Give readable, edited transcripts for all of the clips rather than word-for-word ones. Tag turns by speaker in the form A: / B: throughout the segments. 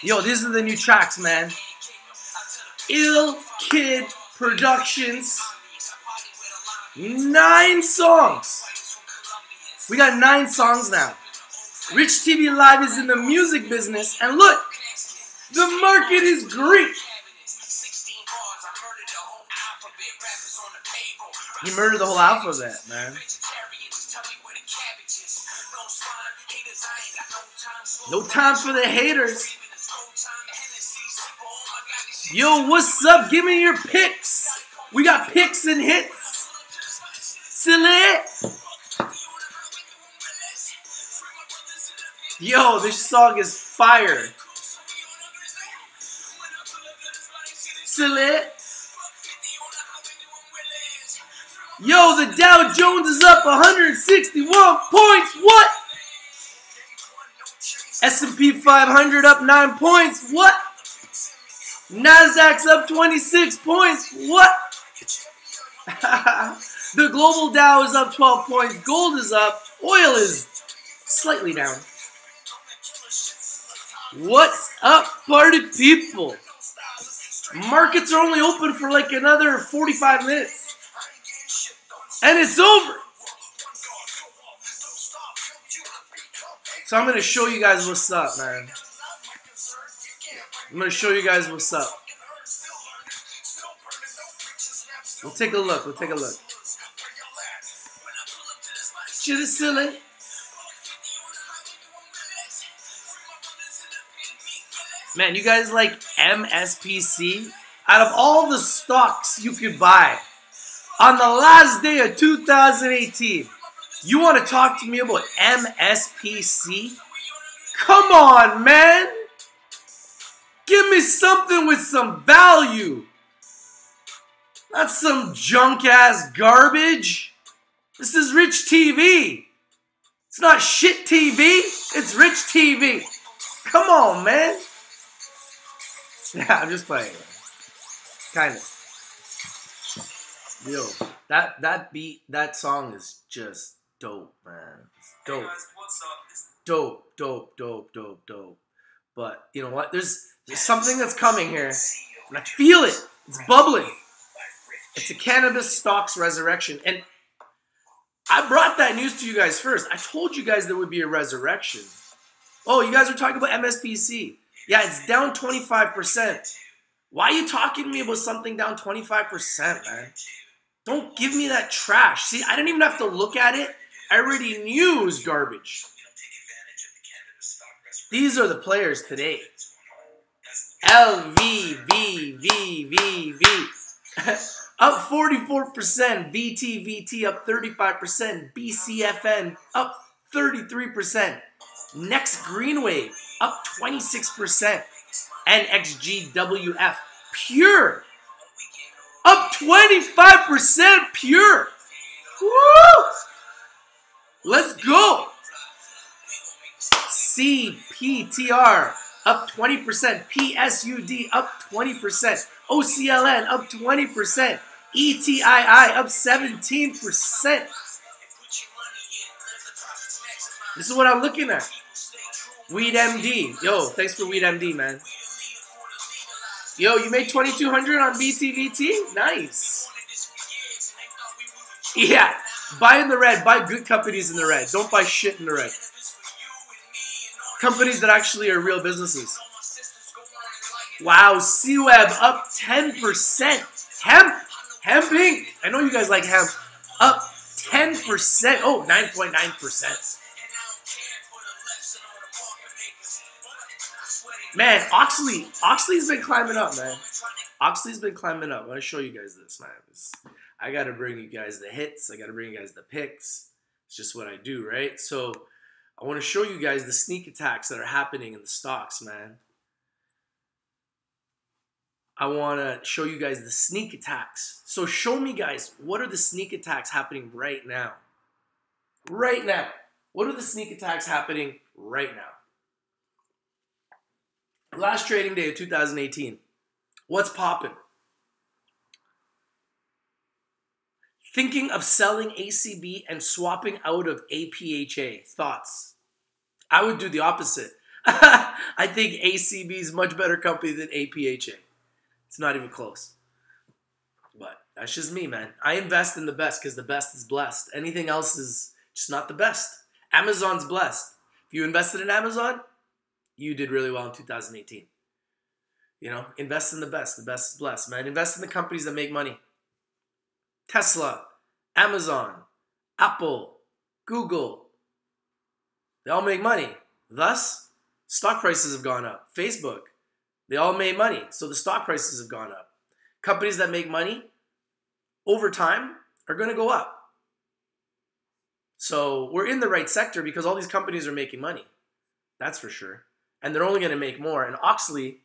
A: Yo, these are the new tracks, man. Ill Kid Productions. 9 songs. We got 9 songs now. Rich TV Live is in the music business, and look, the market is great. He murdered the whole alphabet, man. No time for the haters. Yo, what's up? Give me your picks. We got picks and hits. Silly. Yo, this song is fire. Silly. Yo, the Dow Jones is up 161 points. What? S&P 500 up 9 points. What? Nasdaq's up 26 points. What? The global Dow is up 12 points. Gold is up. Oil is slightly down. What's up, party people? Markets are only open for like another 45 minutes. And it's over. So I'm going to show you guys what's up, man. I'm going to show you guys what's up. We'll take a look. We'll take a look. Shit is silly. Man, you guys like MSPC? Out of all the stocks you could buy on the last day of 2018, you want to talk to me about MSPC? Come on, man. Give me something with some value. Not some junk-ass garbage. This is Rich TV. It's not shit TV. It's Rich TV. Come on, man. Yeah, I'm just playing. Kind of. Yo, that song is just dope, man. It's dope. Hey guys, what's up? Dope. But you know what? There's something that's coming here, and I feel it. It's bubbling. It's a cannabis stocks resurrection, and I brought that news to you guys first. I told you guys there would be a resurrection. Oh, you guys are talking about MSPC. Yeah, it's down 25%. Why are you talking to me about something down 25%, man? Don't give me that trash. See, I didn't even have to look at it. I already knew it was garbage. These are the players today. LVVVVV. Up 44%. VTVT up 35%. BCFN up 33%. Next Green Wave up 26%. NXGWF Pure up 25% Pure. Woo! Let's go. CPTR up 20%. PSUD up 20%. OCLN up 20%. ETII up 17%. This is what I'm looking at. Weed MD. Yo, thanks for Weed MD, man. Yo, you made 2,200 on VTVT? Nice. Yeah, buy in the red. Buy good companies in the red. Don't buy shit in the red. Companies that actually are real businesses. Wow, C-Web up 10%. Hemp Inc. I know you guys like hemp. Up 10%. Oh, 9.9%. Man, Oxley's been climbing up, man. Oxley's been climbing up. I want to show you guys this, man. I got to bring you guys the hits. I got to bring you guys the picks. It's just what I do, right? So I want to show you guys the sneak attacks that are happening in the stocks, man. I want to show you guys the sneak attacks. So show me, guys, what are the sneak attacks happening right now? Right now. What are the sneak attacks happening right now? Last trading day of 2018. What's popping? Thinking of selling ACB and swapping out of APHA. Thoughts? I would do the opposite. I think ACB is a much better company than APHA. It's not even close. But that's just me, man. I invest in the best because the best is blessed. Anything else is just not the best. Amazon's blessed. If you invested in Amazon, you did really well in 2018. You know, invest in the best. The best is blessed, man. Invest in the companies that make money. Tesla, Amazon, Apple, Google. They all make money. Thus, stock prices have gone up. Facebook, they all made money. So the stock prices have gone up. Companies that make money over time are going to go up. So we're in the right sector because all these companies are making money. That's for sure. And they're only going to make more. And Oxley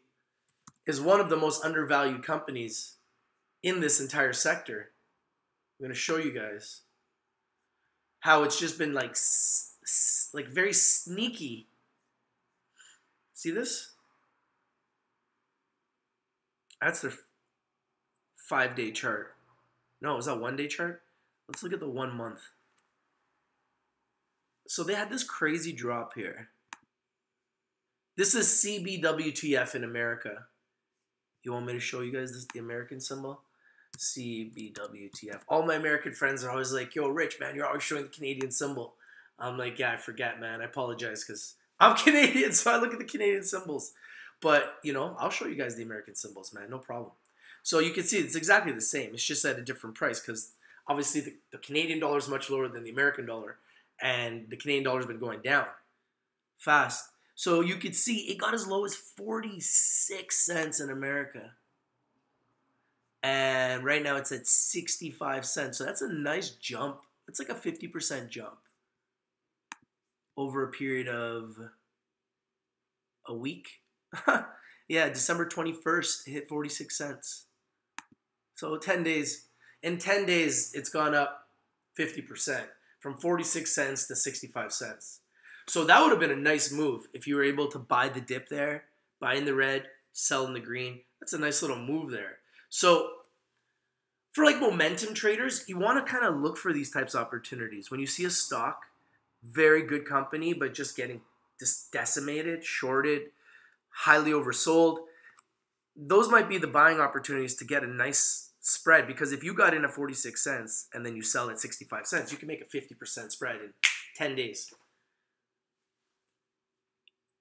A: is one of the most undervalued companies in this entire sector. I'm going to show you guys how it's just been like very sneaky. See this? That's their 5-day chart. No, is that 1-day chart? Let's look at the 1 month. So they had this crazy drop here. This is CBWTF in America. You want me to show you guys the American symbol? CBWTF. All my American friends are always like, yo, Rich, man, you're always showing the Canadian symbol. I'm like, yeah, I forget, man. I apologize because I'm Canadian, so I look at the Canadian symbols. But, you know, I'll show you guys the American symbols, man. No problem. So you can see it's exactly the same. It's just at a different price because obviously the Canadian dollar is much lower than the American dollar. And the Canadian dollar has been going down fast. So you could see it got as low as 46 cents in America. And right now it's at 65 cents. So that's a nice jump. It's like a 50% jump over a period of a week. Yeah, December 21st, it hit 46 cents. So 10 days. In 10 days, it's gone up 50%. From 46 cents to 65 cents. So that would have been a nice move if you were able to buy the dip there, buy in the red, sell in the green. That's a nice little move there. So for like momentum traders, you want to kind of look for these types of opportunities. When you see a stock, very good company, but just getting just decimated, shorted, highly oversold, those might be the buying opportunities to get a nice spread, because if you got in at 46 cents and then you sell at 65 cents, you can make a 50% spread in 10 days.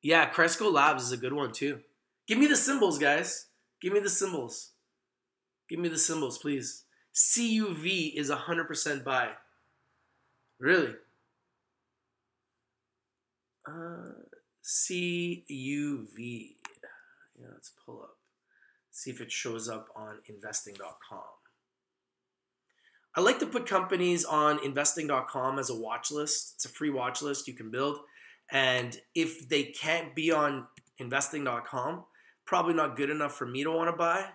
A: Yeah, Cresco Labs is a good one too. Give me the symbols, guys. Give me the symbols. Give me the symbols, please. CUV is 100% buy. Really? CUV. Yeah, let's pull up. See if it shows up on investing.com. I like to put companies on investing.com as a watch list. It's a free watch list you can build. And if they can't be on investing.com, probably not good enough for me to want to buy.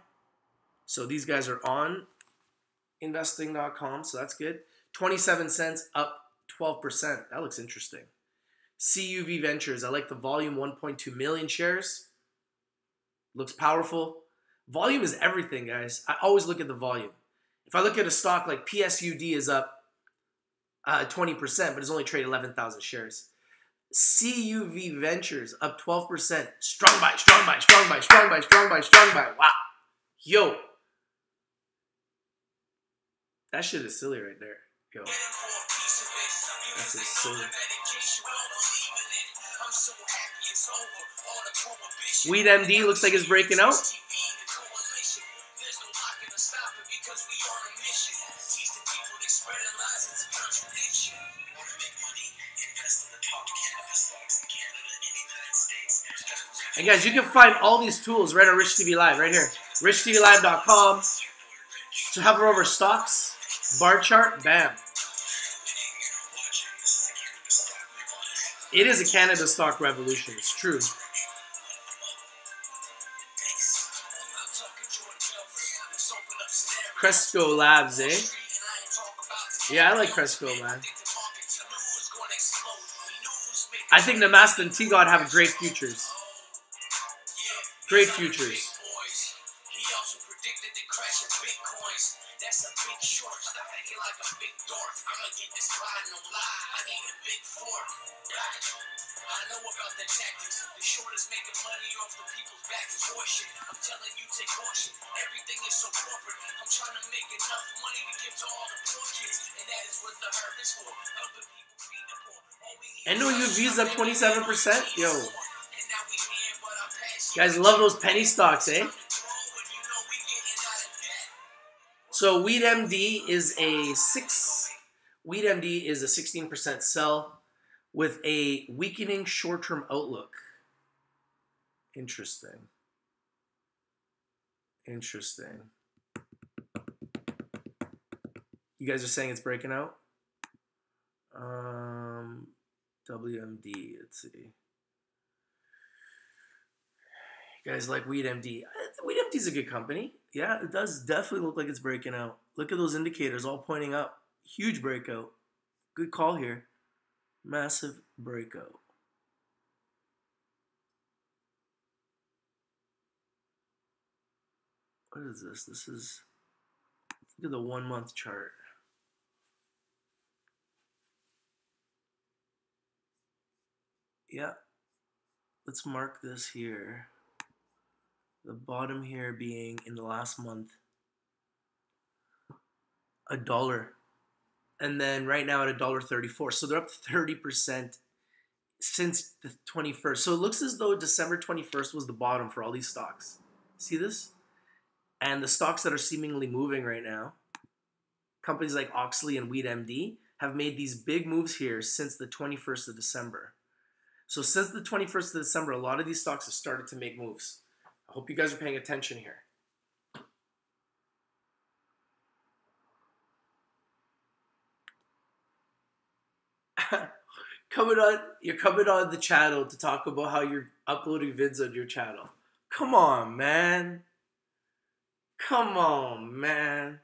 A: So these guys are on investing.com, so that's good. 27 cents, up 12%. That looks interesting. CUV Ventures, I like the volume, 1.2 million shares. Looks powerful. Volume is everything, guys. I always look at the volume. If I look at a stock like PSUD is up 20%, but it's only traded 11,000 shares. CUV Ventures up 12%. Strong buy, strong buy, strong buy, strong buy, strong buy, strong buy. Wow. Yo. That shit is silly right there. Yo. That's just silly. Weed MD looks like it's breaking out. And guys, you can find all these tools right on Rich TV Live, right here. richtvlive.com. So hover over stocks, bar chart, bam. It is a cannabis stock revolution. It's true. Cresco Labs, eh? Yeah, I like Cresco, man. I think Namaste and T-God have great futures. Great futures. That's a big short. Stop acting like a big dork. I'ma get this fly, no lie. I need a big fork. I know about the tactics. The shortest making money off the people's back is horseshit. I'm telling you, take caution. Everything is so corporate. I'm trying to make enough money to give to all the poor kids, and that is what the herb is for. Helping people feed the poor. NOUV's up 27%. Yo, guys love those penny stocks, eh? So Weed MD is a 16% sell with a weakening short-term outlook. Interesting. Interesting. You guys are saying it's breaking out? WMD, let's see. You guys like Weed MD? Weed MD is a good company. Yeah, it does definitely look like it's breaking out. Look at those indicators all pointing up. Huge breakout. Good call here. Massive breakout. What is this? This is, look at the 1 month chart. Yeah. Let's mark this here. The bottom here being in the last month $1, and then right now at $1.34. So they're up 30% since the 21st. So it looks as though December 21st was the bottom for all these stocks. See this? And the stocks that are seemingly moving right now, companies like Oxley and Weed MD, have made these big moves here since the 21st of December. So since the 21st of December, a lot of these stocks have started to make moves. I hope you guys are paying attention here. You're coming on the channel to talk about how you're uploading vids on your channel. Come on, man. Come on, man.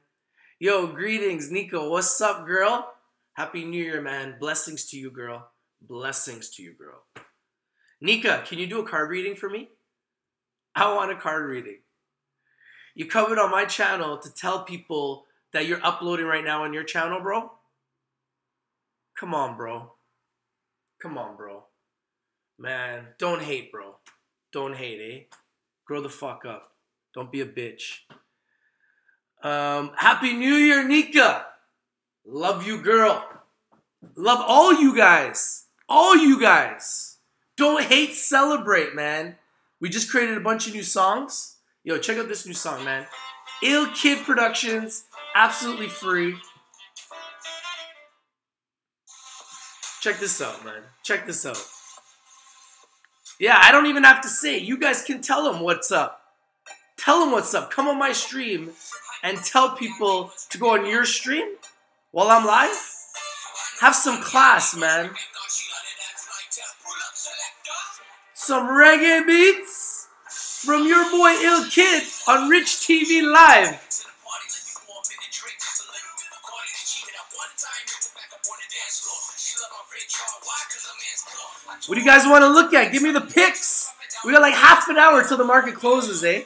A: Yo, greetings, Nico. What's up, girl? Happy New Year, man. Blessings to you, girl. Blessings to you, girl. Nika, can you do a card reading for me? I want a card reading. You covered on my channel to tell people that you're uploading right now on your channel, bro? Come on, bro. Come on, bro. Man, don't hate, bro. Don't hate, eh? Grow the fuck up. Don't be a bitch. Happy New Year, Nika. Love you, girl. Love all you guys. All you guys. Don't hate, celebrate, man. We just created a bunch of new songs. Yo, check out this new song, man. Ill Kid Productions. Absolutely free. Check this out, man. Check this out. Yeah, I don't even have to say it. You guys can tell them what's up. Tell them what's up. Come on my stream and tell people to go on your stream while I'm live. Have some class, man. Some reggae beats from your boy Ill Kid on richtvlive. What do you guys want to look at? Give me the pics. We got like half an hour till the market closes, eh?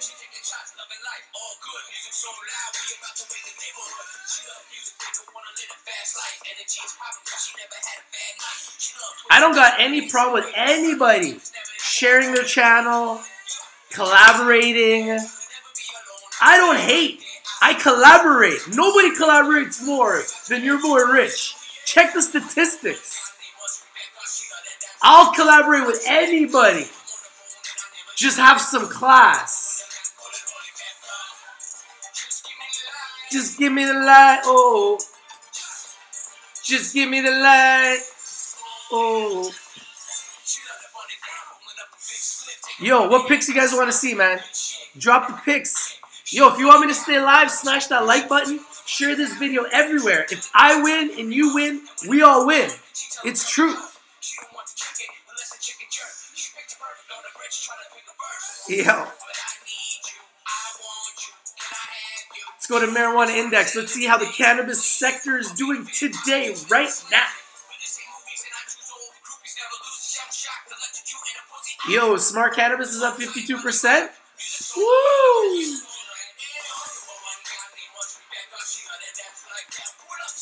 A: I don't got any problem with anybody sharing their channel, collaborating. I don't hate. I collaborate. Nobody collaborates more than your boy Rich. Check the statistics. I'll collaborate with anybody. Just have some class. Just give me the light, oh. Just give me the light, oh. Yo, what pics you guys want to see, man? Drop the pics. Yo, if you want me to stay live, smash that like button. Share this video everywhere. If I win and you win, we all win. It's true. Yo. Let's go to marijuana index. Let's see how the cannabis sector is doing today, right now. Yo, smart cannabis is up 52%. Woo!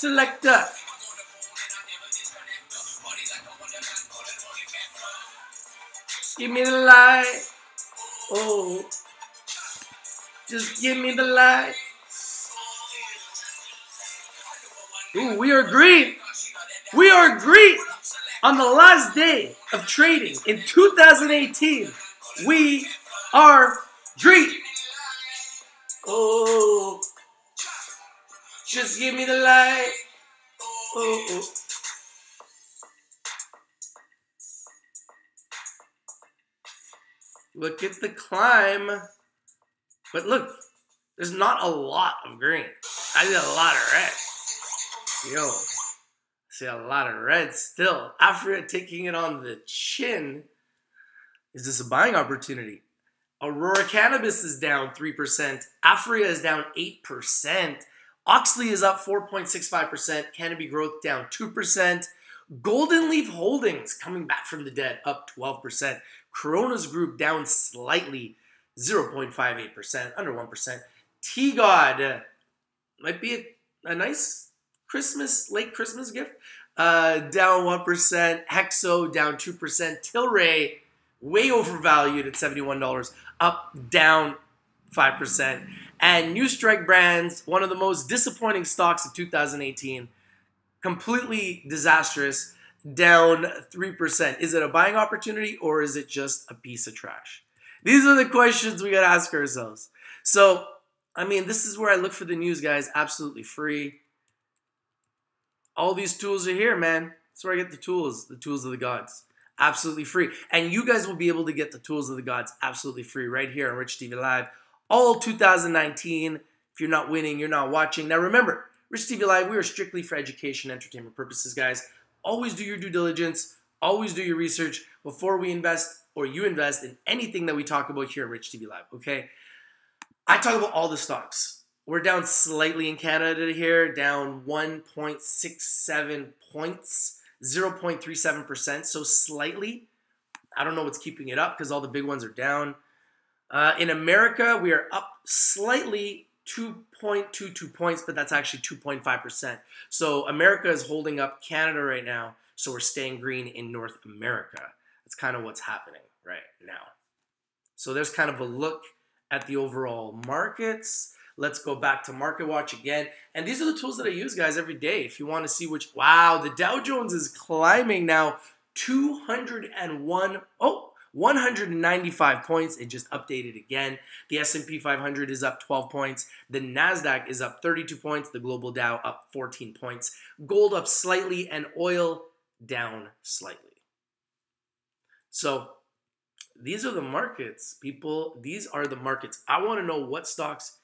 A: Selector. Give me the light. Oh, just give me the light. Ooh, we are green. We are green. On the last day of trading in 2018, we are green. Oh, just give me the light. Oh, oh. Look at the climb. But look, there's not a lot of green. I see a lot of red. Yo, I see a lot of red still. After taking it on the chin, is this a buying opportunity? Aurora Cannabis is down 3%. Afria is down 8%. Oxley is up 4.65%. Cannabis Growth down 2%. Golden Leaf Holdings coming back from the dead, up 12%. Corona's Group down slightly, 0.58%, under 1%. T-God might be a nice late Christmas gift. Down 1%. Hexo down 2%. Tilray way overvalued at $71, up down 5%. And New Strike Brands, one of the most disappointing stocks of 2018, completely disastrous, down 3%. Is it a buying opportunity or is it just a piece of trash? These are the questions we got to ask ourselves. So, I mean, this is where I look for the news, guys, absolutely free. All these tools are here, man. That's where I get the tools of the gods. Absolutely free. And you guys will be able to get the tools of the gods absolutely free right here on Rich TV Live. All 2019. If you're not winning, you're not watching. Now remember, Rich TV Live, we are strictly for education, entertainment purposes, guys. Always do your due diligence. Always do your research before we invest or you invest in anything that we talk about here at Rich TV Live, okay? I talk about all the stocks. We're down slightly in Canada here, down 1.67 points. 0.37%, so slightly. I don't know what's keeping it up because all the big ones are down. In America, we are up slightly, 2.22 points, but that's actually 2.5%. So America is holding up Canada right now, so we're staying green in North America. That's kind of what's happening right now. So there's kind of a look at the overall markets. Let's go back to Market Watch again. And these are the tools that I use, guys, every day. If you want to see which, wow, the Dow Jones is climbing now 195 points. It just updated again. The S&P 500 is up 12 points. The NASDAQ is up 32 points. The Global Dow up 14 points. Gold up slightly and oil down slightly. So these are the markets, people. These are the markets. I want to know what stocks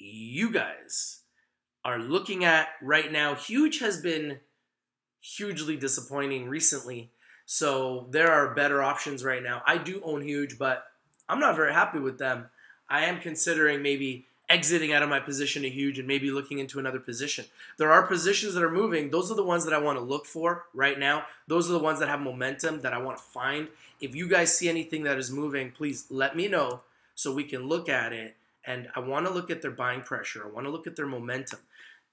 A: you guys are looking at right now. Huge has been hugely disappointing recently, so there are better options right now. I do own Huge, but I'm not very happy with them. I am considering maybe exiting out of my position to Huge and maybe looking into another position. There are positions that are moving. Those are the ones that I want to look for right now. Those are the ones that have momentum that I want to find. If you guys see anything that is moving, please let me know so we can look at it. And I want to look at their buying pressure. I want to look at their momentum.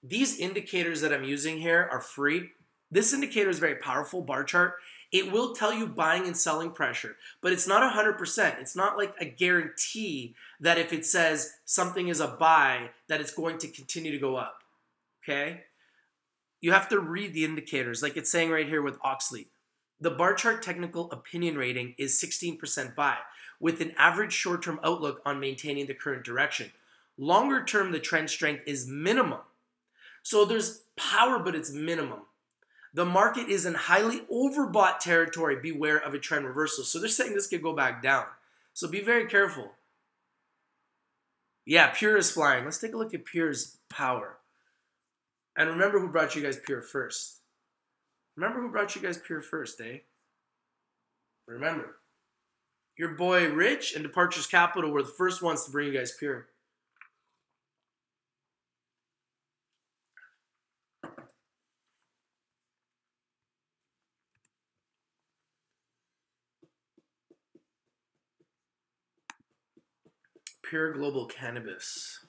A: These indicators that I'm using here are free. This indicator is very powerful, bar chart. It will tell you buying and selling pressure, but it's not 100%. It's not like a guarantee that if it says something is a buy, that it's going to continue to go up, okay? You have to read the indicators, like it's saying right here with Oxley. The bar chart technical opinion rating is 16% buy, with an average short-term outlook on maintaining the current direction. Longer term, the trend strength is minimum. So there's power, but it's minimum. The market is in highly overbought territory. Beware of a trend reversal. So they're saying this could go back down. So be very careful. Yeah, Pure is flying. Let's take a look at Pure's power. And remember who brought you guys Pure first. Remember who brought you guys Pure first, eh? Remember. Your boy Rich and Departures Capital were the first ones to bring you guys Pure. Pure Global Cannabis.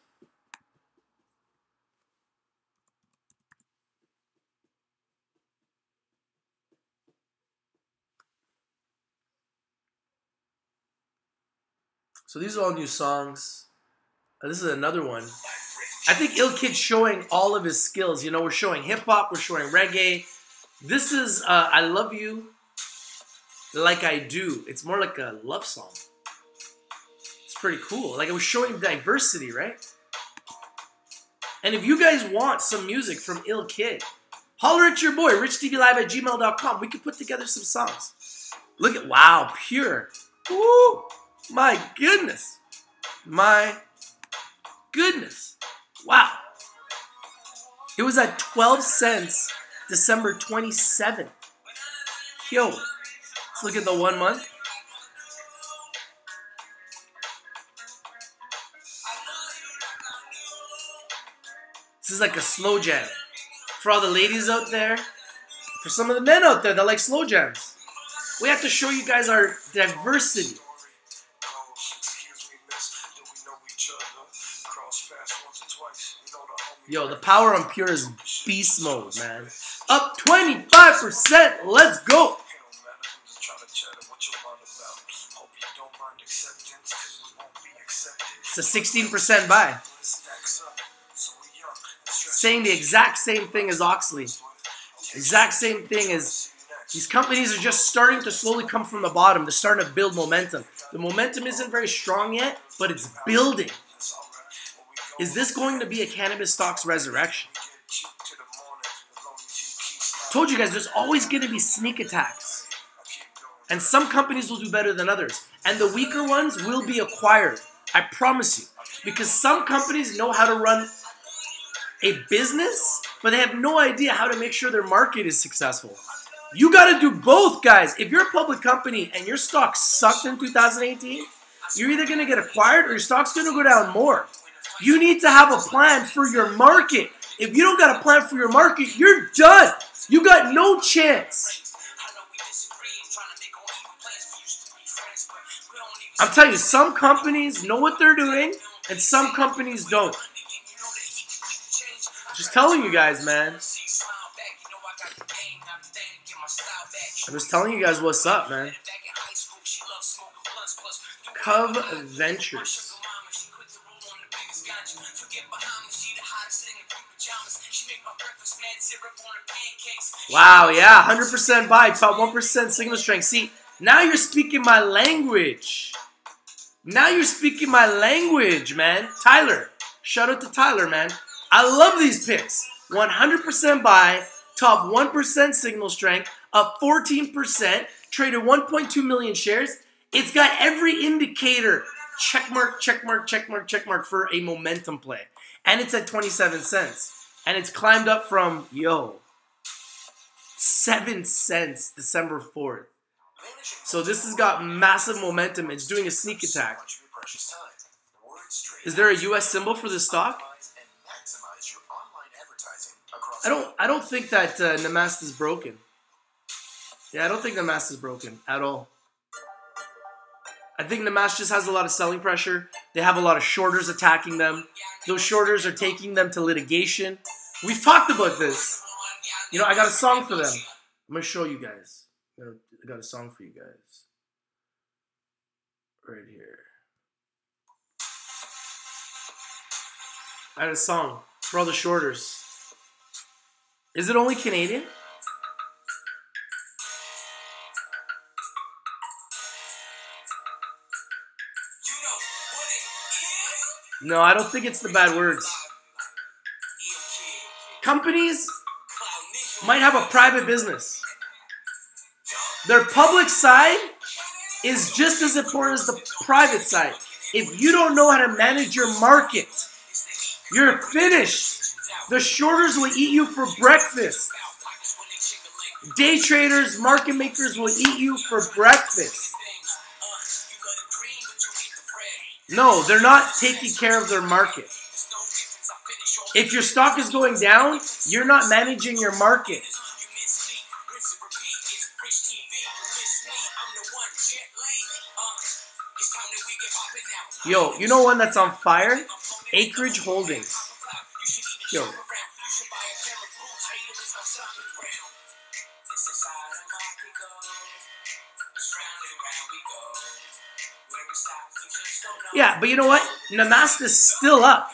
A: So these are all new songs. This is another one. I think Ill Kid's showing all of his skills. You know, we're showing hip-hop, we're showing reggae. This is I Love You Like I Do. It's more like a love song. It's pretty cool. Like, it was showing diversity, right? And if you guys want some music from Ill Kid, holler at your boy, richtvlive@gmail.com. We could put together some songs. Look at, wow, Pure. Woo! My goodness. My goodness. Wow. It was at 12 cents December 27th. Yo, let's look at the 1 month. This is like a slow jam. For all the ladies out there, for some of the men out there that like slow jams. We have to show you guys our diversity. Yo, the power on Pure is beast mode, man. Up 25%. Let's go. It's a 16% buy. Saying the exact same thing as Oxley. Exact same thing as these companies are just starting to slowly come from the bottom. They're starting to build momentum. The momentum isn't very strong yet, but it's building. Is this going to be a cannabis stocks resurrection? Told you guys, there's always going to be sneak attacks. And some companies will do better than others. And the weaker ones will be acquired. I promise you. Because some companies know how to run a business, but they have no idea how to make sure their market is successful. You got to do both, guys. If you're a public company and your stock sucked in 2018, you're either going to get acquired or your stock's going to go down more. You need to have a plan for your market. If you don't got a plan for your market, you're done. You got no chance. I'm telling you, some companies know what they're doing and some companies don't. Just telling you guys, man. I'm just telling you guys what's up, man. Cove Ventures. Wow, yeah, 100% buy, top 1% signal strength. See, now you're speaking my language. Now you're speaking my language, man. Tyler, shout out to Tyler, man. I love these picks. 100% buy, top 1% signal strength, up 14%, traded 1.2 million shares. It's got every indicator. Check mark, check mark, check mark, check mark for a momentum play. And it's at 27 cents. And it's climbed up from, 7 cents December 4th. So this has got massive momentum. It's doing a sneak attack. Is there a US symbol for this stock? I don't think that Namaste is broken. Yeah, I don't think Namaste is broken at all. I think Namaste just has a lot of selling pressure. They have a lot of shorters attacking them. Those shorters are taking them to litigation. We've talked about this. You know, I got a song for them. I'm going to show you guys. I got a song for you guys. Right here. I had a song for all the shorters. Is it only Canadian? No, I don't think it's the bad words. Companies might have a private business. Their public side is just as important as the private side. If you don't know how to manage your market, you're finished. The shorters will eat you for breakfast. Day traders, market makers will eat you for breakfast. No, they're not taking care of their market. If your stock is going down, you're not managing your market. Yo, you know one that's on fire? Acreage Holdings. Yo. Yeah, but you know what? Namasta's still up.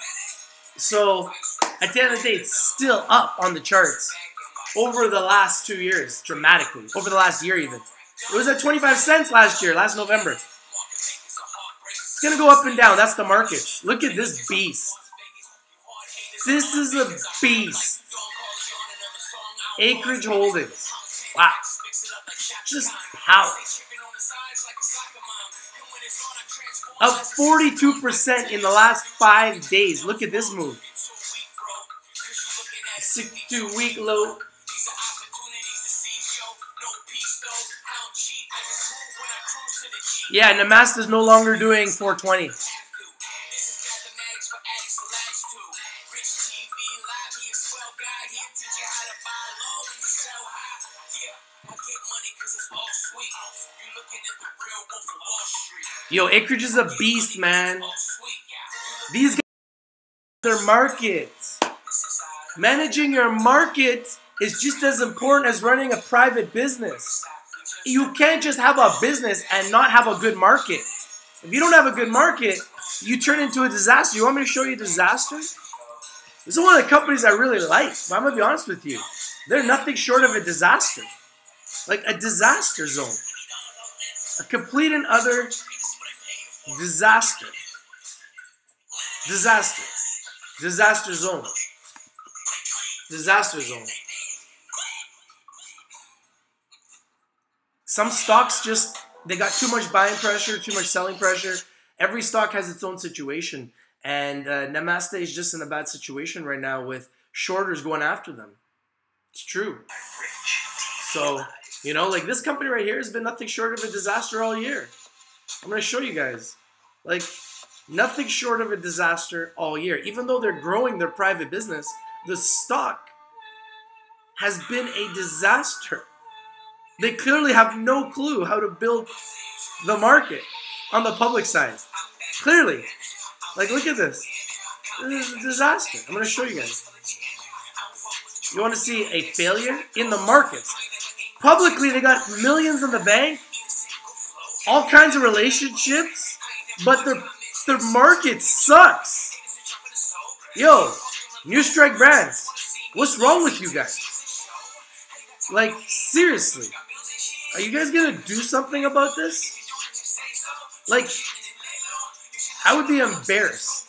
A: So at the end of the day, it's still up on the charts over the last 2 years, dramatically. Over the last year even. It was at 25 cents last year, last November. It's going to go up and down. That's the markets. Look at this beast. This is a beast. Acreage Holdings. Wow. Just power. Up 42% in the last 5 days. Look at this move. 62-week low. Yeah, Namasta's no longer doing 420. Yo, Acreage is a beast, man. These guys, their market. Managing your market is just as important as running a private business. You can't just have a business and not have a good market. If you don't have a good market, you turn into a disaster. You want me to show you a disaster? This is one of the companies I really like, but I'm going to be honest with you. They're nothing short of a disaster. Like a disaster zone. A complete and utter disaster. Disaster. Disaster zone. Disaster zone. Some stocks just, they got too much buying pressure, too much selling pressure. Every stock has its own situation. And Namaste is just in a bad situation right now with shorters going after them. It's true. So, you know, like this company right here has been nothing short of a disaster all year. I'm going to show you guys. Like, nothing short of a disaster all year. Even though they're growing their private business, the stock has been a disaster. They clearly have no clue how to build the market on the public side. Clearly. Like, look at this. This is a disaster. I'm going to show you guys. You want to see a failure in the markets? Publicly, they got millions in the bank. All kinds of relationships. But their market sucks. Yo, New Strike Brands. What's wrong with you guys? Like, seriously. Are you guys going to do something about this? Like, I would be embarrassed.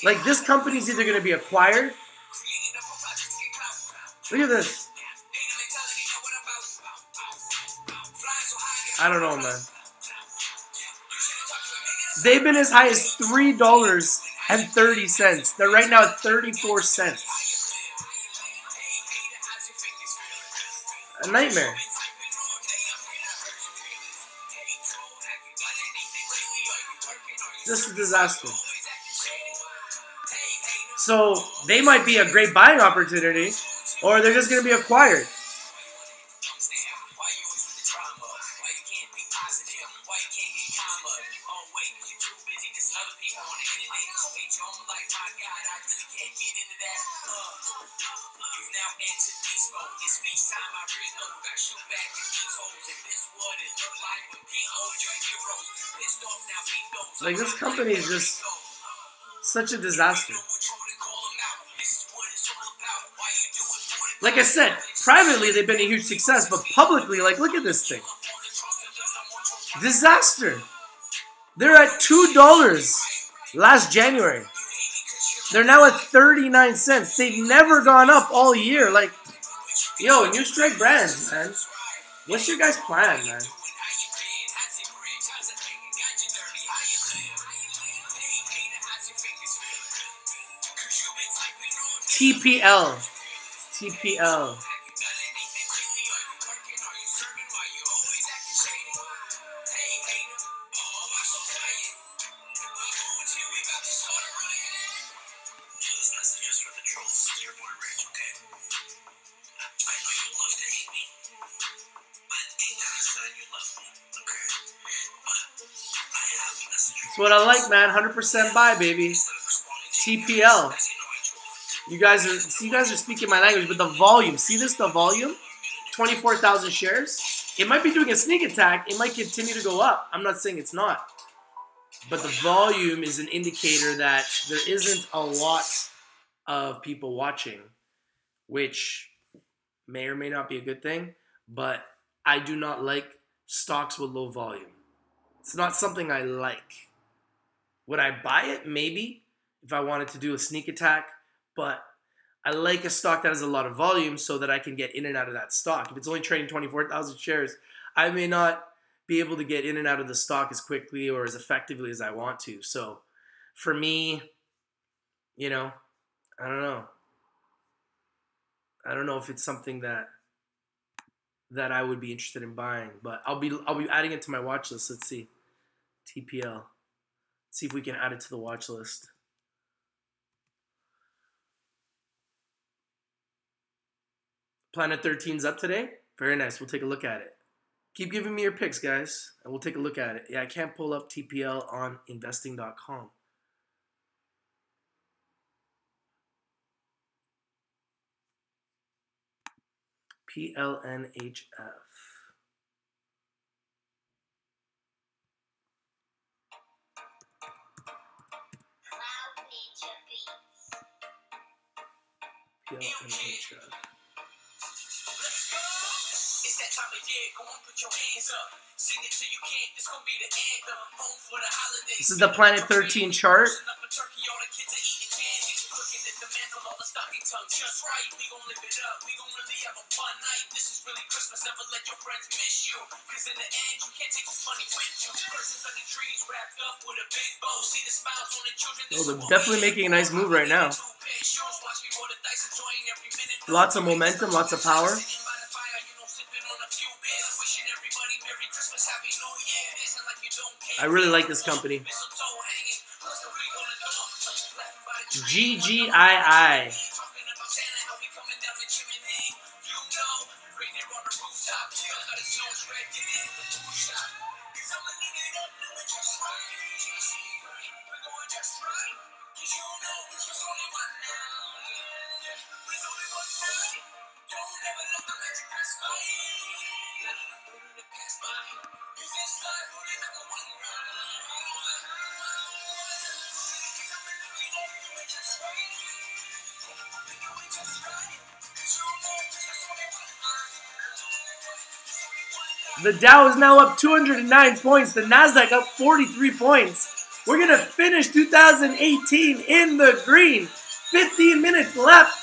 A: Like, this company's either going to be acquired. Look at this. I don't know, man. They've been as high as $3.30. They're right now at 34 cents. A nightmare. Just a disaster. So they might be a great buying opportunity, or they're just going to be acquired. Like, this company is just such a disaster. Like I said, privately they've been a huge success, but publicly, like, look at this thing. Disaster. They're at $2 last January. They're now at 39 cents. They've never gone up all year. Like, yo, New Strike Brands, man. What's your guys' plan, man? TPL. TPL. That's what I like, man. 100% buy, baby. TPL. You guys are speaking my language, but the volume. See this? The volume? 24,000 shares. It might be doing a sneak attack. It might continue to go up. I'm not saying it's not. But the volume is an indicator that there isn't a lot of people watching, which may or may not be a good thing, but I do not like stocks with low volume. It's not something I like. Would I buy it? Maybe, if I wanted to do a sneak attack, but I like a stock that has a lot of volume so that I can get in and out of that stock. If it's only trading 24,000 shares, I may not be able to get in and out of the stock as quickly or as effectively as I want to. So for me, you know, I don't know. I don't know if it's something that I would be interested in buying, but I'll be adding it to my watch list. Let's see. TPL. Let's see if we can add it to the watch list. Planet 13's up today. Very nice. We'll take a look at it. Keep giving me your picks, guys, and we'll take a look at it. Yeah, I can't pull up TPL on investing.com. PLNHF. PLNHF.
B: It's that time of year, go on, put your hands up. Sing it till you can't, this gonna be the anthem. Home for the holidays.
A: This is the Planet 13 chart.
B: Just right, we gon' live it up. We gon' really have a fun night. This is really Christmas. Never let your friends miss you. Cause in the end, you can't take this money with you. Persons under trees wrapped up with a big bow. See the smiles on the children.
A: Oh, they're definitely making a nice move right now. Lots of momentum, lots of power. I really like this company. GGII. The Dow is now up 209 points. The Nasdaq up 43 points. We're going to finish 2018 in the green. 15 minutes left.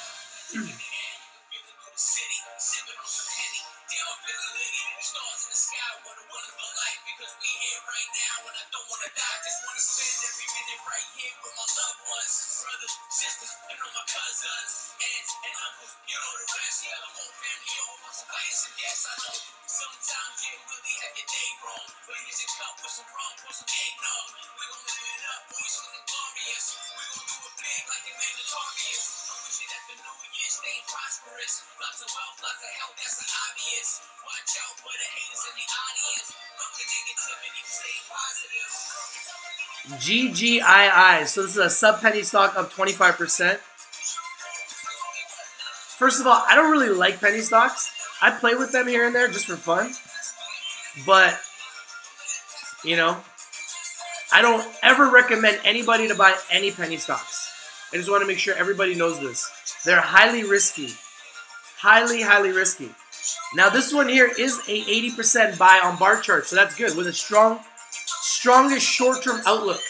A: GGII. So this is a sub-penny stock up 25%. First of all, I don't really like penny stocks. I play with them here and there just for fun. But, you know, I don't ever recommend anybody to buy any penny stocks. I just want to make sure everybody knows this. They're highly risky. Highly, highly risky. Now, this one here is a 80% buy on bar chart, so that's good. With a strongest short-term outlook.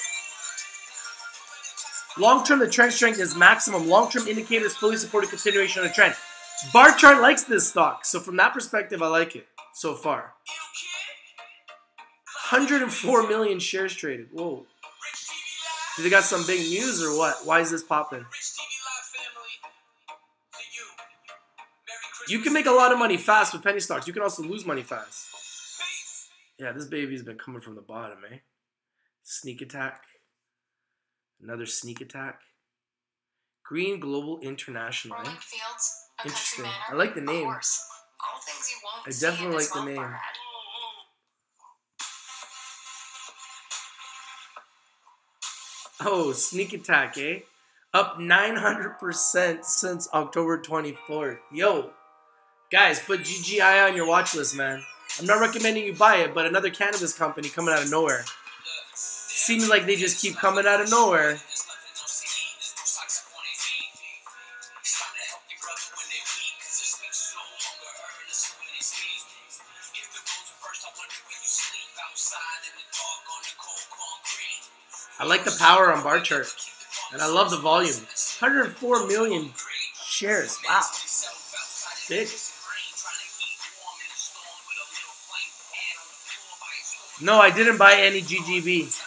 A: Long-term, the trend strength is maximum. Long-term indicators fully support a continuation of the trend. Bar chart likes this stock, so from that perspective, I like it so far. 104 million shares traded. Whoa. Do they got some big news or what? Why is this popping? You can make a lot of money fast with penny stocks. You can also lose money fast. Yeah, this baby's been coming from the bottom, eh? Sneak attack. Another sneak attack. Green Global International. Eh? Interesting. I like the name. I definitely like the name. Oh, sneak attack, eh? Up 900% since October 24th. Yo, guys, put GGI on your watch list, man. I'm not recommending you buy it, but another cannabis company coming out of nowhere. Seems like they just keep coming out of nowhere. I like the power on bar chart, and I love the volume. 104 million shares. Wow, big. No, I didn't buy any GGB.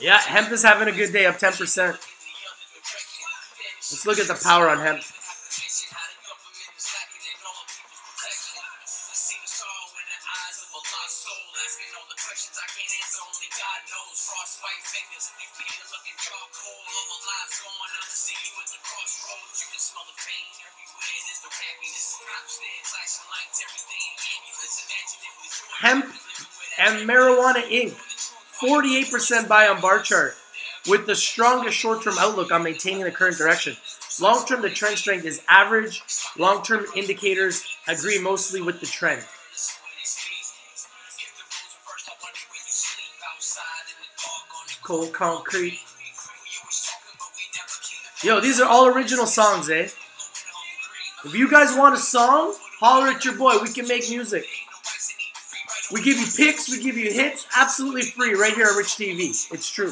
A: Yeah, hemp is having a good day, up 10%. Let's look at the power on hemp. Hemp and Marijuana Inc. 48% buy on bar chart, with the strongest short-term outlook on maintaining the current direction. Long-term, the trend strength is average. Long-term indicators agree mostly with the trend. Cold Concrete. Yo, these are all original songs, eh? If you guys want a song, holler at your boy. We can make music. We give you picks, we give you hits, absolutely free, right here at Rich TV. It's true.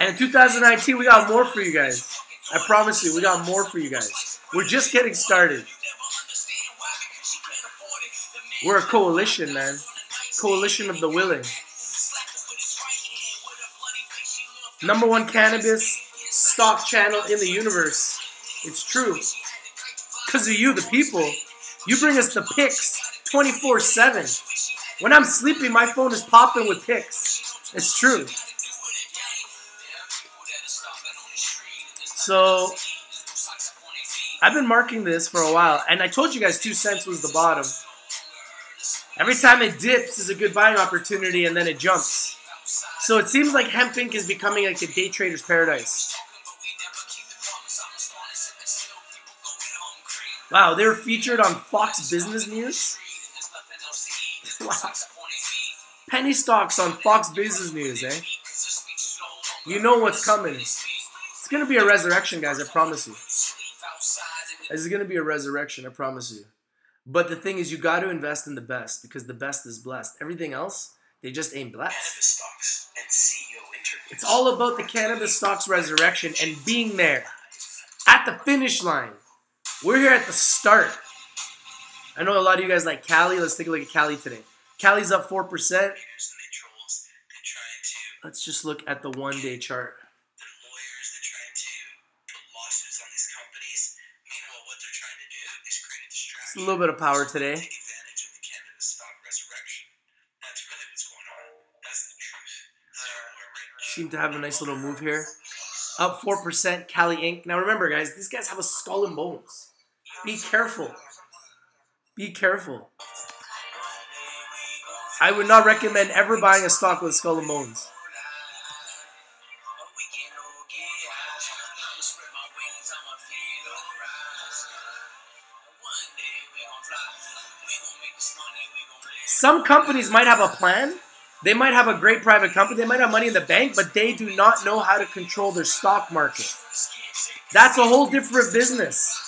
A: And in 2019, we got more for you guys. I promise you, we got more for you guys. We're just getting started. We're a coalition, man. Coalition of the willing. #1 cannabis stock channel in the universe. It's true. Because of you, the people. You bring us the picks 24/7. When I'm sleeping, my phone is popping with picks. It's true. So, I've been marking this for a while, and I told you guys 2 cents was the bottom. Every time it dips is a good buying opportunity, and then it jumps. So it seems like Hemp Inc. is becoming like a day trader's paradise. Wow, they were featured on Fox Business News? Wow. Penny stocks on Fox Business News, eh? You know what's coming. It's going to be a resurrection, guys, I promise you. It's going to be a resurrection, I promise you. But the thing is, you got to invest in the best, because the best is blessed. Everything else, they just ain't blessed.
B: Cannabis stocks and CEO interviews.
A: It's all about the cannabis stocks resurrection and being there at the finish line. We're here at the start. I know a lot of you guys like Cali. Let's take a look at Cali today. Cali's up 4%. Let's just look at the one-day chart. It's a little bit of power today. Seem to have a nice little move here. Up 4%, Cali Inc. Now remember, guys, these guys have a skull and bones. Be careful. Be careful. I would not recommend ever buying a stock with skull and bones. Some companies might have a plan. They might have a great private company. They might have money in the bank, but they do not know how to control their stock market. That's a whole different business.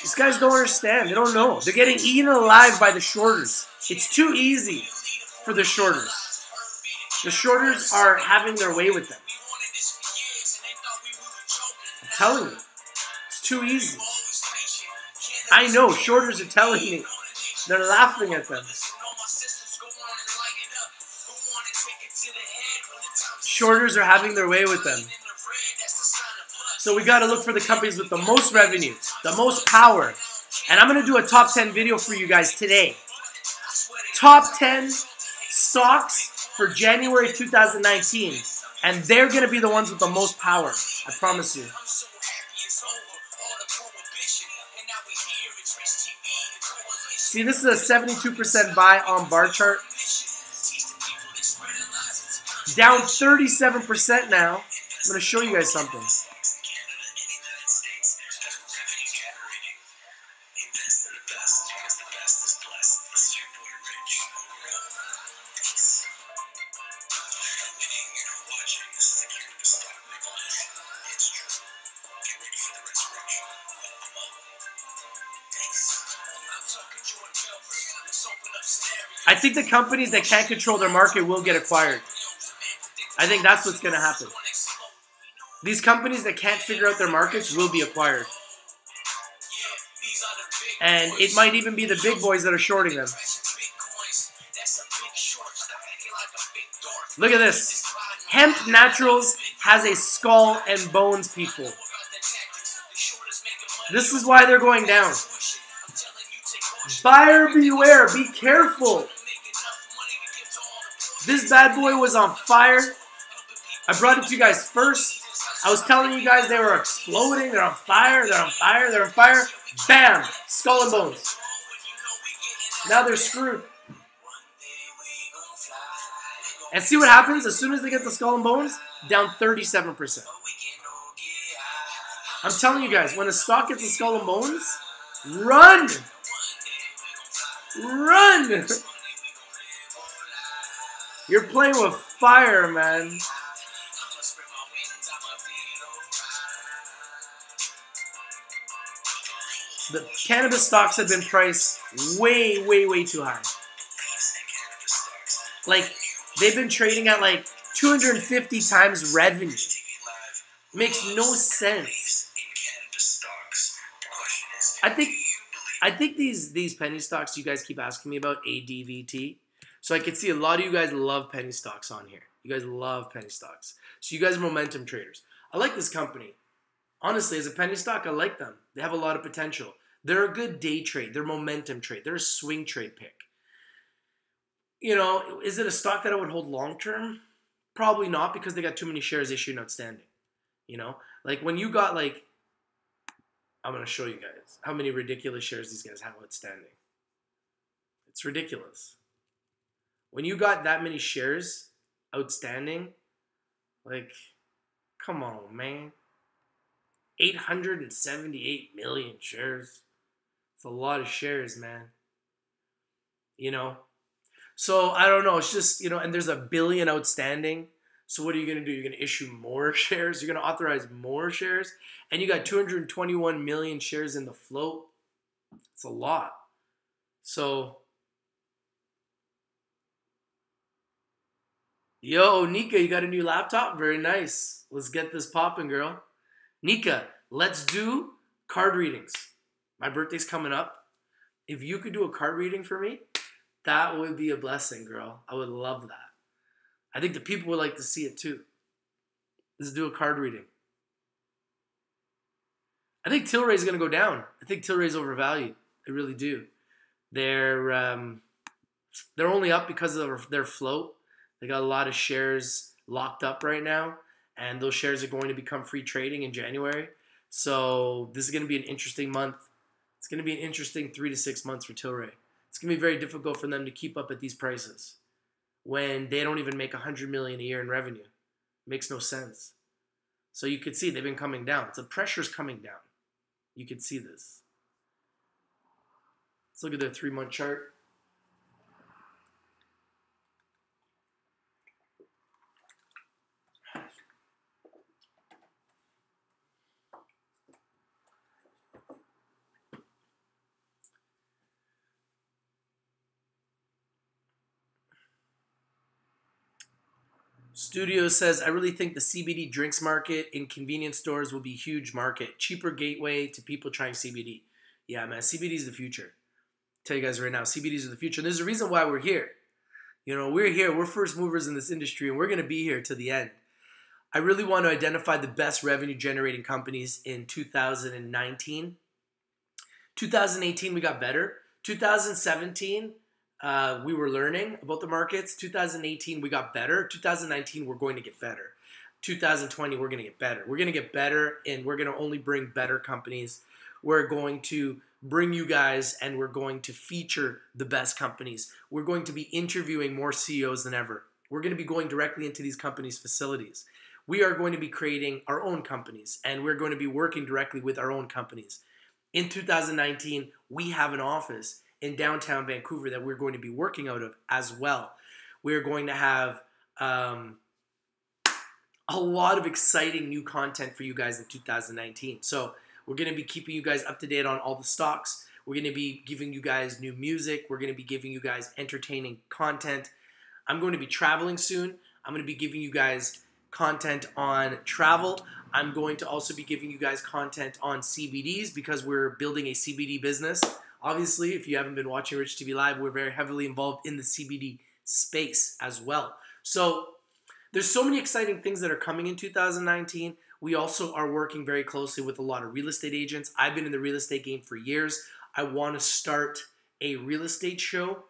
A: These guys don't understand. They don't know. They're getting eaten alive by the shorters. It's too easy for the shorters. The shorters are having their way with them. I'm telling you. It's too easy. I know. Shorters are telling me. They're laughing at them. Shorters are having their way with them. So we got to look for the companies with the most revenue, the most power. And I'm going to do a top 10 video for you guys today. Top 10 stocks for January 2019. And they're going to be the ones with the most power. I promise you. See, this is a 72% buy on bar chart. Down 37% now. I'm going to show you guys something. I think the companies that can't control their market will get acquired. I think that's what's going to happen. These companies that can't figure out their markets will be acquired. And it might even be the big boys that are shorting them. Look at this. Hemp Naturals has a skull and bones, people. This is why they're going down. Buyer beware. Be careful. This bad boy was on fire. I brought it to you guys first. I was telling you guys they were exploding. They're on fire. They're on fire. They're on fire. Bam. Skull and bones. Now they're screwed. And see what happens as soon as they get the skull and bones? Down 37%. I'm telling you guys, when a stock gets the skull and bones, run! Run! You're playing with fire, man. The cannabis stocks have been priced way, way, way too high. Like, they've been trading at like 250 times revenue. Makes no sense. I think these penny stocks you guys keep asking me about, ADVT. So I can see a lot of you guys love penny stocks on here. You guys love penny stocks. So you guys are momentum traders. I like this company. Honestly, as a penny stock, I like them. They have a lot of potential. They're a good day trade. They're momentum trade. They're a swing trade pick. You know, is it a stock that I would hold long term? Probably not, because they got too many shares issued and outstanding. You know, like when you got like, I'm going to show you guys how many ridiculous shares these guys have outstanding. It's ridiculous. When you got that many shares outstanding, like, come on, man. 878 million shares. It's a lot of shares, man. You know? So, I don't know. It's just, you know, and there's a billion outstanding. So what are you going to do? You're going to issue more shares? You're going to authorize more shares? And you got 221 million shares in the float. It's a lot. So, yo, Nika, you got a new laptop? Very nice. Let's get this popping, girl. Nika, let's do card readings. My birthday's coming up. If you could do a card reading for me, that would be a blessing, girl. I would love that. I think the people would like to see it too. Let's do a card reading. I think Tilray's going to go down. I think Tilray's overvalued. I really do. They're only up because of their float. They got a lot of shares locked up right now, and those shares are going to become free trading in January. So this is going to be an interesting month. It's going to be an interesting 3 to 6 months for Tilray. It's going to be very difficult for them to keep up at these prices when they don't even make $100 million a year in revenue. Makes no sense. So you could see they've been coming down. So the pressure's coming down. You could see this. Let's look at their 3-month chart. Studio says, I really think the CBD drinks market in convenience stores will be a huge market. Cheaper gateway to people trying CBD. Yeah, man, CBD is the future. Tell you guys right now, CBD is the future. And there's a reason why we're here. You know, we're here. We're first movers in this industry, and we're going to be here to the end. I really want to identify the best revenue-generating companies in 2019. 2018, we got better. 2017, we were learning about the markets. 2018, we got better. 2019, we're going to get better. 2020, we're going to get better. We're going to get better, and we're going to only bring better companies. We're going to bring you guys, and we're going to feature the best companies. We're going to be interviewing more CEOs than ever. We're going to be going directly into these companies' facilities. We are going to be creating our own companies, and we're going to be working directly with our own companies. In 2019, we have an office in downtown Vancouver that we're going to be working out of as well. We're going to have a lot of exciting new content for you guys in 2019. So we're going to be keeping you guys up to date on all the stocks. We're going to be giving you guys new music. We're going to be giving you guys entertaining content. I'm going to be traveling soon. I'm going to be giving you guys content on travel. I'm going to also be giving you guys content on CBDs because we're building a CBD business. Obviously, if you haven't been watching Rich TV Live, we're very heavily involved in the CBD space as well. So there's so many exciting things that are coming in 2019. We also are working very closely with a lot of real estate agents. I've been in the real estate game for years. I want to start a real estate show.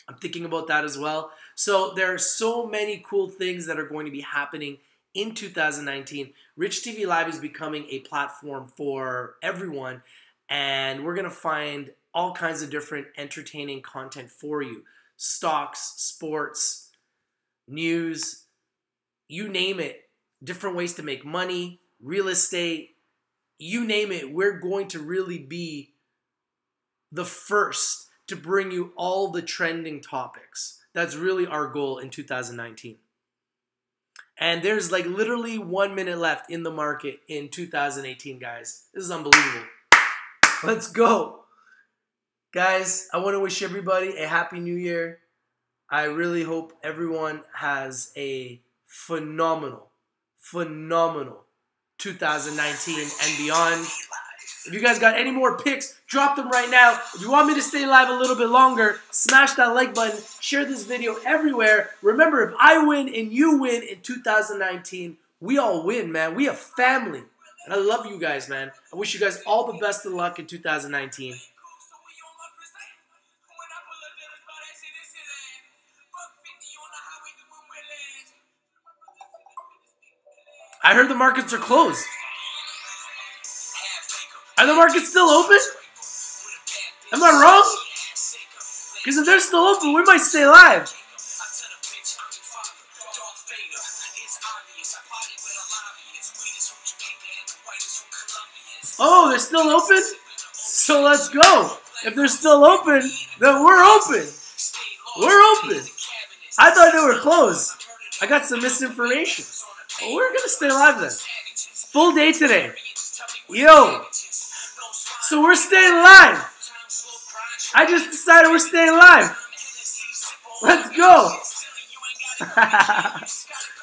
A: I'm thinking about that as well. So there are so many cool things that are going to be happening in 2019. Rich TV Live is becoming a platform for everyone, and we're going to find all kinds of different entertaining content for you. Stocks, sports, news, you name it. Different ways to make money, real estate, you name it. We're going to really be the first to bring you all the trending topics. That's really our goal in 2019. And there's like literally 1 minute left in the market in 2018, guys. This is unbelievable. Let's go. Guys, I want to wish everybody a happy new year. I really hope everyone has a phenomenal 2019 and beyond. If you guys got any more picks, drop them right now. If you want me to stay live a little bit longer, smash that like button. Share this video everywhere. Remember, if I win and you win in 2019, we all win, man. We a family. And I love you guys, man. I wish you guys all the best of luck in 2019. I heard the markets are closed. Are the markets still open? Am I wrong? Because if they're still open, we might stay live. Oh, they're still open? So let's go. If they're still open, then we're open. We're open. I thought they were closed. I got some misinformation. Well, we're going to stay live then. Full day today. Yo. So we're staying live. I just decided we're staying live. Let's go.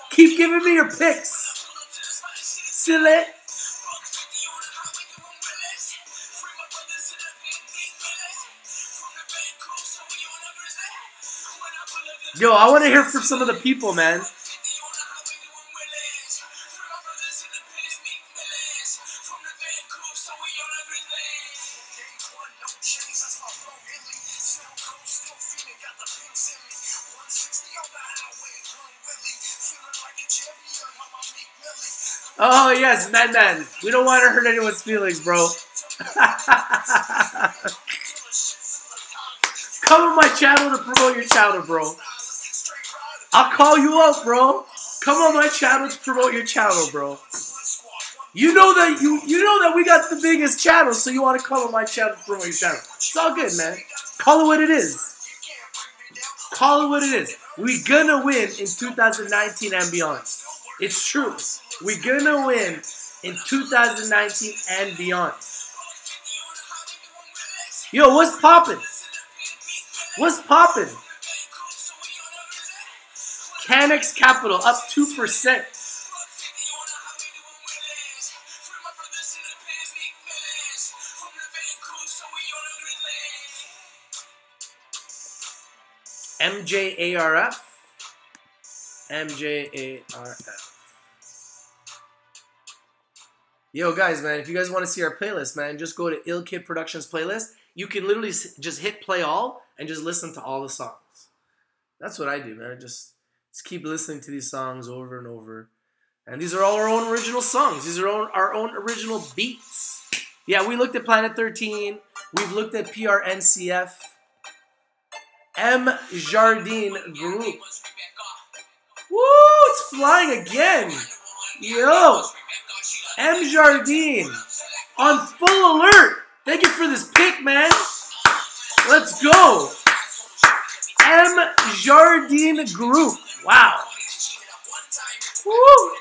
A: Keep giving me your picks. Silly. Yo, I want to hear from some of the people, man. Oh, yes, man. We don't want to hurt anyone's feelings, bro. Come on my channel to promote your channel, bro. I'll call you up, bro. Come on my channel to promote your channel, bro. You know that we got the biggest channel, so you want to come on my channel to promote your channel. It's all good, man. Call it what it is. Call it what it is. We're gonna win in 2019 and beyond. It's true. We're gonna win in 2019 and beyond. Yo, what's poppin'? What's poppin'? Canex Capital up 2%. MJARF. MJARF. Yo, guys, man, if you guys want to see our playlist, man, just go to Ill Kid Productions playlist. You can literally just hit play all and just listen to all the songs. That's what I do, man. Just keep listening to these songs over and over. And these are all our own original songs. These are our own original beats. Yeah, we looked at Planet 13. We've looked at PRNCF. M. Jardine Group. Woo, it's flying again. Yo. M. Jardine. On full alert. Thank you for this pick, man. Let's go. M. Jardine Group. Wow. Woo.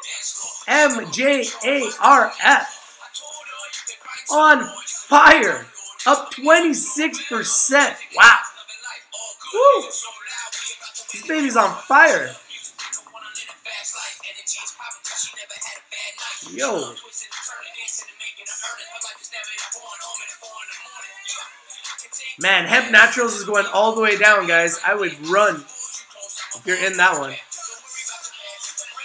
A: MJARF. On fire. Up 26%. Wow. Woo. This baby's on fire. Yo. Man, hemp naturals is going all the way down, guys. I would run if you're in that one.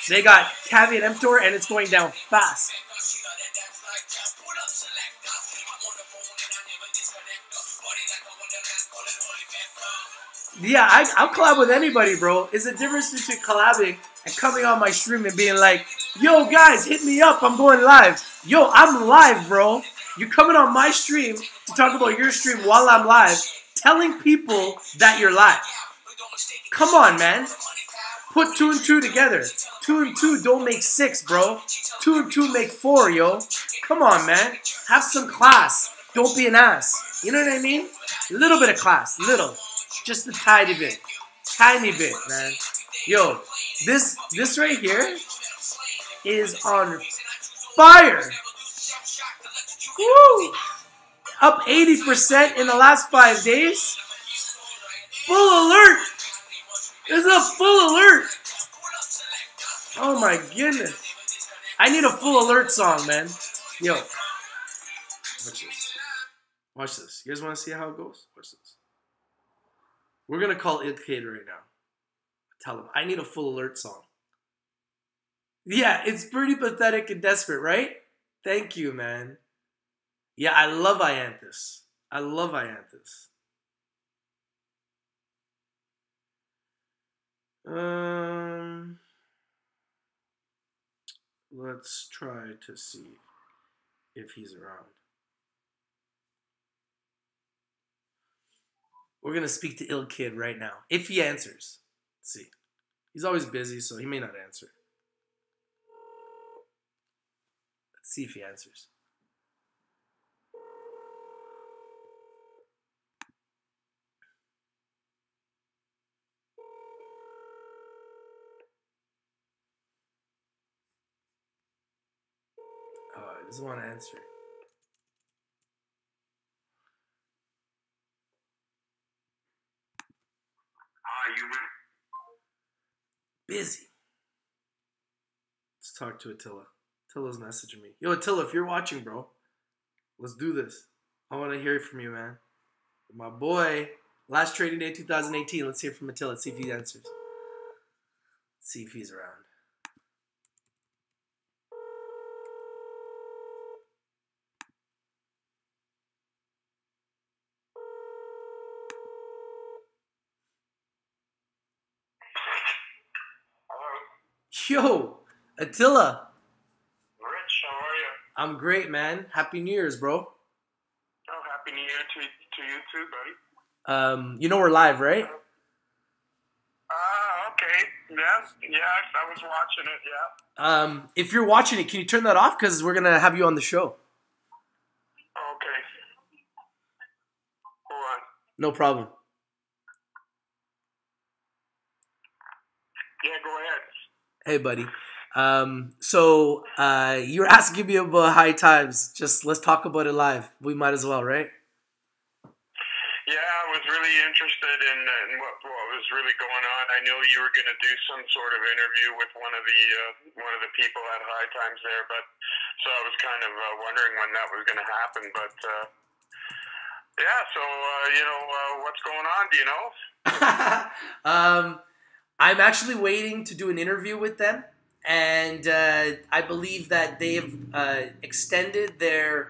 A: They got caveat emptor and it's going down fast. Yeah, I'll collab with anybody, bro. It's a difference between collabing and coming on my stream and being like, yo, guys, hit me up. I'm going live. Yo, I'm live, bro. You're coming on my stream to talk about your stream while I'm live, telling people that you're live. Come on, man. Put 2 and 2 together. 2 and 2 don't make 6, bro. 2 and 2 make 4, yo. Come on, man. Have some class. Don't be an ass. You know what I mean? A little bit of class. Little. Just a tiny bit. Tiny bit, man. Yo, this right here is on fire. Woo! Up 80% in the last 5 days. Full alert. It's a full alert. Oh my goodness. I need a full alert song, man. Yo. Watch this. Watch this. You guys want to see how it goes? Watch this. We're going to call Ilkade right now. Tell him, I need a full alert song. Yeah, it's pretty pathetic and desperate, right? Thank you, man. Yeah, I love Ianthus. I love Ianthus. Let's try to see if he's around. We're going to speak to Ilkade right now. If he answers. Let's see. He's always busy, so he may not answer. Let's see if he answers. Oh, he doesn't want to answer. Busy. Let's talk to Attilla. Attilla's messaging me. Yo, Attilla, if you're watching, bro, let's do this. I want to hear from you, man. My boy, last trading day 2018. Let's hear from Attilla. Let's see if he answers. Let's see if he's around. Yo, Attilla.
C: Rich, how are you?
A: I'm great, man. Happy New Year's, bro.
C: Oh, Happy New Year to you too, buddy.
A: You know we're live, right?
C: Okay. Yes, I was watching it, yeah.
A: If you're watching it, can you turn that off? Because we're going to have you on the show.
C: Okay. Hold on.
A: No problem.
C: Yeah, go ahead.
A: Hey, buddy. So you were asking me about high times. Just let's talk about it live. We might as well, right?
C: Yeah, I was really interested in what was really going on. I knew you were going to do some sort of interview with one of the people at High Times there, but so I was kind of wondering when that was going to happen. But yeah, so what's going on? Do you know?
A: I'm actually waiting to do an interview with them, and I believe that they've extended their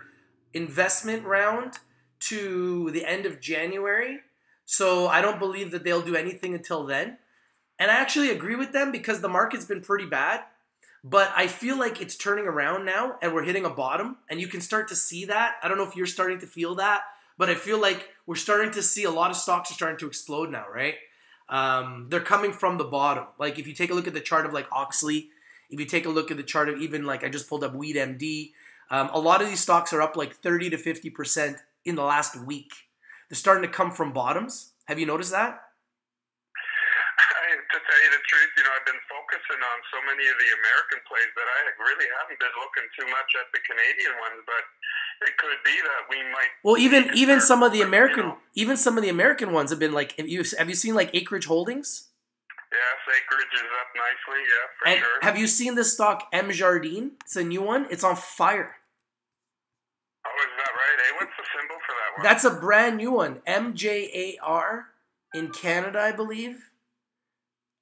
A: investment round to the end of January. So I don't believe that they'll do anything until then. And I actually agree with them because the market's been pretty bad. But I feel like it's turning around now and we're hitting a bottom. And you can start to see that. I don't know if you're starting to feel that. But I feel like we're starting to see a lot of stocks are starting to explode now, right? They're coming from the bottom. Like if you take a look at the chart of like Oxley, if you take a look at the chart of even like I just pulled up Weed MD, a lot of these stocks are up like 30 to 50% in the last week. They're starting to come from bottoms. Have you noticed that?
C: To tell you the truth, I've been focusing on so many of the American plays that I really haven't been looking too much at the Canadian ones. But it could be that we might.
A: Well, even some of the American ones have been like. Have you seen like Acreage Holdings?
C: Yes, Acreage is up nicely. Yeah, for
A: And
C: sure.
A: have you seen this stock M Jardine? It's a new one. It's on fire.
C: Oh, is that right? Hey, what's the symbol for that one?
A: That's a brand new one. MJAR in Canada, I believe.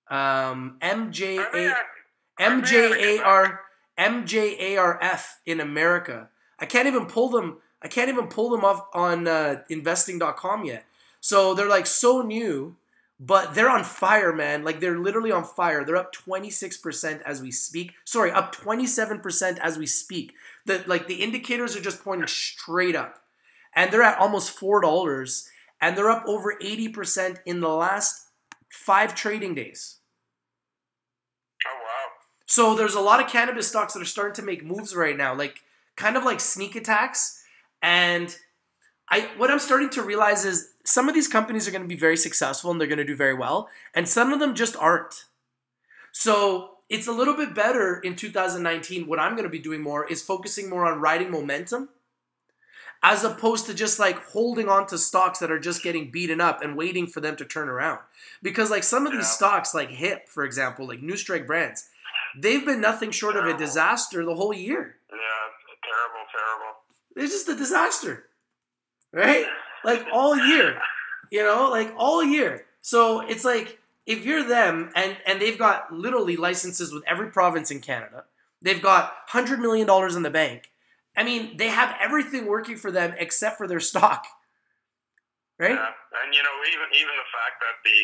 A: MJARF in America. I can't even pull them up on investing.com yet. So they're like so new, but they're on fire, man. Like they're literally on fire. They're up 26% as we speak. Sorry, up 27% as we speak. The indicators are just pointing straight up. And they're at almost $4, and they're up over 80% in the last 5 trading days.
C: Oh, wow.
A: So there's a lot of cannabis stocks that are starting to make moves right now, like kind of like sneak attacks. And what I'm starting to realize is some of these companies are going to be very successful and they're going to do very well, and some of them just aren't. So it's a little bit better in 2019. What I'm going to be doing more is focusing more on riding momentum, as opposed to just like holding on to stocks that are just getting beaten up and waiting for them to turn around. Because like some of these stocks, like HIP, for example, like New Strike Brands, they've been nothing short of a disaster the whole year.
C: Yeah, terrible.
A: It's just a disaster, right? Like all year, like all year. So it's like if you're them and they've got literally licenses with every province in Canada, they've got $100 million in the bank. I mean, they have everything working for them except for their stock, right?
C: Yeah, and even the fact that the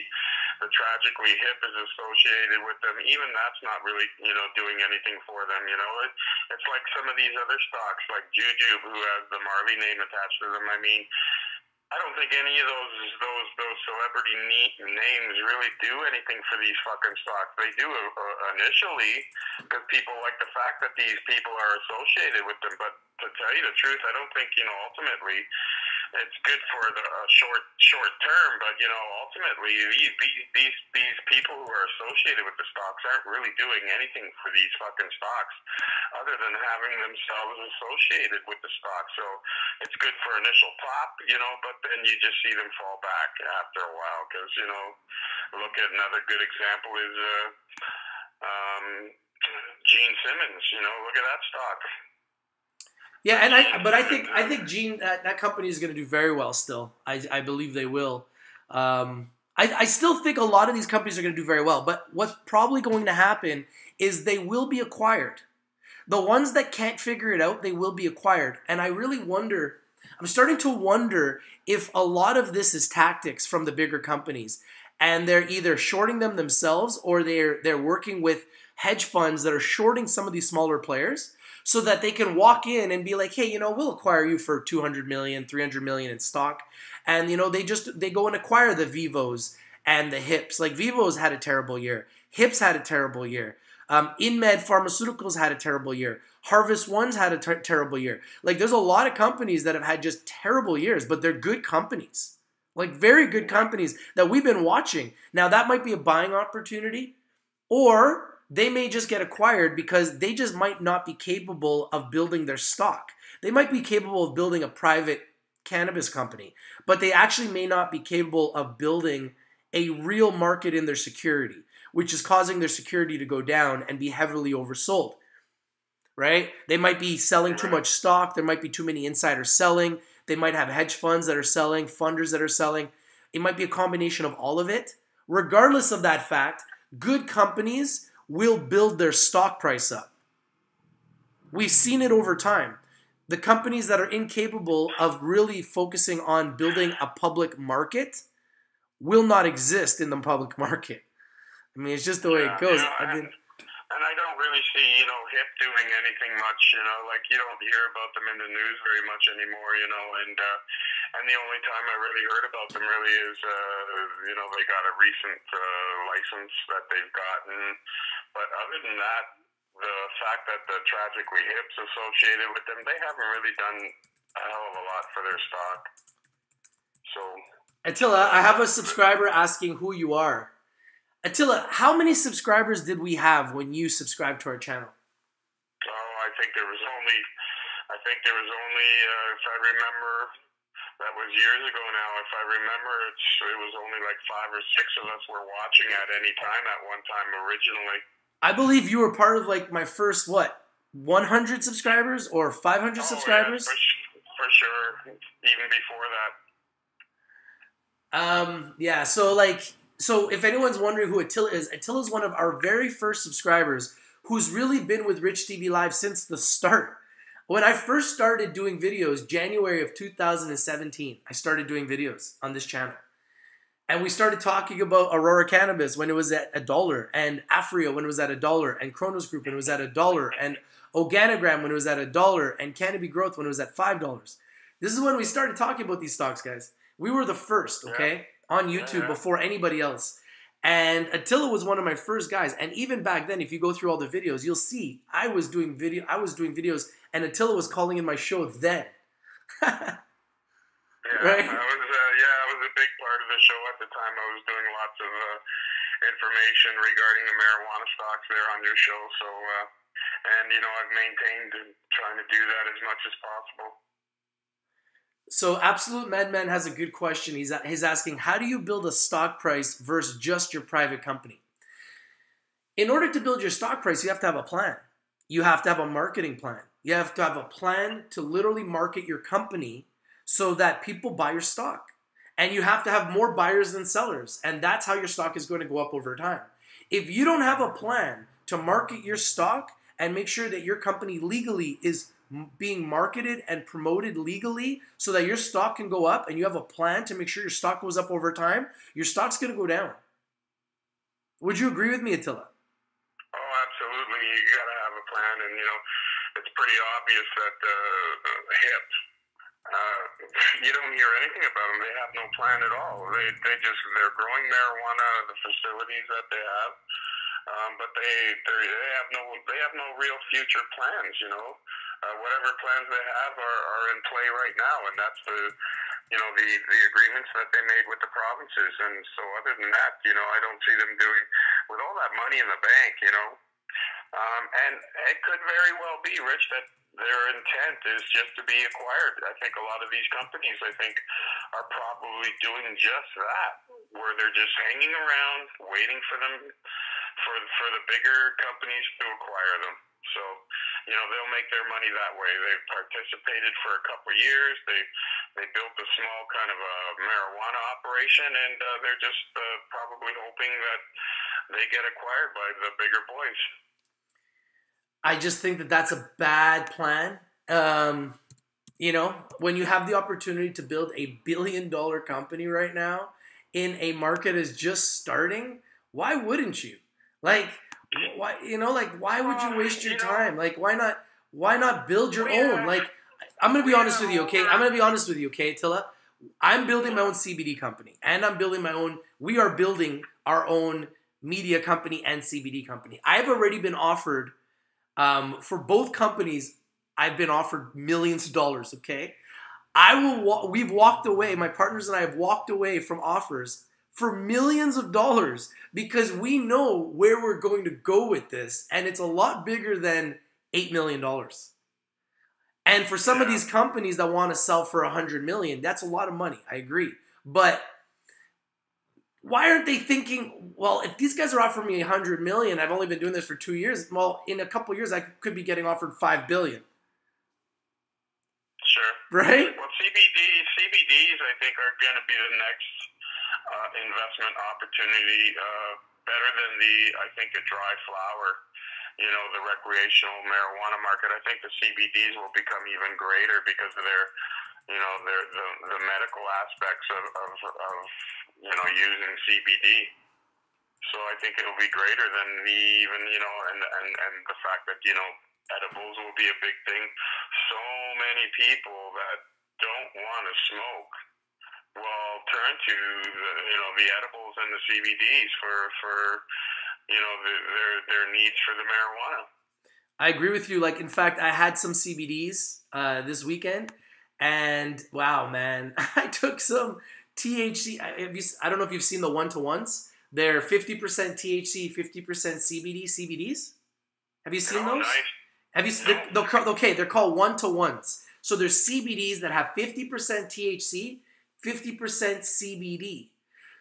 C: tragically hip is associated with them, even that's not really doing anything for them. It's like some of these other stocks, like Jujube, who has the Marley name attached to them. I mean, I don't think any of those celebrity names really do anything for these fucking stocks. They do initially because people like the fact that these people are associated with them. But to tell you the truth, I don't think ultimately it's good for the short term. But ultimately these people who are associated with the stocks aren't really doing anything for these fucking stocks other than having themselves associated with the stock. So it's good for initial pop, but then you just see them fall back after a while because, look at another good example is Gene Simmons, look at that stock.
A: Yeah, and I think Gene, that company is going to do very well still. I believe they will. I still think a lot of these companies are going to do very well, but what's probably going to happen is they will be acquired. The ones that can't figure it out, they will be acquired. And I really wonder, I'm starting to wonder if a lot of this is tactics from the bigger companies, and they're either shorting them themselves or they're working with hedge funds that are shorting some of these smaller players so that they can walk in and be like, hey, we'll acquire you for 200 million, 300 million in stock. And, they go and acquire the Vivos and the Hips. Like Vivos had a terrible year. Hips had a terrible year. InMed Pharmaceuticals had a terrible year. Harvest One's had a terrible year. Like there's a lot of companies that have had just terrible years, but they're good companies. Like very good companies that we've been watching. Now that might be a buying opportunity, or they may just get acquired because they just might not be capable of building their stock. They might be capable of building a private cannabis company, but they actually may not be capable of building a real market in their security, which is causing their security to go down and be heavily oversold, right? They might be selling too much stock. There might be too many insiders selling. They might have hedge funds that are selling, funders that are selling. It might be a combination of all of it. Regardless of that fact, good companies will build their stock price up. We've seen it over time. The companies that are incapable of really focusing on building a public market will not exist in the public market. I mean, it's just the way it goes.
C: And I don't really see, HIP doing anything much, like you don't hear about them in the news very much anymore, and the only time I really heard about them really is, they got a recent license that they've gotten. But other than that, the fact that the tragically HIP's associated with them, they haven't really done a hell of a lot for their stock. So,
A: Attila, I have a subscriber asking who you are. Attila, how many subscribers did we have when you subscribed to our channel?
C: I think there was only, I think there was only, if I remember, that was years ago now. If I remember, it was only like 5 or 6 of us were watching at any time at one time originally.
A: I believe you were part of like my first, what, 100 subscribers or 500 subscribers?
C: Yeah, for sure. Even before that.
A: Yeah, so if anyone's wondering who Attilla is one of our very first subscribers who's really been with Rich TV Live since the start. When I first started doing videos, January of 2017, I started doing videos on this channel. And we started talking about Aurora Cannabis when it was at $1, and Afria when it was at $1, and Kronos Group when it was at $1, and Organogram when it was at $1, and Cannabis Growth when it was at $5. This is when we started talking about these stocks, guys. We were the first, okay, on YouTube before anybody else. And Attilla was one of my first guys. And even back then, if you go through all the videos, you'll see I was doing videos, and Attilla was calling in my show then.
C: Right? I was a big part of the show at the time. I was doing lots of information regarding the marijuana stocks there on your show. So, and I've maintained trying to do that as much as possible.
A: So Absolute Madman has a good question. He's asking, how do you build a stock price versus just your private company? In order to build your stock price, you have to have a plan. You have to have a marketing plan. You have to have a plan to literally market your company so that people buy your stock. And you have to have more buyers than sellers. And that's how your stock is going to go up over time. If you don't have a plan to market your stock and make sure that your company legally is being marketed and promoted legally so that your stock can go up, and you have a plan to make sure your stock goes up over time, your stock's going to go down. Would you agree with me, Attilla?
C: Oh, absolutely. You got to have a plan, and it's pretty obvious that HIP, you don't hear anything about them. They have no plan at all. They're growing marijuana, the facilities that they have, but they have no real future plans. Whatever plans they have are in play right now, and that's the agreements that they made with the provinces. And so other than that, I don't see them doing, with all that money in the bank, and it could very well be, Rich, that their intent is just to be acquired. I think a lot of these companies, are probably doing just that, where they're just hanging around, waiting for the bigger companies to acquire them. So, they'll make their money that way. They've participated for a couple of years. They built a small kind of a marijuana operation, and they're just probably hoping that they get acquired by the bigger boys.
A: I just think that that's a bad plan. When you have the opportunity to build a billion-dollar company right now in a market is just starting, why wouldn't you? Why would you waste your time? Why not build your own? I'm going to be honest with you, okay, Attilla? I'm building my own CBD company, and we are building our own media company and CBD company. I've already been offered, for both companies, I've been offered millions of dollars, okay? We've walked away, my partners and I have walked away from offers for millions of dollars because we know where we're going to go with this, and it's a lot bigger than $8 million. And for some of these companies that want to sell for $100 million, that's a lot of money, I agree. But why aren't they thinking, well, if these guys are offering me $100 million, I've only been doing this for 2 years, well, in a couple of years, I could be getting offered $5 billion.
C: Sure.
A: Right?
C: Well, CBDs, I think, are going to be the next investment opportunity, better than I think the dry flower, the recreational marijuana market. I think the CBDs will become even greater because of their the medical aspects of using CBD. So I think it'll be greater than and the fact that edibles will be a big thing. So many people that don't want to smoke will turn to the edibles and the CBDs for their needs for the marijuana.
A: I agree with you. In fact, I had some CBDs this weekend, and wow, man, I took some THC. I don't know if you've seen the one-to-ones. They're 50% THC, 50% CBDs. Have you seen those?
C: Nice.
A: Have you? They're called 1-to-1s. So there's CBDs that have 50% THC, 50% CBD.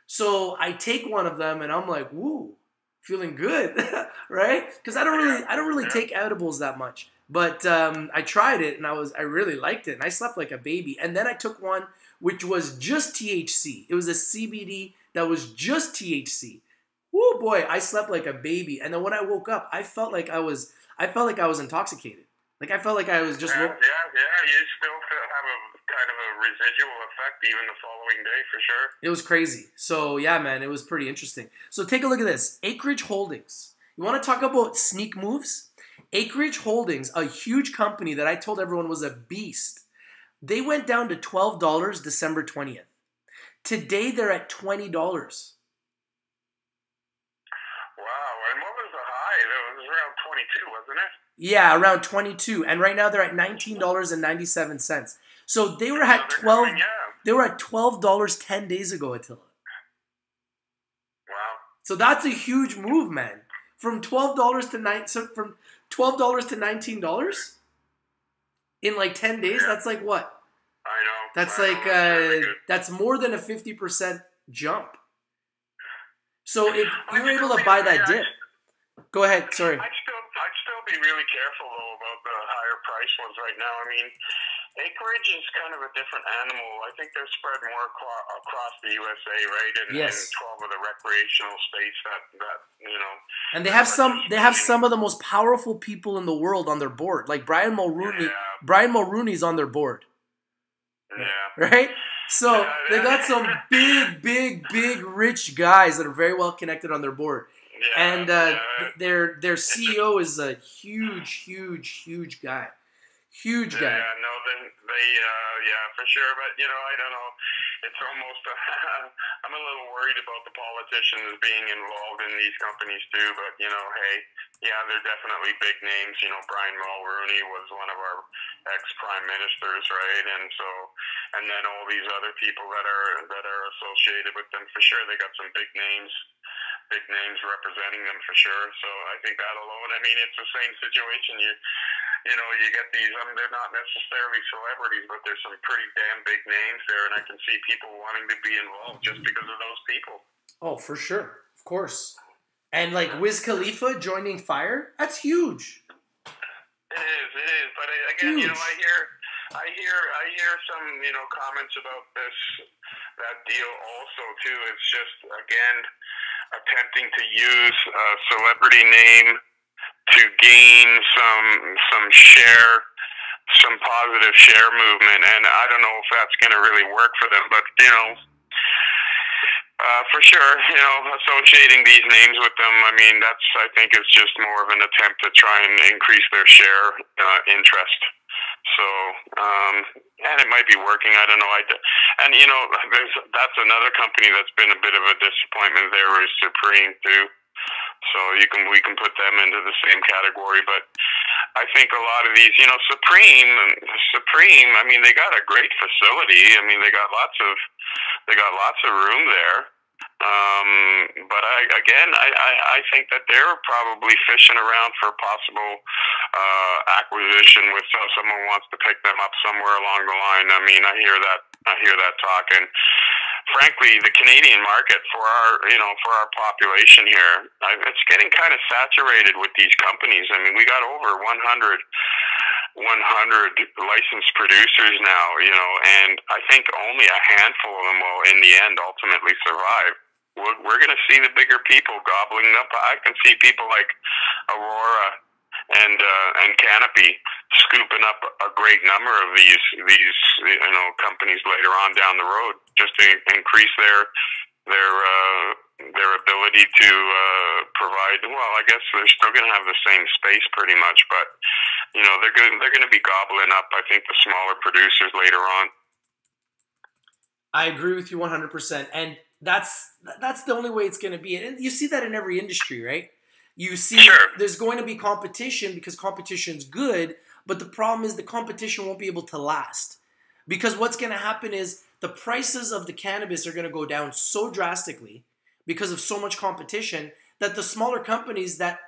A: So I take one of them and I'm like, woo, feeling good, right? Because I don't really take edibles that much. But I tried it and I really liked it and I slept like a baby. And then I took one which was just THC. It was a CBD that was just THC. Woo, boy, I slept like a baby. And then when I woke up, I felt like I was intoxicated. Like I felt like I was just.
C: Yeah. You still have a kind of a residual effect even the following day for sure.
A: It was crazy. So yeah, man, it was pretty interesting. So take a look at this. Acreage Holdings. You want to talk about sneak moves? Acreage Holdings, a huge company that I told everyone was a beast. They went down to $12 December 20th. Today they're at $20.
C: Wow, and what was the high? It was around 22, wasn't it?
A: Yeah, around 22. And right now they're at $19.97. So they were at 12. They were at $12 10 days ago, Attila.
C: Wow.
A: So that's a huge move, man. From $12 to $19 in like 10 days. Yeah. That's like what?
C: I know.
A: That's that's more than a 50% jump. So if you're able to buy that dip, go ahead. Sorry.
C: I'd still be really careful though about the higher price ones right now. I mean, Acreage is kind of a different animal. I think they're spread more across the USA, right? And 12 of the recreational states that you know.
A: And they have some of the most powerful people in the world on their board, like Brian Mulrooney. Yeah. Brian Mulrooney's on their board.
C: Yeah.
A: Right? So they got some big, rich guys that are very well connected on their board. Yeah, and their CEO is a huge guy. Huge guy.
C: Yeah, no, yeah, for sure. But, you know, I don't know. It's almost, I'm a little worried about the politicians being involved in these companies too. But, you know, hey, yeah, they're definitely big names. You know, Brian Mulrooney was one of our ex-prime ministers, right? And then all these other people that are associated with them, for sure, they got some big names representing them for sure. So I think that alone, I mean, it's the same situation. You know, you get these, they're not necessarily celebrities, but there's some pretty damn big names there, and I can see people wanting to be involved just because of those people.
A: Oh, for sure. Of course. And like Wiz Khalifa joining Fire, that's huge.
C: It is. But again, huge. You know, I hear some, you know, comments about that deal also too. It's just, again, attempting to use a celebrity name to gain some share, some positive share movement, and I don't know if that's going to really work for them. But you know, for sure, you know, associating these names with them, I mean, I think it's just more of an attempt to try and increase their share interest. So, and it might be working. I don't know. And you know, that's another company that's been a bit of a disappointment. There is Supreme too. So we can put them into the same category, but I think a lot of these, you know, Supreme. I mean, they got a great facility. I mean, they got lots of room there. But I think that they're probably fishing around for possible acquisition with someone wants to pick them up somewhere along the line. I mean, I hear that talk, and frankly, the Canadian market for our population here, it's getting kind of saturated with these companies. I mean, we got over 100 licensed producers now, you know, and I think only a handful of them will, in the end, ultimately survive. We're going to see the bigger people gobbling up. I can see people like Aurora and Canopy scooping up a great number of these you know, companies later on down the road, just to increase their ability to provide. Well, I guess they're still going to have the same space pretty much, but you know, they're going to be gobbling up, I think, the smaller producers later on.
A: I agree with you 100%, and that's the only way it's going to be. And you see that in every industry, right? You see, There's going to be competition because competition's good, but the problem is the competition won't be able to last. Because what's going to happen is the prices of the cannabis are going to go down so drastically because of so much competition that the smaller companies that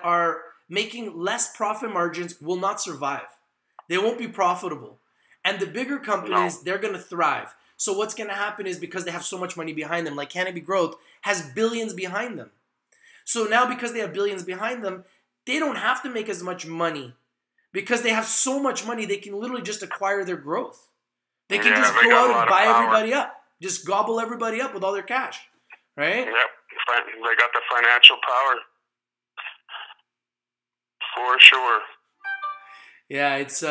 A: are making less profit margins will not survive. They won't be profitable. And the bigger companies, they're going to thrive. So what's going to happen is because they have so much money behind them, like Cannabis Growth has billions behind them. So now because they have billions behind them, they don't have to make as much money. Because they have so much money, they can literally just acquire their growth. They can just go out and buy everybody up. Just gobble everybody up with all their cash. Right?
C: Yep. They got the financial power. For sure.
A: Yeah, it's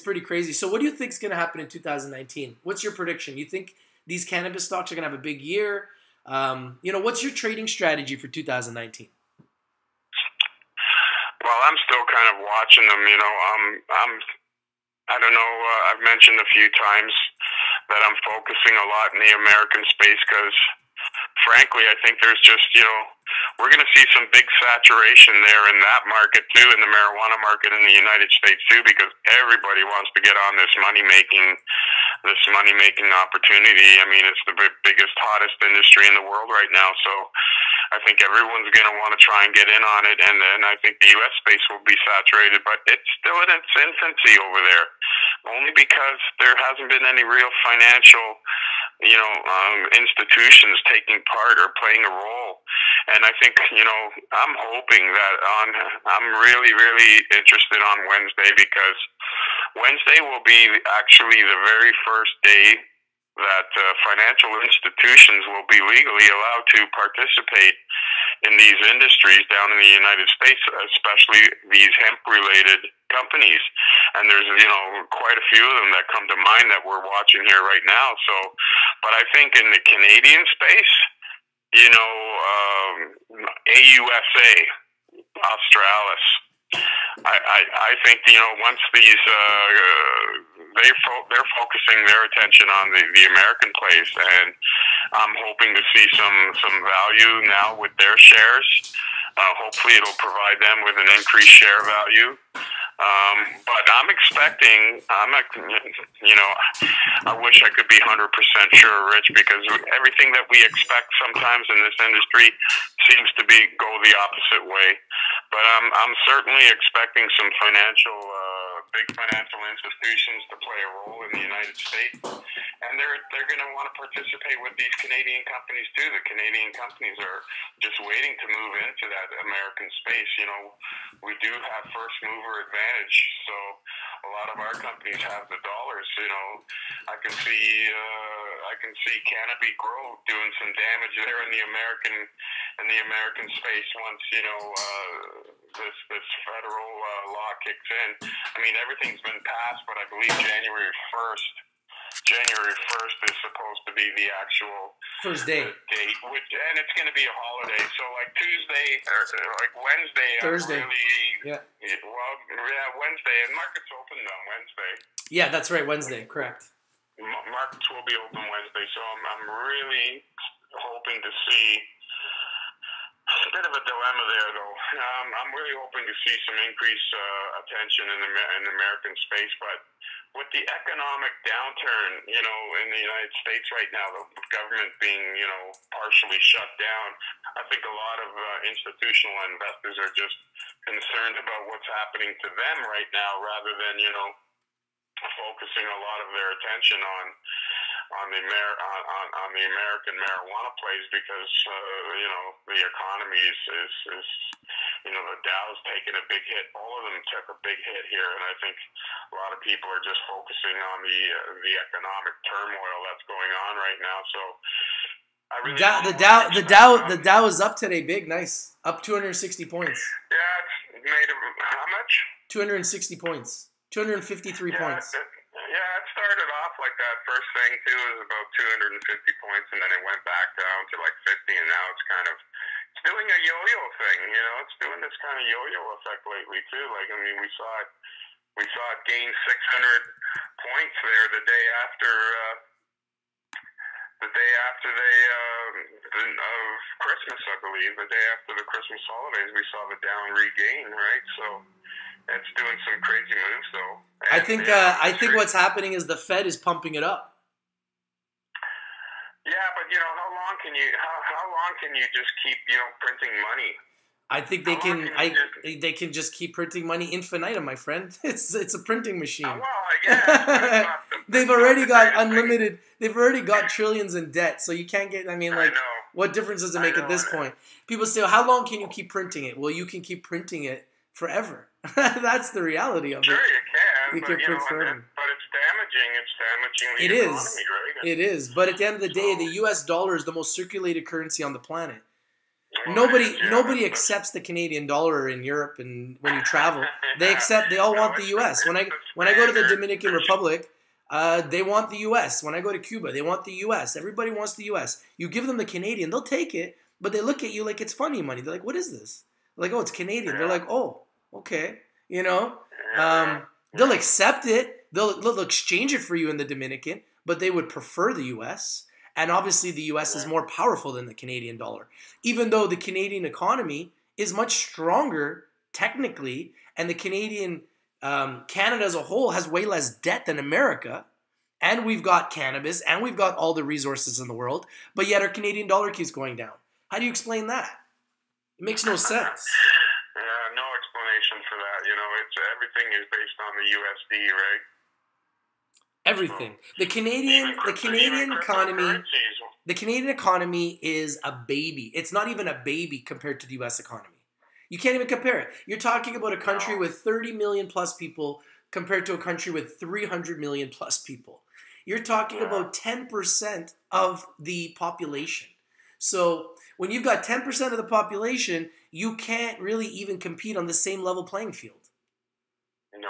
A: pretty crazy. So what do you think is going to happen in 2019? What's your prediction? You think these cannabis stocks are going to have a big year? What's your trading strategy for 2019?
C: Well, I'm still kind of watching them. I don't know. I've mentioned a few times that I'm focusing a lot in the American space because, frankly, I think there's just, we're going to see some big saturation there in that market too, in the marijuana market in the United States too, because everybody wants to get on this money making opportunity. I mean, it's the biggest, hottest industry in the world right now. So I think everyone's going to want to try and get in on it. And then I think the U.S. space will be saturated, but it's still in its infancy over there, only because there hasn't been any real financial institutions taking part or playing a role. And I think, I'm hoping that I'm really, really interested on Wednesday, because Wednesday will be actually the very first day that financial institutions will be legally allowed to participate in these industries down in the United States, especially these hemp-related companies. And there's, quite a few of them that come to mind that we're watching here right now. So, but I think in the Canadian space, AUSA, Australis, I think, once these, they're focusing their attention on the American place, and I'm hoping to see some value now with their shares. Hopefully it'll provide them with an increased share value. But I'm expecting, I wish I could be 100% sure, Rich, because everything that we expect sometimes in this industry seems to go the opposite way. But I'm certainly expecting some big financial institutions to play a role in the United States, and they're going to want to participate with these Canadian companies too. The Canadian companies are just waiting to move into that American space. We do have first mover advantage, so a lot of our companies have the dollars. I can see Cannabis Grow doing some damage there in the American space once this federal law kicks in. I mean, everything's been passed, but I believe January 1st is supposed to be the actual
A: first date,
C: and it's going to be a holiday. So like Tuesday or like Wednesday,
A: Thursday,
C: Wednesday, and markets open on Wednesday.
A: Yeah, that's right, Wednesday, correct.
C: Markets will be open Wednesday, so I'm really hoping to see. It's a bit of a dilemma there, though. I'm really hoping to see some increased attention in the American space, but with the economic downturn, in the United States right now, the government being, partially shut down, I think a lot of institutional investors are just concerned about what's happening to them right now, rather than, focusing a lot of their attention on the American marijuana plays, because the economy is the Dow's taken a big hit. All of them took a big hit here, and I think a lot of people are just focusing on the economic turmoil that's going on right now. So I really
A: the Dow is up today, big, nice, up 260 points.
C: Yeah, it's made how much?
A: 260 points, 253 points.
C: It started off like that. First thing too was about 250 points, and then it went back down to like 50, and now it's doing a yo-yo thing. It's doing this kind of yo-yo effect lately too. Like, I mean, we saw it gain 600 points there the day after Christmas, I believe. The day after the Christmas holidays, we saw the down regain, right? So it's doing some crazy moves, though. And
A: I think what's happening is the Fed is pumping it up.
C: Yeah, but how long can you just keep printing money?
A: I think they can. They can just keep printing money infinitum, my friend. It's a printing machine.
C: Well, I guess.
A: They've already got unlimited. They've already got trillions in debt, so you can't get. I mean, like, what difference does it make at this point? People say, well, "How long can you keep printing it?" Well, you can keep printing it forever. That's the reality of it.
C: Sure, you can.
A: You
C: but,
A: can
C: you
A: print
C: know,
A: forever.
C: but it's damaging. It's damaging the economy, right?
A: It is. But at the end of the day, the U.S. dollar is the most circulated currency on the planet.
C: Well,
A: Nobody accepts the Canadian dollar in Europe, and when you travel, they all want the U.S. When I go to the Dominican Republic, they want the U.S. When I go to Cuba, they want the U.S. Everybody wants the U.S. You give them the Canadian, they'll take it, but they look at you like it's funny money. They're like, "What is this?" They're like, "Oh, it's Canadian." They're like, "Oh, okay," you know. They'll accept it. They'll exchange it for you in the Dominican, but they would prefer the U.S. And obviously, the U.S. is more powerful than the Canadian dollar, even though the Canadian economy is much stronger technically, and the Canada as a whole has way less debt than America, and we've got cannabis, and we've got all the resources in the world, but yet our Canadian dollar keeps going down. How do you explain that? It makes no sense.
C: No explanation for that. You know, everything is based on the USD, right?
A: Everything. The Canadian economy is a baby. It's not even a baby compared to the U.S. economy. You can't even compare it. You're talking about a country with 30 million plus people compared to a country with 300 million plus people. You're talking about 10% of the population. So when you've got 10% of the population, you can't really even compete on the same level playing field.
C: No.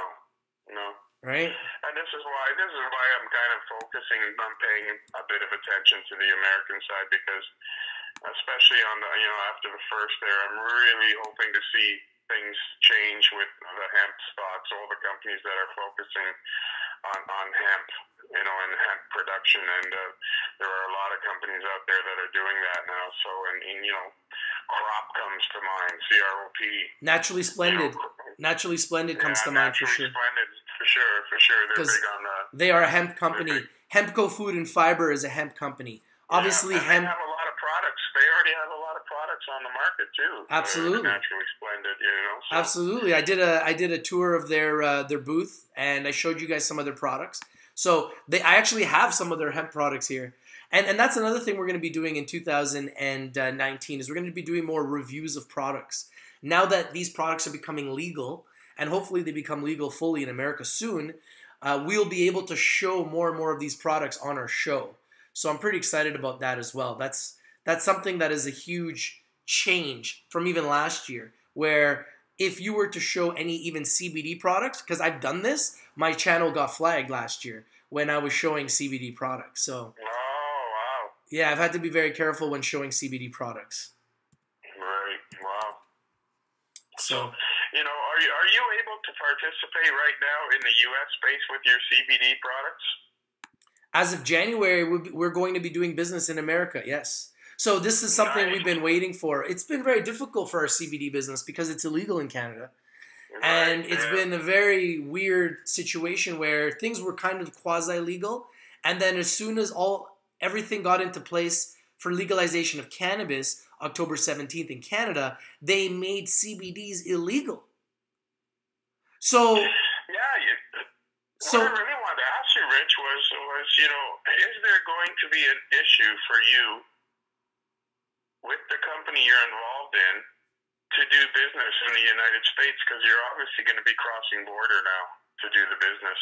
A: Right?
C: And this is why I'm kind of focusing on paying a bit of attention to the American side, because especially on the, you know, after the first there, I'm really hoping to see things change with the hemp stocks, all the companies that are focusing on hemp, you know, and hemp production. And there are a lot of companies out there that are doing that now. So, and you know, Crop comes to mind, CROP.
A: Naturally Splendid.
C: You know,
A: Naturally Splendid comes to mind for sure.
C: Splendid, for sure. They're big on that.
A: They are a hemp company. Hempco Food and Fiber is a hemp company. Obviously, hemp.
C: They have a lot of products. They already have a lot of products on the market too.
A: Absolutely.
C: Naturally Splendid, you know. So.
A: Absolutely. I did a tour of their booth, and I showed you guys some of their products. So I actually have some of their hemp products here. And that's another thing we're going to be doing in 2019 is we're going to be doing more reviews of products. Now that these products are becoming legal, and hopefully they become legal fully in America soon, we'll be able to show more and more of these products on our show. So I'm pretty excited about that as well. That's something that is a huge change from even last year, where if you were to show any even CBD products, because I've done this, my channel got flagged last year when I was showing CBD products. So, yeah, I've had to be very careful when showing CBD products.
C: Right. Wow.
A: So,
C: you know, are you able to participate right now in the U.S. space with your CBD products?
A: As of January, we're going to be doing business in America, yes. So this is something we've been waiting for. It's been very difficult for our CBD business because it's illegal in Canada. And it's been a very weird situation where things were kind of quasi-legal. And then as soon as everything got into place for legalization of cannabis, October 17th in Canada, they made CBDs illegal. So...
C: What I really wanted to ask you, Rich, was, you know, is there going to be an issue for you with the company you're involved in to do business in the United States? Because you're obviously going to be crossing border now to do the business.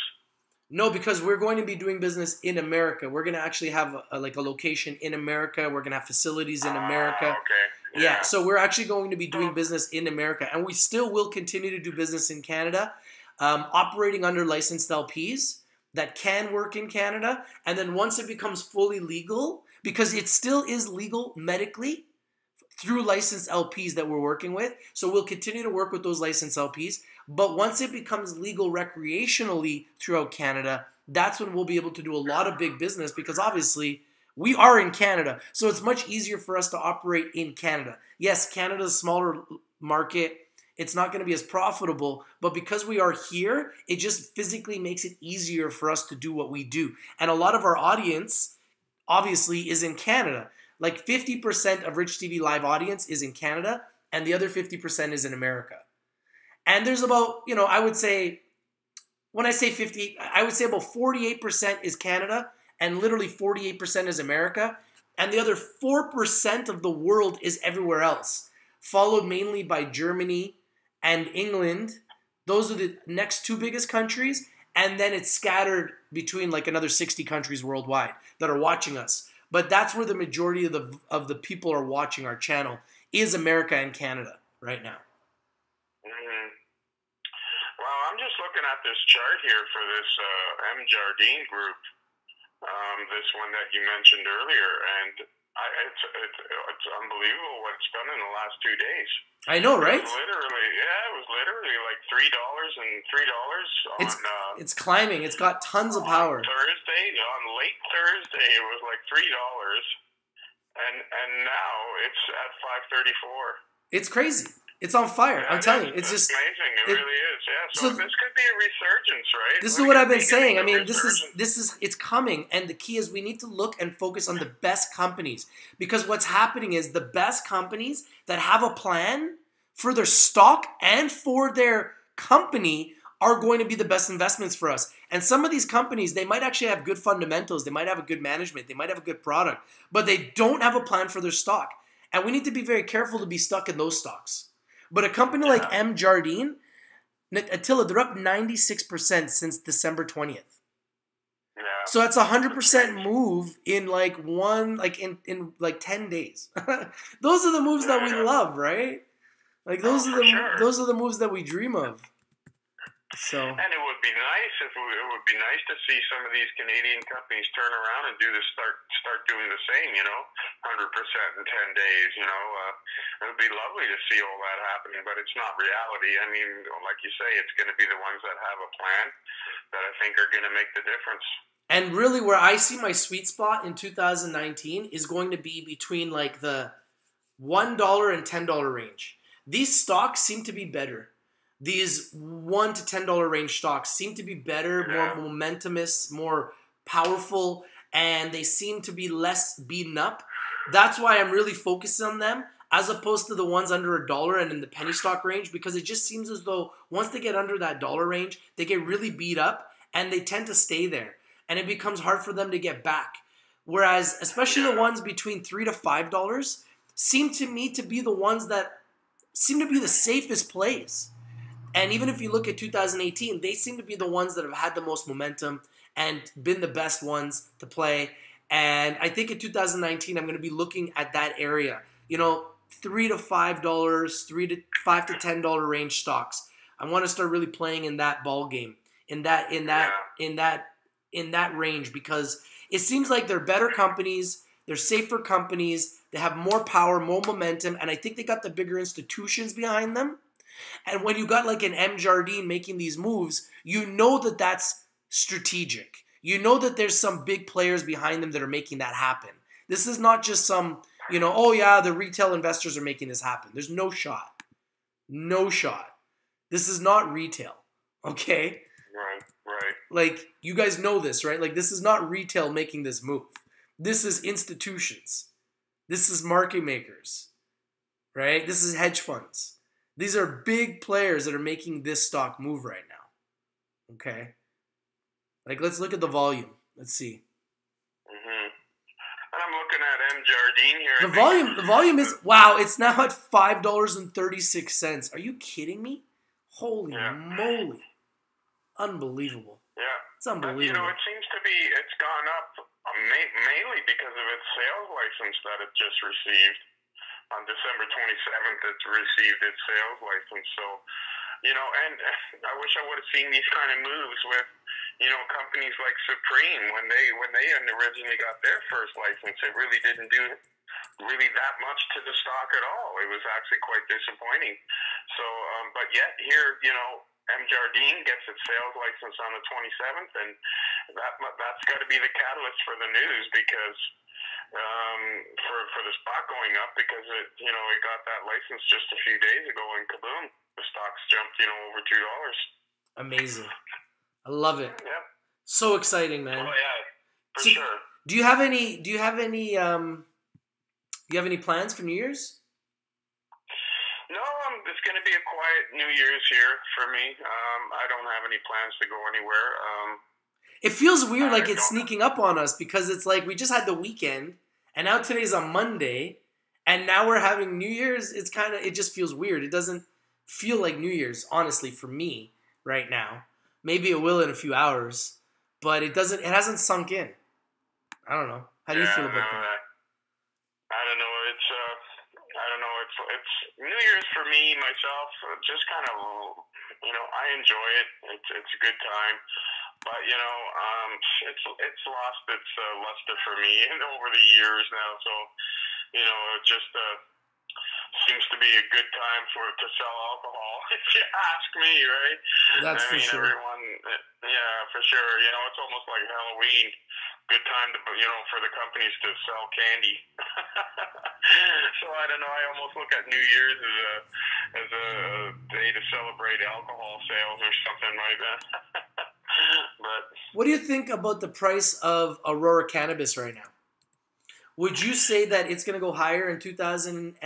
A: No, because we're going to be doing business in America. We're going to actually have a location in America. We're going to have facilities in America.
C: Okay.
A: Yeah, so we're actually going to be doing business in America. And we still will continue to do business in Canada. Operating under licensed LPs that can work in Canada. And then once it becomes fully legal, because it still is legal medically through licensed LPs that we're working with. So we'll continue to work with those licensed LPs. But once it becomes legal recreationally throughout Canada, that's when we'll be able to do a lot of big business, because obviously we are in Canada. So it's much easier for us to operate in Canada. Yes, Canada's a smaller market. It's not going to be as profitable, but because we are here, it just physically makes it easier for us to do what we do. And a lot of our audience, obviously, is in Canada. Like 50% of Rich TV Live audience is in Canada, and the other 50% is in America. And there's about, I would say, when I say 50, I would say about 48% is Canada, and literally 48% is America. And the other 4% of the world is everywhere else, followed mainly by Germany and England. Those are the next two biggest countries. And then it's scattered between like another 60 countries worldwide that are watching us. But that's where the majority of the people are watching our channel is America and Canada right now.
C: Mm-hmm. Well, I'm just looking at this chart here for this M. Jardine group, this one that you mentioned earlier, and it's unbelievable what it's done in the last 2 days.
A: I know, right?
C: It was literally like $3 and $3 on.
A: It's climbing. It's got tons of power.
C: On late Thursday, it was like $3, and now it's at 5.34.
A: It's crazy. It's on fire. I'm telling you, it's just
C: amazing. It really is. Yeah. So this could be a resurgence, right?
A: This is what I've been saying. I mean, it's coming, and the key is we need to look and focus on the best companies, because what's happening is the best companies that have a plan for their stock and for their company are going to be the best investments for us. And some of these companies, they might actually have good fundamentals, they might have a good management, they might have a good product, but they don't have a plan for their stock. And we need to be very careful to be stuck in those stocks. But a company like M. Jardine, Attilla, they're up 96% since December 20th. Yeah. So that's a 100% move in in 10 days. Those are the moves that we love, right? Like those are the moves that we dream of. So.
C: And it would be nice to see some of these Canadian companies turn around and start doing the same. 100% in 10 days. It would be lovely to see all that happening, but it's not reality. I mean, like you say, it's going to be the ones that have a plan that I think are going to make the difference.
A: And really, where I see my sweet spot in 2019 is going to be between like the $1 and $10 range. These stocks seem to be better. These $1 to $10 range stocks seem to be better, more momentumous, more powerful, and they seem to be less beaten up. That's why I'm really focusing on them, as opposed to the ones under $1 and in the penny stock range, because it just seems as though once they get under that dollar range, they get really beat up and they tend to stay there, and it becomes hard for them to get back. Whereas, especially the ones between $3 to $5 seem to me to be the ones that seem to be the safest plays. And even if you look at 2018, they seem to be the ones that have had the most momentum and been the best ones to play. And I think in 2019, I'm going to be looking at that area. $3 to $5, $5 to $10 range stocks. I want to start really playing in that ball game, in that range, because it seems like they're better companies, they're safer companies, they have more power, more momentum, and I think they got the bigger institutions behind them. And when you got like an M. Jardine making these moves, you know that that's strategic. You know that there's some big players behind them that are making that happen. This is not just some, the retail investors are making this happen. There's no shot. No shot. This is not retail, okay?
C: Right.
A: Like, you guys know this, right? Like, this is not retail making this move. This is institutions. This is market makers, right? This is hedge funds. These are big players that are making this stock move right now. Okay? Like, let's look at the volume. Let's see.
C: Mm-hmm. I'm looking at M. Jardine here.
A: The volume is, wow, it's now at $5.36. Are you kidding me? Holy moly. Unbelievable.
C: Yeah.
A: It's unbelievable.
C: It seems to be, it's gone up mainly because of its sales license that it just received. On December 27th, it received its sales license. So, and I wish I would have seen these kind of moves with, companies like Supreme when they originally got their first license. It really didn't do really that much to the stock at all. It was actually quite disappointing. So, but yet here, M. Jardine gets its sales license on the 27th, and that's got to be the catalyst for the news, because for the stock going up, because it got that license just a few days ago, and kaboom, the stock's jumped over $2.
A: Amazing. I love it.
C: Yep.
A: So exciting, man.
C: Oh yeah, for sure.
A: Do you have any plans for New Year's?
C: It's going to be a quiet New Year's here for me. I don't have any plans to go anywhere.
A: It feels weird, like it's sneaking up on us because it's like we just had the weekend, and now today's on Monday, and now we're having New Year's. It just feels weird. It doesn't feel like New Year's, honestly, for me right now. Maybe it will in a few hours, but it hasn't sunk in. I don't know. How do you feel about that?
C: I don't know. I don't know. It's New Year's for me, myself. Just kind of, I enjoy it. It's a good time. But it's lost its luster for me over the years now. So it just seems to be a good time to sell alcohol, if you ask me, right?
A: That's for sure.
C: Everyone, yeah, for sure. It's almost like Halloween. Good time to for the companies to sell candy. So I don't know. I almost look at New Year's as a day to celebrate alcohol sales or something like that. But
A: what do you think about the price of Aurora Cannabis right now? Would you say that it's going to go higher in 2019?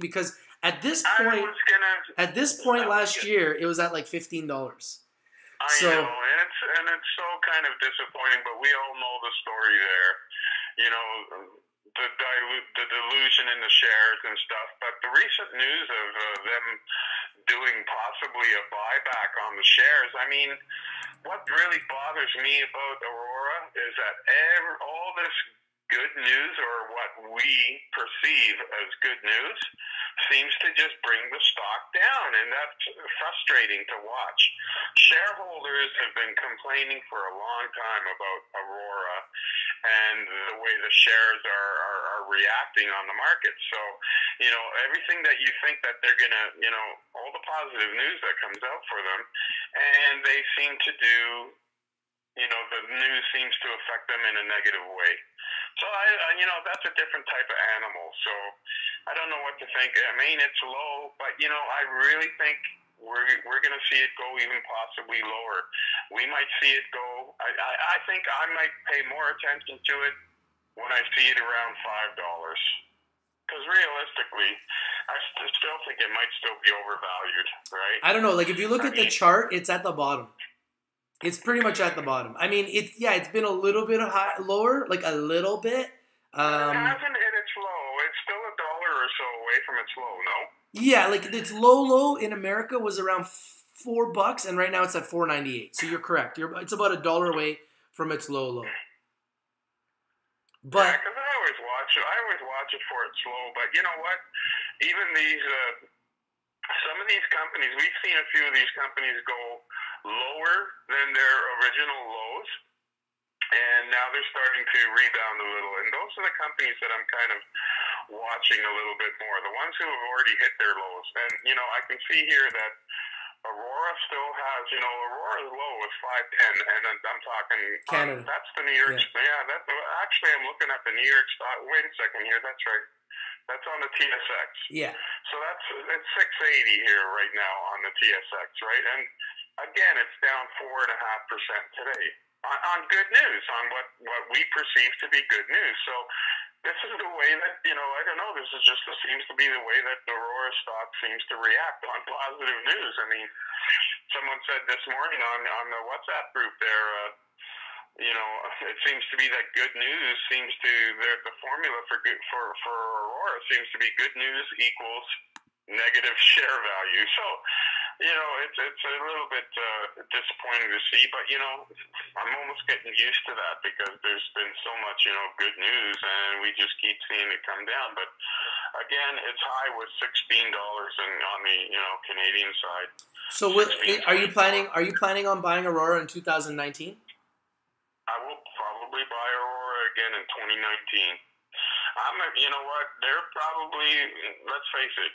A: Because at this point last year, it was at like $15.
C: I know, and it's so kind of disappointing. But we all know the story there. The delusion in the shares and stuff. But the recent news of them doing possibly a buyback on the shares. I mean, what really bothers me about Aurora is that all this good news, or what we perceive as good news, seems to just bring the stock down, and that's frustrating to watch. Shareholders have been complaining for a long time about Aurora and the way the shares are reacting on the market. So, everything that you think that they're going to, all the positive news that comes out for them, and they seem to do, the news seems to affect them in a negative way. So, that's a different type of animal. So, I don't know what to think. I mean, it's low, but, I really think we're going to see it go even possibly lower. We might see it go, I think I might pay more attention to it when I see it around $5. Because realistically, I still think it might still be overvalued, right?
A: I don't know. Like, if you look at the chart, it's at the bottom. It's pretty much at the bottom. I mean, it's been a little bit lower, like a little bit.
C: It hasn't hit its low. It's still $1 or so away from its low, no?
A: Yeah, like its low in America was around $4, and right now it's at $4.98. So you're correct. It's about $1 away from its low. But
C: yeah, because I always watch it for its low. But you know what? Even these, some of these companies, we've seen a few of these companies go lower than their original lows, and now they're starting to rebound a little. And those are the companies that I'm kind of watching a little bit more, the ones who have already hit their lows. And I can see here that Aurora still has, Aurora's low was 510, and I'm talking
A: Canada.
C: That's the New York. Yeah, actually I'm looking at the New York stock. Wait a second here. That's right. That's on the TSX.
B: Yeah.
C: So it's 680 here right now on the TSX, right? And again, it's down 4.5% today on good news, on what we perceive to be good news. So this is the way that, I don't know, this seems to be the way that the Aurora stock seems to react on positive news. I mean, someone said this morning on the WhatsApp group there, it seems to be that good news seems to, the formula for Aurora seems to be good news equals negative share value. So, it's a little bit disappointing to see, but, I'm almost getting used to that because there's been so much, good news, and we just keep seeing it come down. But again, it's high with $16 on the, Canadian side.
A: So are you planning on buying Aurora in 2019?
C: I will probably buy Aurora again in 2019. You know what? They're probably, let's face it,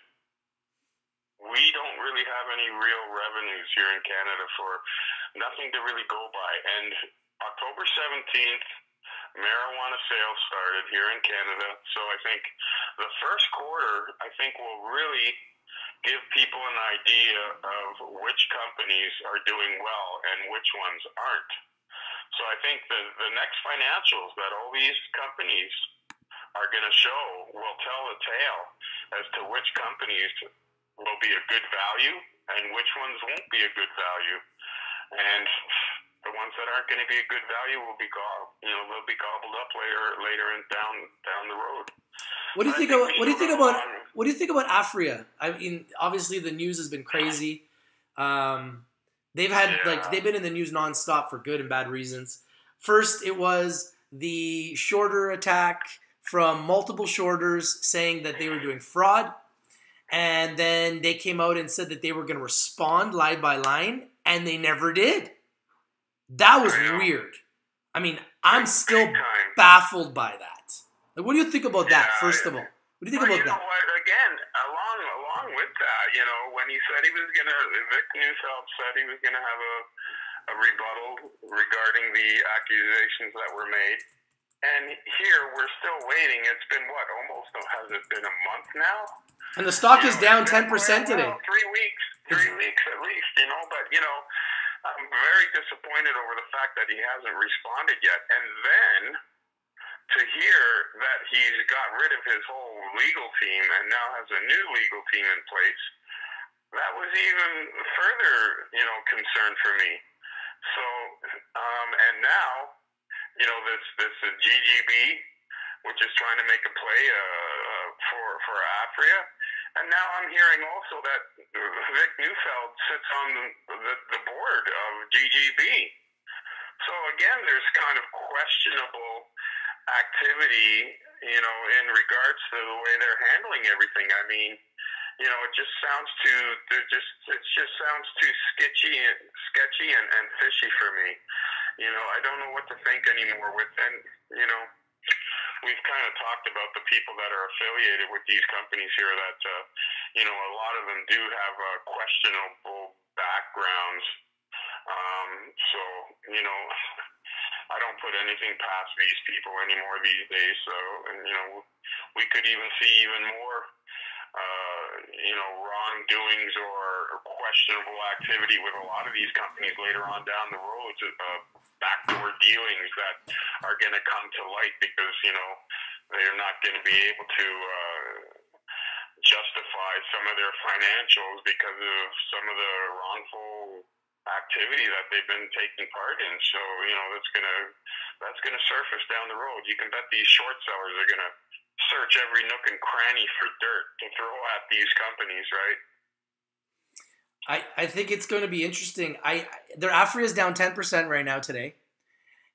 C: we don't really have any real revenues here in Canada, for nothing to really go by. And October 17th, marijuana sales started here in Canada. So I think the first quarter, will really give people an idea of which companies are doing well and which ones aren't. So I think the next financials that all these companies are going to show will tell the tale as to which companies will be a good value and which ones won't be a good value. And the ones that aren't going to be a good value will be they'll be gobbled up later and down the road.
A: What do you think about Afria? I mean, obviously the news has been crazy. They've been in the news nonstop for good and bad reasons. First, it was the shorter attack from multiple shorters saying that they were doing fraud, and then they came out and said that they were going to respond line by line, and they never did. That was weird. I mean, I'm still baffled by that. Like, what do you think about that, first of all? What do you think about that?
C: You know what? Again, along with that, when he said Vic Neufeld said he was going to have a rebuttal regarding the accusations that were made. And here, we're still waiting. It's been, has it been a month now?
A: And the stock is down 10% today.
C: 3 weeks. 3 weeks at least, but, I'm very disappointed over the fact that he hasn't responded yet. And then to hear that he's got rid of his whole legal team and now has a new legal team in place, that was even further, concern for me. So, and now, this GGB, which is trying to make a play for Afria. And now I'm hearing also that Vic Neufeld sits on the board of GGB. So again, there's kind of questionable activity, in regards to the way they're handling everything. I mean, it just sounds too sketchy and fishy for me. I don't know what to think anymore we've kind of talked about the people that are affiliated with these companies here that, a lot of them do have questionable backgrounds. So, I don't put anything past these people anymore these days. So, we could even see even more, wrongdoings or questionable activity with a lot of these companies later on down the road. Backdoor dealings that are going to come to light because, they're not going to be able to justify some of their financials because of some of the wrongful activity that they've been taking part in. So, that's gonna surface down the road. You can bet these short sellers are going to search every nook and cranny for dirt to throw at these companies, right?
A: I think it's going to be interesting. Their Afria is down 10% right now today.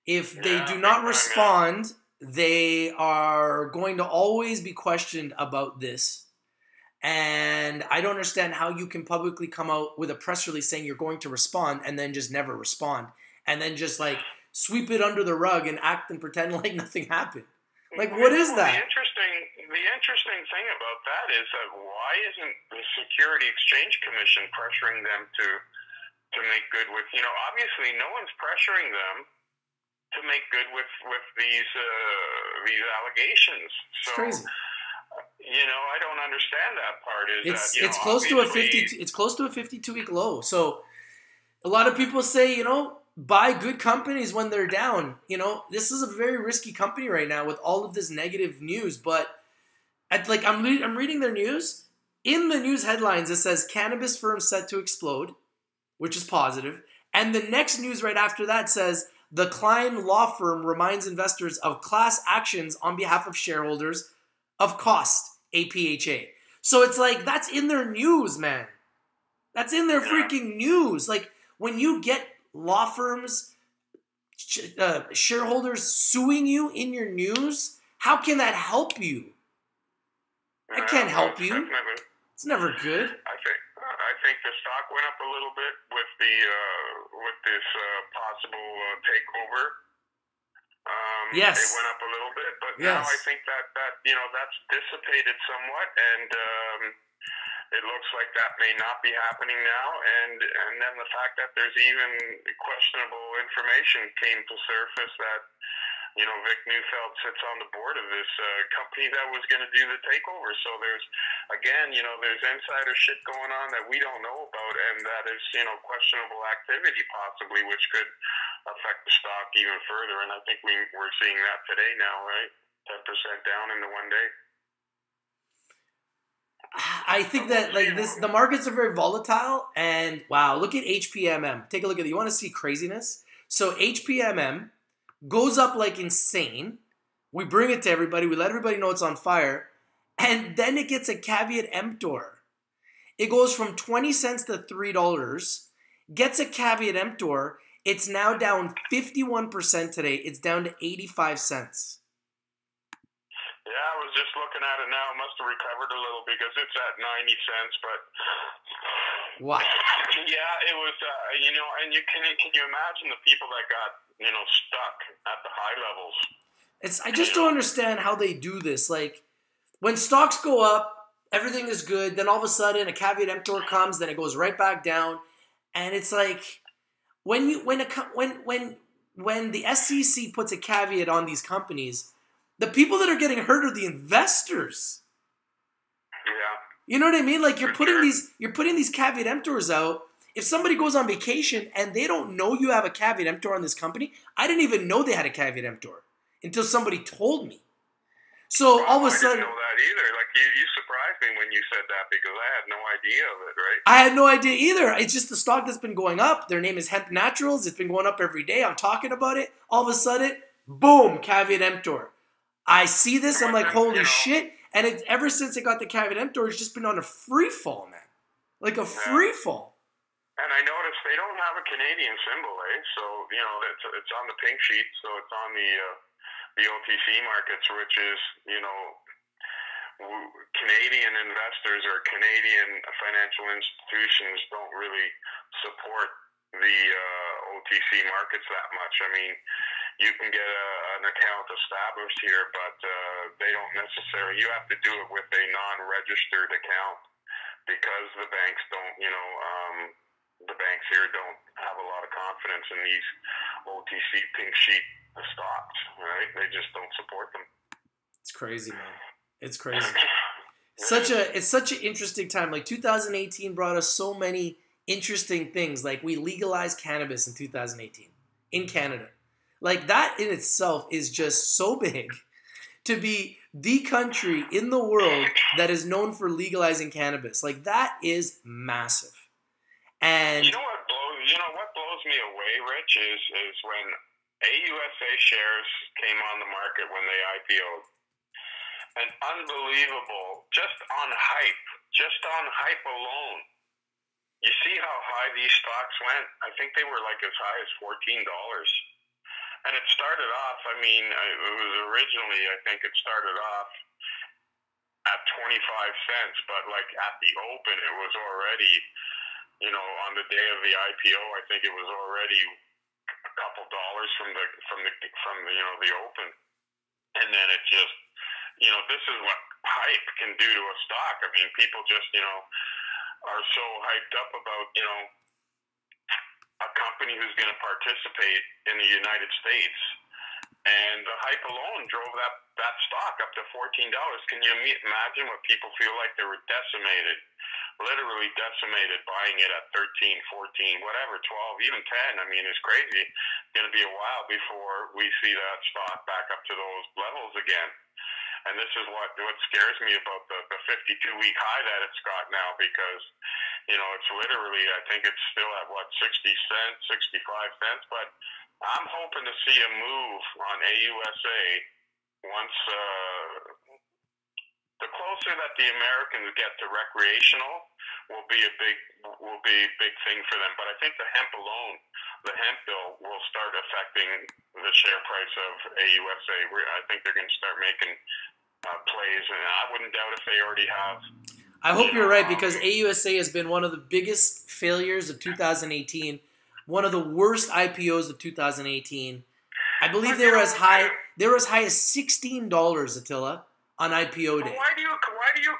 A: If they do not respond, they are going to always be questioned about this. And I don't understand how you can publicly come out with a press release saying you're going to respond and then just never respond. And then just sweep it under the rug and act and pretend like nothing happened. What is that?
C: The interesting thing about that is that why isn't the Security Exchange Commission pressuring them to make good with, obviously no one's pressuring them to make good with these allegations. So,
A: it's crazy.
C: I don't understand that part.
A: It's close to a 52. It's close to a 52-week low. So a lot of people say, buy good companies when they're down. This is a very risky company right now with all of this negative news. But I'm reading their news. In the news headlines, it says cannabis firm set to explode, which is positive. And the next news right after that says the Klein law firm reminds investors of class actions on behalf of shareholders of cost, APHA. So it's that's in their news, man. That's in their freaking news. When you get law firms, shareholders suing you in your news, how can that help you? It can't help you. It's never good.
C: I think the stock went up a little bit with this possible takeover.
A: Yes.
C: It went up a little bit, but now I think that that's dissipated somewhat, and it looks like that may not be happening now. And then the fact that there's even questionable information came to surface that Vic Neufeld sits on the board of this company that was going to do the takeover. So there's insider shit going on that we don't know about, and that is, questionable activity possibly, which could affect the stock even further. And I think we're seeing that today now, right? 10% down in the one day.
A: I think that like the markets are very volatile, and wow, look at HPMM. Take a look at it. You want to see craziness? So HPMM goes up like insane. We bring it to everybody. We let everybody know it's on fire, and then it gets a caveat emptor. It goes from 20 cents to $3. Gets a caveat emptor. It's now down 51% today. It's down to 85 cents.
C: Yeah, I was just looking at it now. It must have recovered a little because it's at 90 cents, but
A: wow.
C: Yeah, it was, and can you imagine the people that got, stuck at the high levels?
A: I just don't understand how they do this. Like, when stocks go up, everything is good. Then all of a sudden, a caveat emptor comes. Then it goes right back down, and it's like when the SEC puts a caveat on these companies, the people that are getting hurt are the investors.
C: Yeah.
A: You know what I mean? Like you're putting these caveat emptors out. If somebody goes on vacation and they don't know you have a caveat emptor on this company, I didn't even know they had a caveat emptor until somebody told me. So all of a sudden,
C: I didn't know that either. Like you surprised me when you said that because I had no idea of it, right?
A: I had no idea either. It's just the stock that's been going up. Their name is Hemp Naturals. It's been going up every day. I'm talking about it. All of a sudden, boom, caveat emptor. I see this. I'm like, holy shit. And it's ever since it got the caveat emptor, it's just been on a free fall, man. Like a free fall.
C: And I noticed they don't have a Canadian symbol, eh? So, it's on the pink sheet. So it's on the OTC markets, which is, Canadian investors or Canadian financial institutions don't really support the OTC markets that much. I mean, you can get an account established here, but they don't necessarily. You have to do it with a non-registered account because the banks don't. The banks here don't have a lot of confidence in these OTC pink sheet stocks. Right? They just don't support them.
A: It's crazy, man. It's crazy. It's such an interesting time. Like 2018 brought us so many interesting things. Like we legalized cannabis in 2018 in Canada. Like that in itself is just so big to be the country in the world that is known for legalizing cannabis. Like that is massive. And
C: you know what blows me away, Rich, is when AUSA shares came on the market when they IPO'd. An unbelievable, just on hype alone. You see how high these stocks went? I think they were like as high as $14. And it started off, it was originally, I think it started off at 25 cents, but like at the open, it was already, on the day of the IPO, I think it was already a couple dollars from the open. And then it just, this is what hype can do to a stock. I mean, people just, are so hyped up about, a company who's going to participate in the United States. And the hype alone drove that stock up to $14. Can you imagine what people feel like? They were decimated, literally decimated, buying it at 13, 14, whatever, 12, even 10. I mean, it's crazy. It's going to be a while before we see that stock back up to those levels again. And this is what scares me about the 52-week high that it's got now because, it's literally, I think it's still at, 60 cents, 65 cents. But I'm hoping to see a move on AUSA once the closer that the Americans get to recreational will be a big thing for them. But I think the hemp bill will start affecting the share price of AUSA. I think they're going to start making plays, and I wouldn't doubt if they already have.
A: I hope you're right because AUSA has been one of the biggest failures of 2018, one of the worst IPOs of 2018. I believe they were as high as $16, Attila, on IPO day.
C: Why do you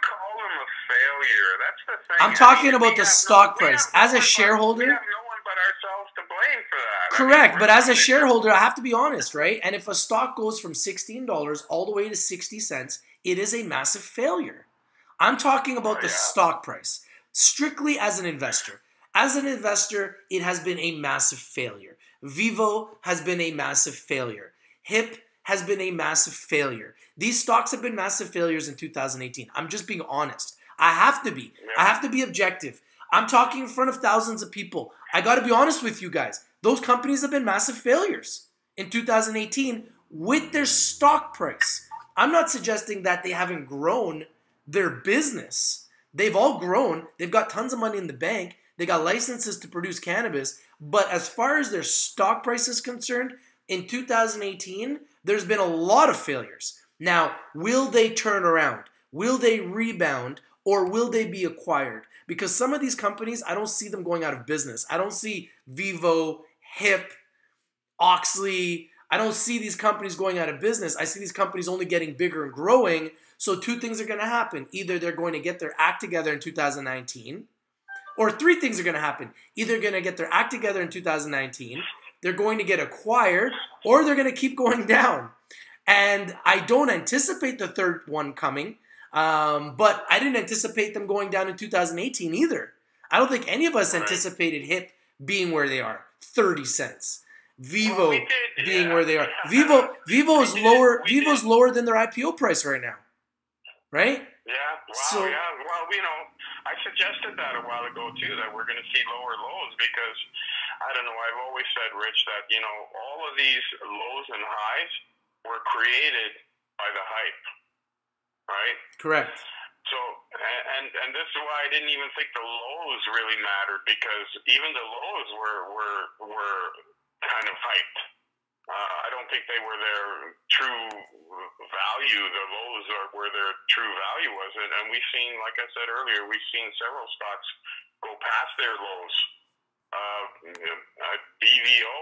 C: call them a failure? That's the thing.
A: I'm talking about the stock price. As a shareholder,
C: we have no one but ourselves to blame for that.
A: Correct, but as a shareholder, I have to be honest, right? And if a stock goes from $16 all the way to 60 cents, it is a massive failure. I'm talking about the stock price, strictly as an investor. As an investor, it has been a massive failure. Vivo has been a massive failure. HIP has been a massive failure. These stocks have been massive failures in 2018. I'm just being honest. I have to be.
C: Yeah.
A: I have to be objective. I'm talking in front of thousands of people. I got to be honest with you guys. Those companies have been massive failures in 2018 with their stock price. I'm not suggesting that they haven't grown their business. They've all grown. They've got tons of money in the bank. They got licenses to produce cannabis. But as far as their stock price is concerned, in 2018, there's been a lot of failures. Now, will they turn around? Will they rebound? Or will they be acquired? Because some of these companies, I don't see them going out of business. I don't see Vivo, Hip, Oxley. I don't see these companies going out of business. I see these companies only getting bigger and growing. So two things are going to happen. Either they're going to get their act together in 2019, or three things are going to happen. Either they're going to get their act together in 2019, they're going to get acquired, or they're going to keep going down. And I don't anticipate the third one coming. But I didn't anticipate them going down in 2018 either. I don't think any of us anticipated Hip being where they are, 30 cents. Vivo being where they are. Vivo is lower. Vivo's lower than their IPO price right now, right?
C: Yeah. Wow. Yeah. Well, I suggested that a while ago too, that we're going to see lower lows because I don't know. I've always said, Rich, that all of these lows and highs were created by the hype. Right?
A: Correct.
C: So, and this is why I didn't even think the lows really mattered, because even the lows were kind of hyped. I don't think they were their true value. The lows are where their true value was, and we've seen, like I said earlier, we've seen several stocks go past their lows. BVO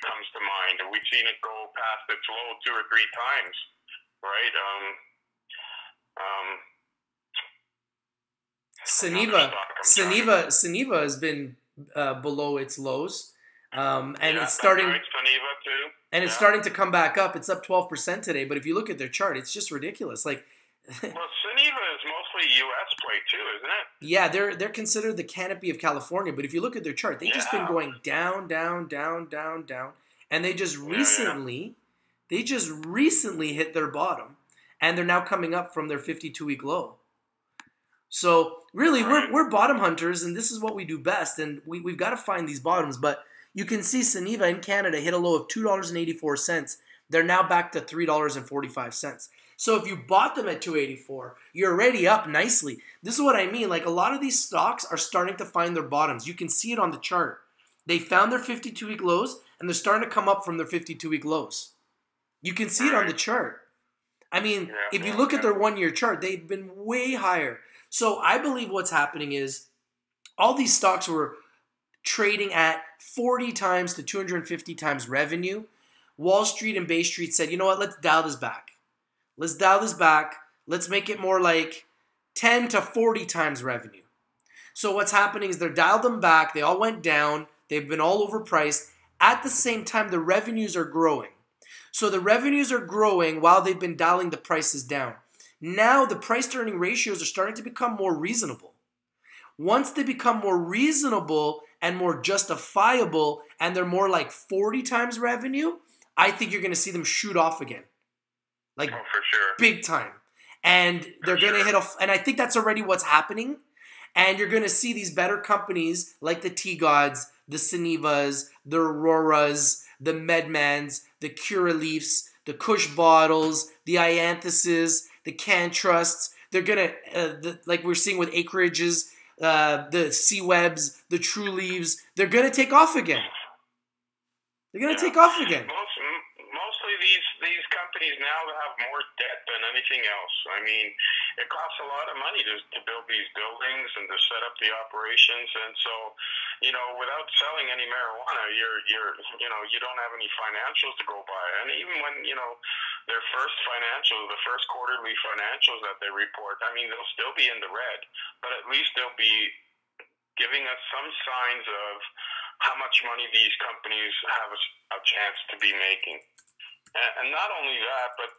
C: comes to mind. We've seen it go past its low 2 or 3 times, right?
A: Suniva has been below its lows, and it's starting.
C: Right, Suniva too.
A: And it's starting to come back up. It's up 12% today. But if you look at their chart, it's just ridiculous. Like,
C: well, Suniva is mostly U.S. play too, isn't it?
A: Yeah, they're considered the canopy of California. But if you look at their chart, they've just been going down, down, down, down, down, and they just recently hit their bottom. And they're now coming up from their 52-week low. So really, we're bottom hunters, and this is what we do best. And we've got to find these bottoms. But you can see Suniva in Canada hit a low of $2.84. They're now back to $3.45. So if you bought them at $2.84, you're already up nicely. This is what I mean. Like, a lot of these stocks are starting to find their bottoms. You can see it on the chart. They found their 52-week lows, and they're starting to come up from their 52-week lows. You can see it on the chart. I mean, if you look at their one-year chart, they've been way higher. So I believe what's happening is all these stocks were trading at 40 times to 250 times revenue. Wall Street and Bay Street said, you know what, let's dial this back. Let's dial this back. Let's make it more like 10 to 40 times revenue. So what's happening is they're dialed them back. They all went down. They've been all overpriced. At the same time, the revenues are growing. So the revenues are growing while they've been dialing the prices down. Now the price-to-earning ratios are starting to become more reasonable. Once they become more reasonable and more justifiable, and they're more like 40 times revenue, I think you're going to see them shoot off again. Like,
C: for sure.
A: Big time. And they're going to hit off, and I think that's already what's happening. And you're going to see these better companies like the T-Gods, the Sunivas, the Auroras, the Medmans, the Curaleafs, the Kush Bottles, the Ianthuses, the Cantrusts. They're going to, like we're seeing with Acreages, the C-Webs, the True Leaves, they're going to take off again. They're going to take off again.
C: Mostly these companies now have more debt than anything else. I mean, it costs a lot of money to build these buildings and to set up the operations, and so, without selling any marijuana, you don't have any financials to go by. And even when their first financials, the first quarterly financials that they report, I mean, they'll still be in the red, but at least they'll be giving us some signs of how much money these companies have a chance to be making. And not only that, but,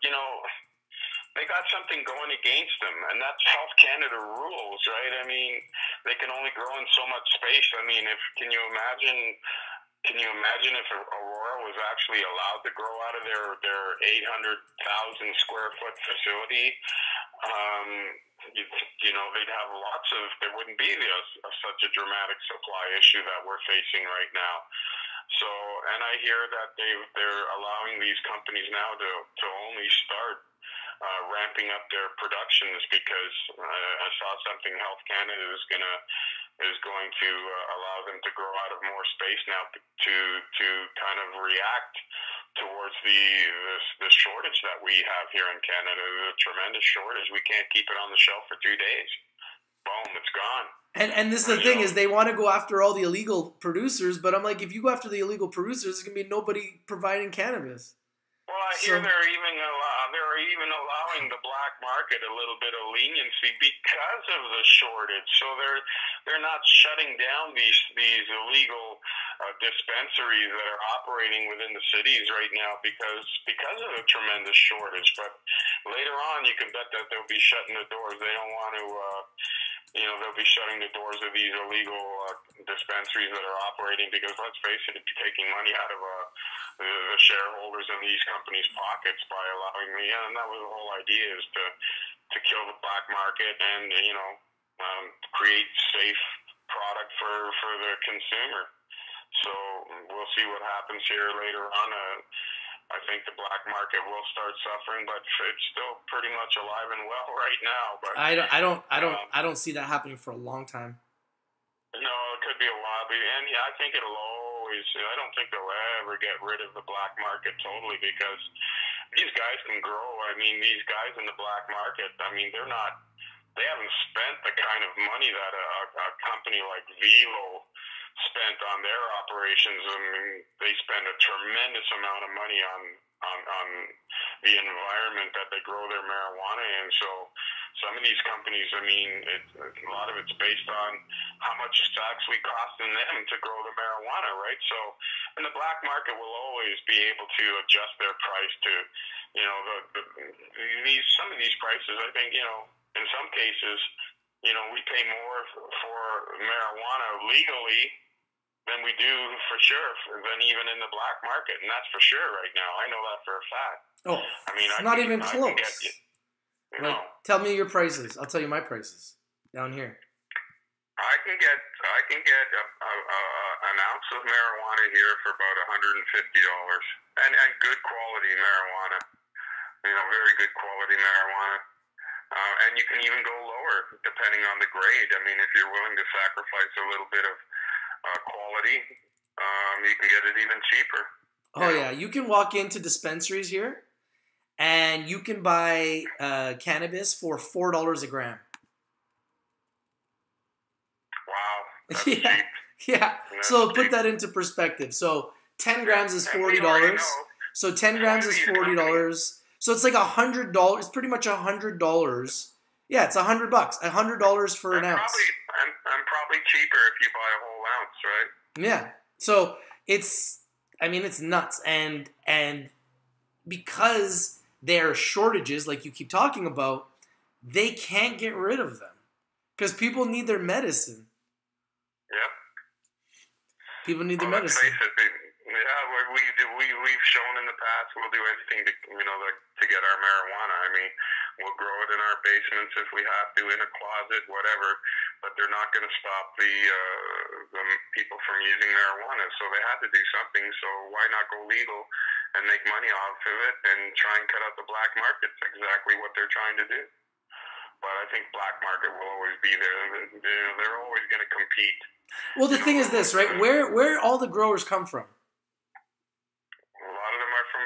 C: they got something going against them, and that's Health Canada rules, right? I mean, they can only grow in so much space. I mean, can you imagine if Aurora was actually allowed to grow out of their 800,000 square foot facility? they'd have there wouldn't be such a dramatic supply issue that we're facing right now. So, and I hear that they're allowing these companies now to only start ramping up their productions because I saw something Health Canada is going to allow them to grow out of more space now to kind of react towards the shortage that we have here in Canada. The tremendous shortage. We can't keep it on the shelf for 2 days. Boom, it's gone.
A: And this is the thing is they want to go after all the illegal producers, but I'm like, if you go after the illegal producers, there's gonna be nobody providing cannabis.
C: Well, I hear they're even allowing the black market a little bit of leniency because of the shortage. So they're not shutting down these illegal dispensaries that are operating within the cities right now because of the tremendous shortage. But later on, you can bet that they'll be shutting the doors. They don't want to. They'll be shutting the doors of these illegal dispensaries that are operating because, let's face it, it'd be taking money out of the shareholders in these companies' pockets by allowing me. And that was the whole idea, is to kill the black market and create safe product for the consumer. So we'll see what happens here later on. I think the black market will start suffering, but it's still pretty much alive and well right now. But
A: I don't see that happening for a long time.
C: No, it could be a while, and yeah, I think it'll always. I don't think they'll ever get rid of the black market totally because these guys can grow. I mean, these guys in the black market. I mean, they haven't spent the kind of money that a company like Velo spent on their operations. I mean, they spend a tremendous amount of money on the environment that they grow their marijuana in. So some of these companies, I mean, a lot of it's based on how much it's actually costing them to grow the marijuana, right? So, and the black market will always be able to adjust their price to, some of these prices. I think, in some cases, we pay more for marijuana legally than we do for sure than even in the black market, and that's for sure right now. I know that for a fact.
A: Oh, I mean, it's not even close. Tell me your prices. I'll tell you my prices down here.
C: I can get an ounce of marijuana here for about $150, and good quality marijuana. Very good quality marijuana. And you can even go lower depending on the grade. I mean, if you're willing to sacrifice a little bit of quality, you can get it even cheaper.
A: Oh yeah, you can walk into dispensaries here, and you can buy cannabis for $4 a gram.
C: Wow, that's
A: yeah,
C: cheap.
A: Yeah.
C: That's
A: so
C: cheap.
A: put that into perspective. So 10 grams is $40. So 10 grams is $40. So it's like $100. It's pretty much $100. Yeah, it's $100. $100 for an ounce.
C: I'm probably cheaper if you buy a whole ounce, right?
A: Yeah. So it's nuts, and because there are shortages, like you keep talking about, they can't get rid of them because people need their medicine.
C: Yeah.
A: People need their medicine.
C: Let's face it, we've shown in the past we'll do anything to get our marijuana. I mean, we'll grow it in our basements if we have to, in a closet, whatever. But they're not going to stop the people from using marijuana. So they had to do something. So why not go legal and make money off of it and try and cut out the black market? It's exactly what they're trying to do. But I think black market will always be there. They're always going to compete.
A: Well, the thing is this, right? Where all the growers come from?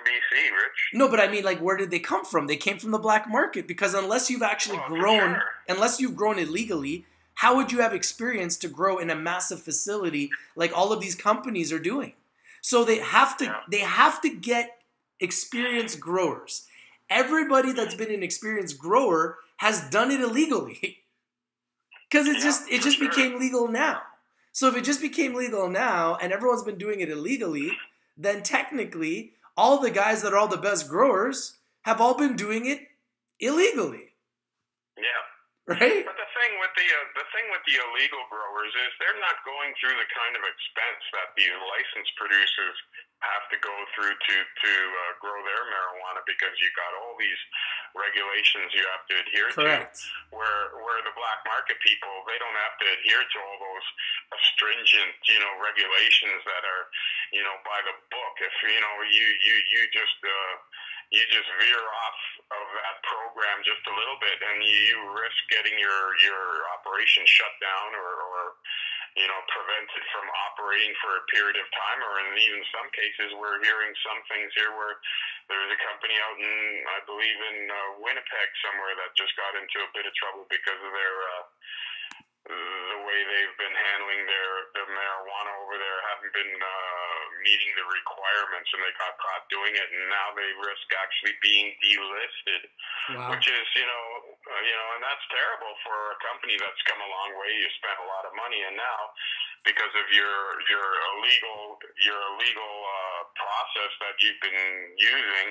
C: BC, Rich.
A: No, but I mean, like, where did they come from? They came from the black market because unless you've actually unless you've grown illegally, how would you have experience to grow in a massive facility like all of these companies are doing? So they have to get experienced growers. Everybody that's been an experienced grower has done it illegally because it just became legal now. So if it just became legal now and everyone's been doing it illegally, then technically all the guys that are all the best growers have all been doing it illegally.
C: Yeah.
A: right?
C: But the thing with the illegal growers is they're not going through the kind of expense that these licensed producers have to go through to grow their marijuana, because you got all these regulations you have to adhere
A: Correct.
C: to. Where the black market people, they don't have to adhere to all those stringent regulations that are by the book. If you just veer off of that program just a little bit, and you risk getting your operation shut down or prevented from operating for a period of time. Or in even some cases, we're hearing some things here where there's a company out in, I believe in Winnipeg somewhere, that just got into a bit of trouble because of their the way they've been handling their marijuana over there, haven't been meeting the requirements, and they got caught doing it, and now they risk actually being delisted.
A: Wow.
C: Which is and that's terrible for a company that's come a long way. You spent a lot of money, and now because of your illegal process that you've been using,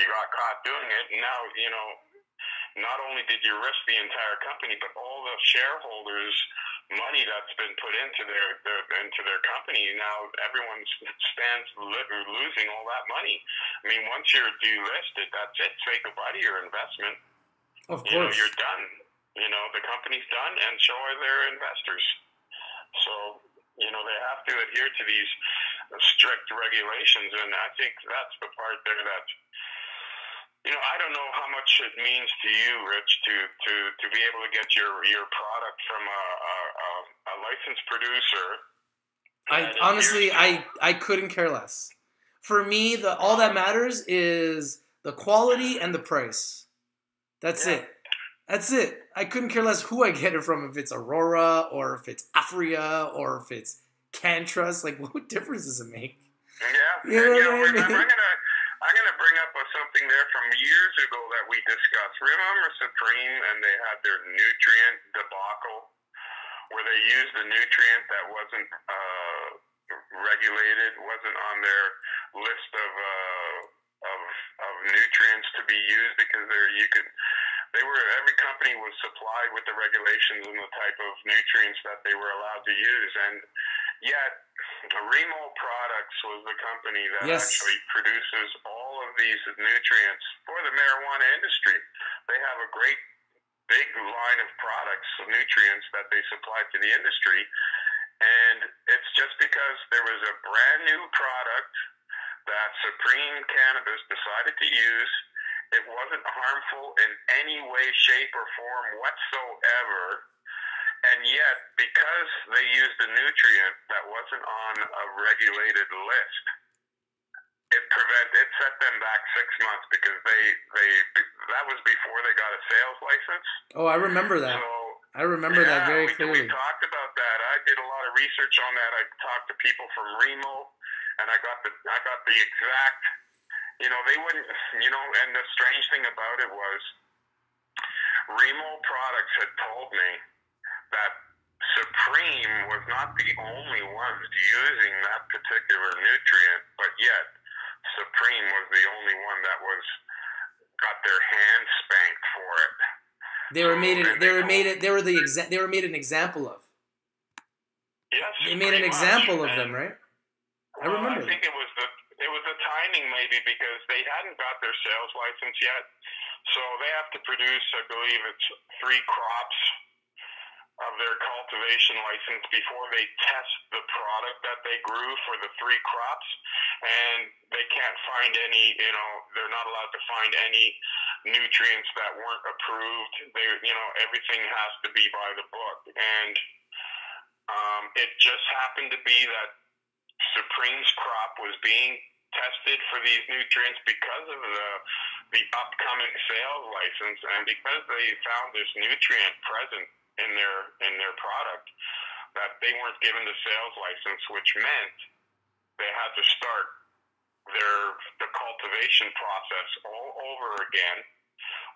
C: you got caught doing it, and now not only did you risk the entire company, but all the shareholders' money that's been put into their company. Now everyone stands losing all that money. I mean, once you're delisted, that's it. Say goodbye to your investment.
A: Of course.
C: You're done. The company's done, and so are their investors. So they have to adhere to these strict regulations, and I think that's the part there that. I don't know how much it means to you, Rich, to be able to get your product from a licensed producer.
A: I couldn't care less. For me, all that matters is the quality and the price. That's it. That's it. I couldn't care less who I get it from, if it's Aurora or if it's Afria or if it's Cantrust. Like, what difference does it make?
C: Yeah. Remember, I'm gonna bring up something there from years ago that we discussed. Remember Supreme, and they had their nutrient debacle, where they used a nutrient that wasn't regulated, wasn't on their list of nutrients to be used, because every company was supplied with the regulations and the type of nutrients that they were allowed to use, and yet Remo Products was the company that actually produces all of these nutrients for the marijuana industry. They have a great big line of products, nutrients that they supply to the industry, and it's just because there was a brand new product that Supreme Cannabis decided to use. It wasn't harmful in any way, shape, or form whatsoever. And yet, because they used a nutrient that wasn't on a regulated list, it set them back 6 months, because that was before they got a sales license.
A: Oh, I remember that.
C: So,
A: I remember that very clearly.
C: We talked about that. I did a lot of research on that. I talked to people from Remo, and I got the exact. They wouldn't. And the strange thing about it was, Remo Products had told me that Supreme was not the only ones using that particular nutrient, but yet Supreme was the only one that got their hand spanked for it.
A: They were made an example of.
C: Yes.
A: They made an example of them, right? I remember.
C: I think it was the timing, maybe, because they hadn't got their sales license yet, so they have to produce, I believe it's 3 crops of their cultivation license before they test the product that they grew for the 3 crops, and they can't find any, they're not allowed to find any nutrients that weren't approved. Everything has to be by the book, and it just happened to be that Supreme's crop was being tested for these nutrients because of the upcoming sales license, and because they found this nutrient present in their product, that they weren't given the sales license, which meant they had to start the cultivation process all over again,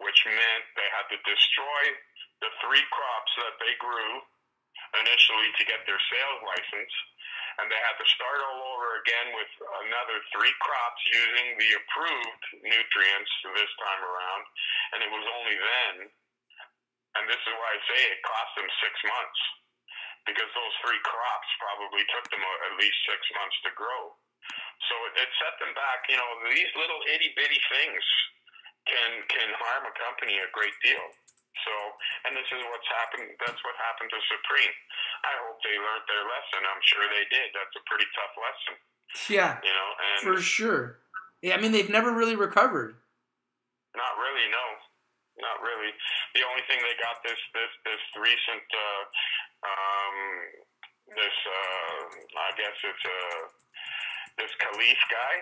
C: which meant they had to destroy the 3 crops that they grew initially to get their sales license, and they had to start all over again with another 3 crops using the approved nutrients this time around, and it was only then And this is why I say it cost them 6 months, because those 3 crops probably took them at least 6 months to grow. So it set them back. You know, these little itty bitty things can harm a company a great deal. So, and this is what's happened. That's what happened to Supreme. I hope they learned their lesson. I'm sure they did. That's a pretty tough lesson.
A: Yeah,
C: you know, and
A: for sure. Yeah, I mean, they've never really recovered.
C: Not really, no, not really. The only thing they got this recent I guess it's this Khalif guy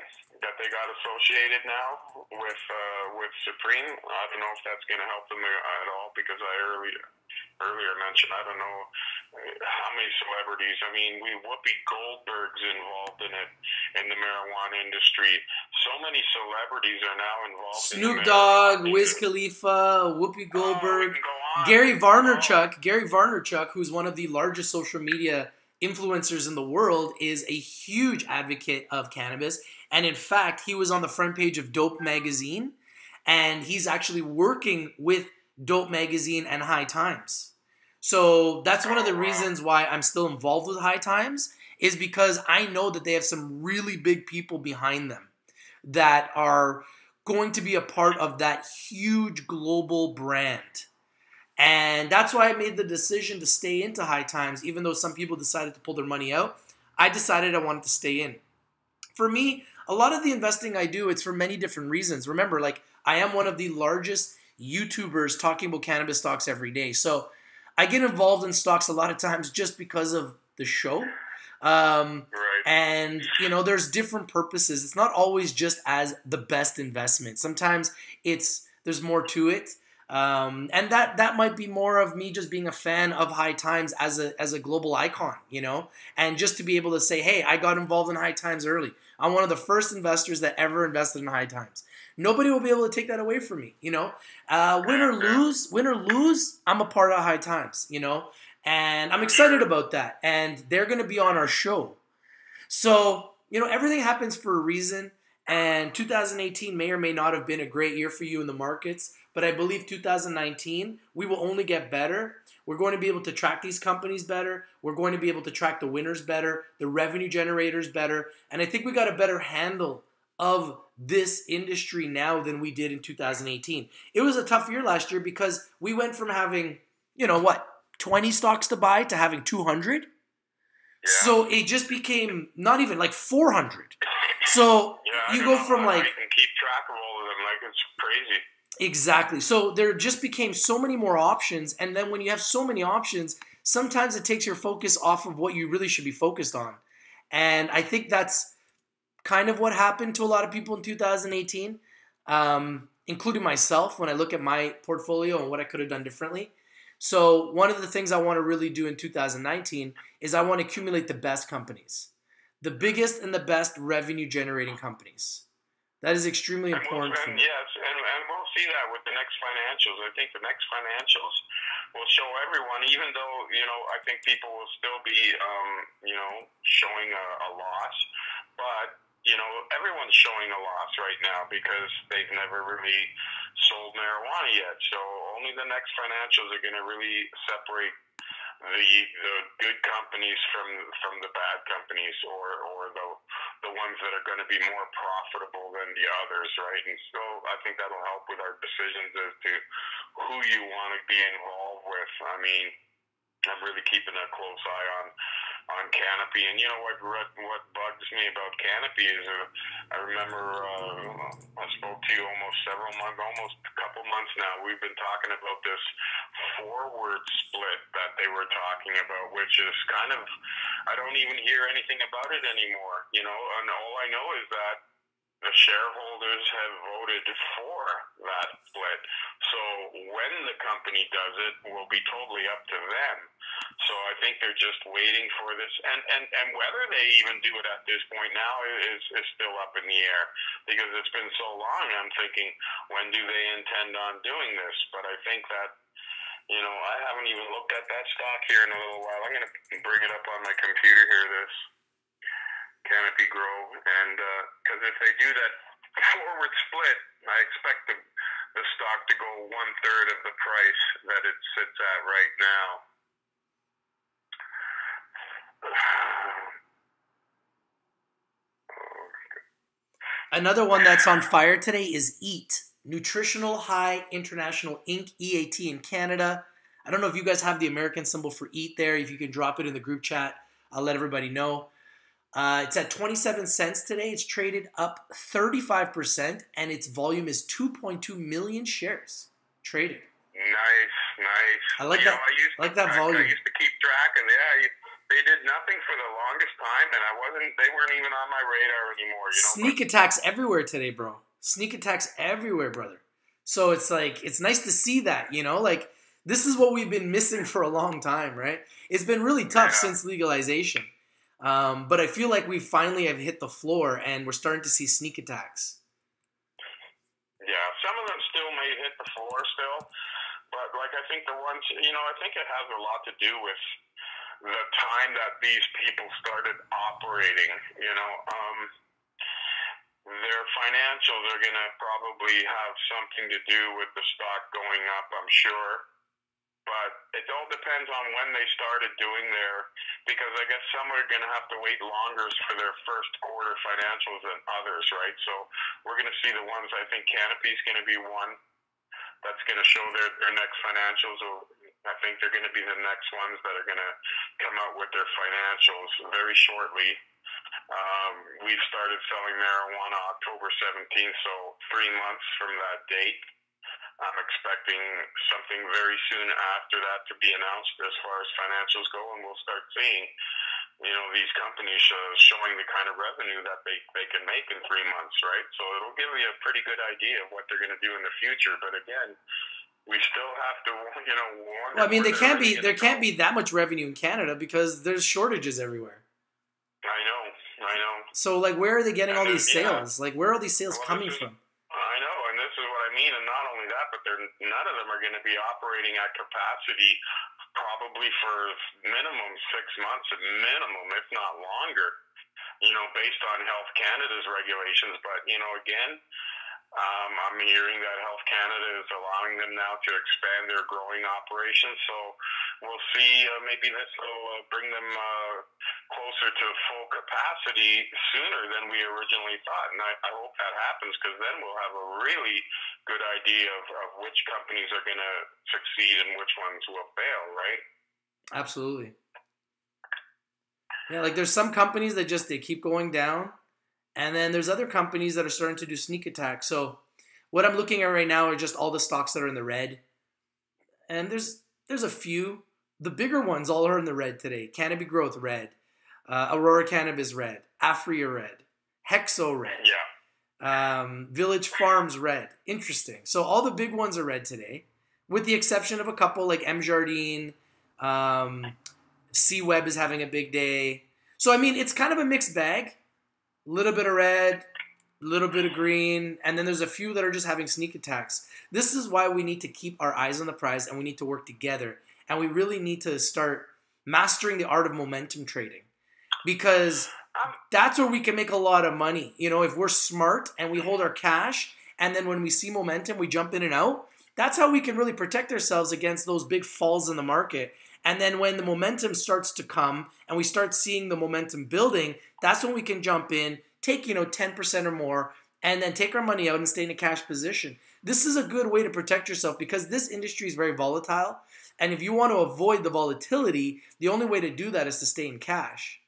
C: that they got associated now with Supreme. I don't know if that's going to help them at all, because I earlier mentioned, I don't know how many celebrities. I mean, Whoopi Goldberg's involved in it, in the marijuana industry. So many celebrities are now involved.
A: Snoop Dogg, Wiz Khalifa, Whoopi Goldberg, Gary Vaynerchuk, who's one of the largest social media influencers in the world, is a huge advocate of cannabis. And in fact, he was on the front page of Dope magazine, and he's actually working with Dope magazine and High Times. So that's one of the reasons why I'm still involved with High Times, is because I know that they have some really big people behind them that are going to be a part of that huge global brand. And that's why I made the decision to stay into High Times, even though some people decided to pull their money out. I decided I wanted to stay in. For me, a lot of the investing I do, it's for many different reasons. Remember, like, I am one of the largest YouTubers talking about cannabis stocks every day. So I get involved in stocks a lot of times just because of the show.
C: Right.
A: And, you know, there's different purposes. It's not always just as the best investment. Sometimes there's more to it. And that might be more of me just being a fan of High Times as a global icon, you know, and just to be able to say, hey, I got involved in High Times early. I'm one of the first investors that ever invested in High Times. Nobody will be able to take that away from me, you know. Win or lose, I'm a part of High Times, you know, and I'm excited about that. And they're going to be on our show. So, you know, everything happens for a reason. And 2018 may or may not have been a great year for you in the markets. But I believe 2019, we will only get better. We're going to be able to track these companies better. We're going to be able to track the winners better, the revenue generators better. And I think we got a better handle of this industry now than we did in 2018. It was a tough year last year because we went from having, 20 stocks to buy to having 200. Yeah. So it just became not even like 400. So you go from like...
C: You can keep track of all of them, like it's crazy.
A: Exactly. So there just became so many more options. And then when you have so many options, sometimes it takes your focus off of what you really should be focused on. And I think that's kind of what happened to a lot of people in 2018, including myself when I look at my portfolio and what I could have done differently. So one of the things I want to really do in 2019 is I want to accumulate the best companies, the biggest and the best revenue generating companies. That is extremely important for me.
C: Yes, and we'll see that with the next financials. I think the next financials will show everyone, even though, I think people will still be, showing a loss. But, everyone's showing a loss right now because they've never really sold marijuana yet. So only the next financials are going to really separate the good companies from the bad companies, or the ones that are going to be more profitable than the others, right? And so I think that'll help with our decisions as to who you want to be involved with. I mean, I'm really keeping a close eye on Canopy, and what bugs me about Canopy is I remember I spoke to you almost a couple months now. We've been talking about this forward split that they were talking about, which is kind of, I don't even hear anything about it anymore, and all I know is that the shareholders have voted for that split. So when the company does it will be totally up to them. So I think they're just waiting for this, and whether they even do it at this point now is still up in the air, because it's been so long. I'm thinking, when do they intend on doing this? But I think that, I haven't even looked at that stock here in a little while. I'm going to bring it up on my computer here, this Canopy Grow, and because if they do that forward split, I expect the stock to go 1/3 of the price that it sits at right now.
A: Another one that's on fire today is EAT, Nutritional High International Inc., EAT in Canada. I don't know if you guys have the American symbol for EAT there. If you can drop it in the group chat, I'll let everybody know. It's at 27 cents today. It's traded up 35%, and its volume is 2.2 million shares traded.
C: Nice.
A: I like that. I like that volume.
C: I used to keep track, and they did nothing for the longest time, and they weren't even on my radar anymore.
A: Sneak attacks everywhere today, bro. Sneak attacks everywhere, brother. So it's like, it's nice to see that, like this is what we've been missing for a long time, right? It's been really tough since legalization. But I feel like we finally have hit the floor and we're starting to see sneak attacks.
C: Yeah, some of them still may hit the floor still, but like I think the ones, I think it has a lot to do with the time that these people started operating, their financials are going to probably have something to do with the stock going up, I'm sure. But it all depends on when they started doing because I guess some are going to have to wait longer for their first quarter financials than others, right? So we're going to see the ones, I think Cannabis is going to be one that's going to show their next financials. I think they're going to be the next ones that are going to come out with their financials very shortly. We've started selling marijuana October 17th, so 3 months from that date. I'm expecting something very soon after that to be announced as far as financials go, and we'll start seeing, these companies showing the kind of revenue that they can make in 3 months, right? So it'll give you a pretty good idea of what they're going to do in the future. But again, we still have to, warn.
A: Well, I mean, there can't be that much revenue in Canada because there's shortages everywhere.
C: I know.
A: So, like, where are they getting all these sales? Like, where are all these sales coming from?
C: I know, and this is what I mean. And not only that, but none of them are going to be operating at capacity probably for minimum 6 months, at minimum, if not longer, based on Health Canada's regulations. But, again, I'm hearing that Health Canada is allowing them now to expand their growing operations. So we'll see. Maybe this will bring them closer to full capacity sooner than we originally thought. And I hope that happens, because then we'll have a really good idea of which companies are going to succeed and which ones will fail, right?
A: Absolutely. Yeah, like there's some companies that they keep going down. And then there's other companies that are starting to do sneak attacks. So what I'm looking at right now are just all the stocks that are in the red. And there's a few. The bigger ones all are in the red today. Cannabis Growth, red. Aurora Cannabis, red. Afria, red. Hexo, red.
C: Yeah.
A: Village Farms, red. Interesting. So all the big ones are red today, with the exception of a couple like M Jardine. C-Web is having a big day. So, I mean, it's kind of a mixed bag. A little bit of red, a little bit of green, and then there's a few that are just having sneak attacks. This is why we need to keep our eyes on the prize, and we need to work together. And we really need to start mastering the art of momentum trading, because that's where we can make a lot of money. If we're smart and we hold our cash, and then when we see momentum, we jump in and out. That's how we can really protect ourselves against those big falls in the market. And then when the momentum starts to come and we start seeing the momentum building, that's when we can jump in, take, 10% or more, and then take our money out and stay in a cash position. This is a good way to protect yourself, because this industry is very volatile. And if you want to avoid the volatility, the only way to do that is to stay in cash,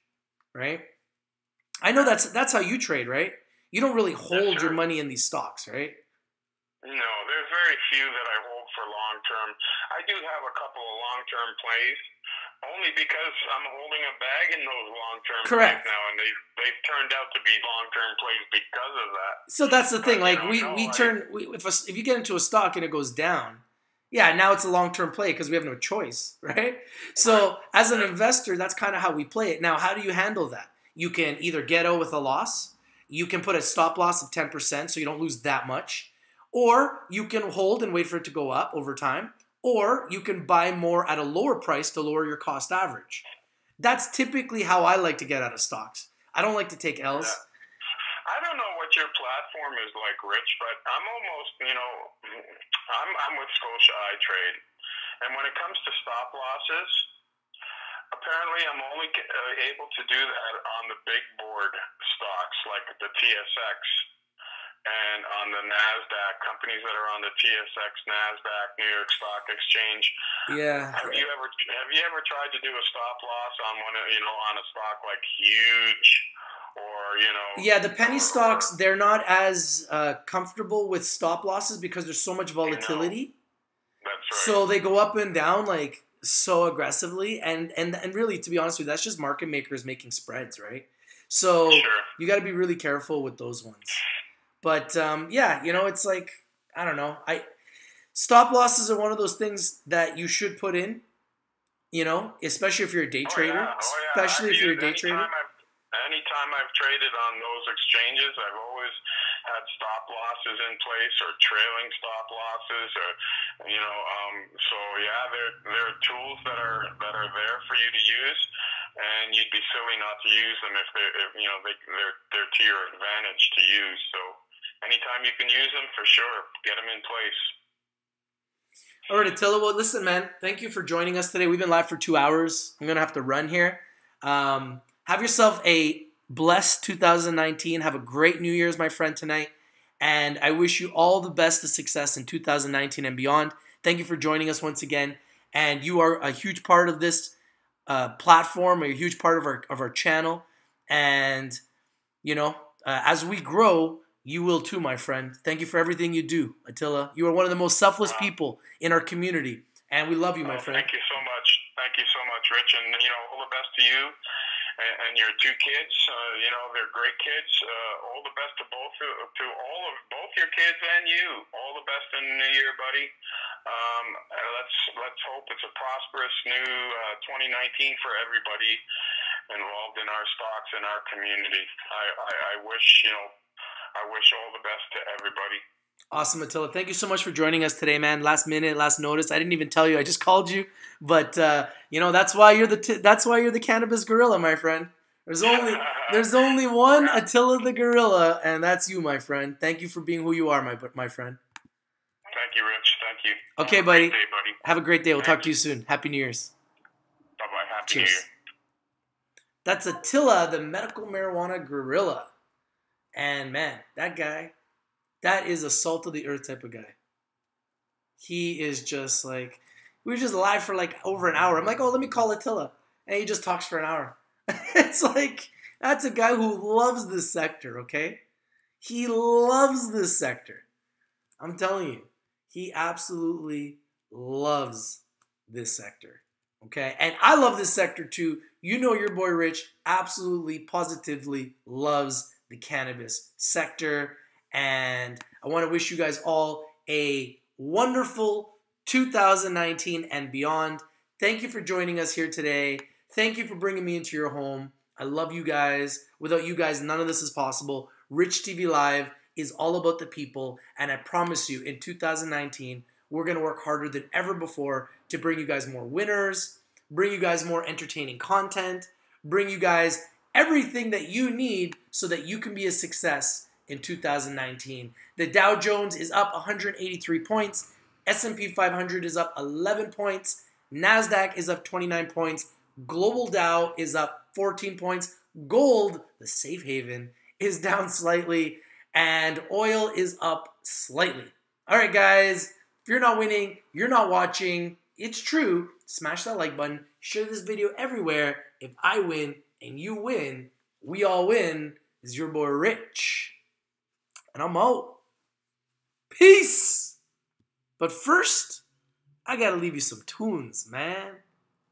A: right? I know that's how you trade, right? You don't really hold your money in these stocks, right?
C: No, there's very few that I hold for long term. I do have a couple of long term plays, only because I'm holding a bag in those long term plays now, and they've turned out to be long term plays because of that.
A: So that's the thing. Like if you get into a stock and it goes down, now it's a long term play because we have no choice, right? So as an investor, that's kind of how we play it. Now, how do you handle that? You can either get out with a loss. You can put a stop loss of 10% so you don't lose that much. Or you can hold and wait for it to go up over time. Or you can buy more at a lower price to lower your cost average. That's typically how I like to get out of stocks. I don't like to take L's.
C: Yeah. I don't know what what your platform is like, Rich, but I'm almost, I'm with Scotia iTrade, and when it comes to stop losses, apparently I'm only able to do that on the big board stocks like the TSX and on the NASDAQ, companies that are on the TSX, NASDAQ, New York Stock Exchange.
A: Yeah.
C: Have you ever tried to do a stop loss on on a stock like Huge or,
A: Yeah, the penny stocks, they're not as comfortable with stop losses because there's so much volatility.
C: That's right.
A: So they go up and down like so aggressively, and really, to be honest with you, that's just market makers making spreads, right? So you got to be really careful with those ones. But yeah, it's like, I don't know. Stop losses are one of those things that you should put in, especially if you're a day trader. Especially if you're a day trader.
C: Anytime I've traded on those exchanges, I've always had stop losses in place or trailing stop losses, or so yeah, there are tools that are there for you to use, and you'd be silly not to use them if they're to your advantage to use. So anytime you can use them, for sure, get them in place.
A: All right, Attilla. Well, listen, man. Thank you for joining us today. We've been live for 2 hours. I'm gonna have to run here. Have yourself a blessed 2019. Have a great New Year's, my friend, tonight. And I wish you all the best of success in 2019 and beyond. Thank you for joining us once again. And you are a huge part of this platform, a huge part of our channel. And, as we grow, you will too, my friend. Thank you for everything you do, Attilla. You are one of the most selfless people in our community. And we love you, my friend.
C: Thank you so much. Thank you so much, Rich. And, all the best to you and your 2 kids. They're great kids. All the best to both your kids and you. All the best in the new year, buddy. Let's hope it's a prosperous new 2019 for everybody involved in our stocks and our community. I wish all the best to everybody.
A: Awesome, Attilla. Thank you so much for joining us today, man. Last minute, last notice. I didn't even tell you. I just called you, but that's why you're the cannabis gorilla, my friend. There's only one Attilla the gorilla, and that's you, my friend. Thank you for being who you are, my friend.
C: Thank you, Rich. Thank you.
A: Okay, buddy. Have a great day. We'll talk to you soon. Happy New Year's.
C: Bye-bye. Happy
A: Cheers.
C: New Year.
A: That's Attilla, the medical marijuana gorilla. And man, that guy, that is a salt of the earth type of guy. He is just like, we were just live for like over an hour. I'm like, oh, let me call Attilla. And he just talks for an hour. It's like, that's a guy who loves this sector, okay? He loves this sector. I'm telling you, he absolutely loves this sector, okay? And I love this sector too. Your boy Rich absolutely, positively loves the cannabis sector. And I want to wish you guys all a wonderful 2019 and beyond. Thank you for joining us here today. Thank you for bringing me into your home. I love you guys. Without you guys, none of this is possible. Rich TV Live is all about the people. And I promise you, in 2019, we're going to work harder than ever before to bring you guys more winners, bring you guys more entertaining content, bring you guys everything that you need so that you can be a success in 2019. The Dow Jones is up 183 points. S&P 500 is up 11 points. NASDAQ is up 29 points. Global Dow is up 14 points. Gold, the safe haven, is down slightly. And oil is up slightly. All right, guys. If you're not winning, you're not watching. It's true. Smash that like button. Share this video everywhere. If I win and you win, we all win. This is your boy Rich. And I'm out. Peace. But first, I gotta leave you some tunes, man.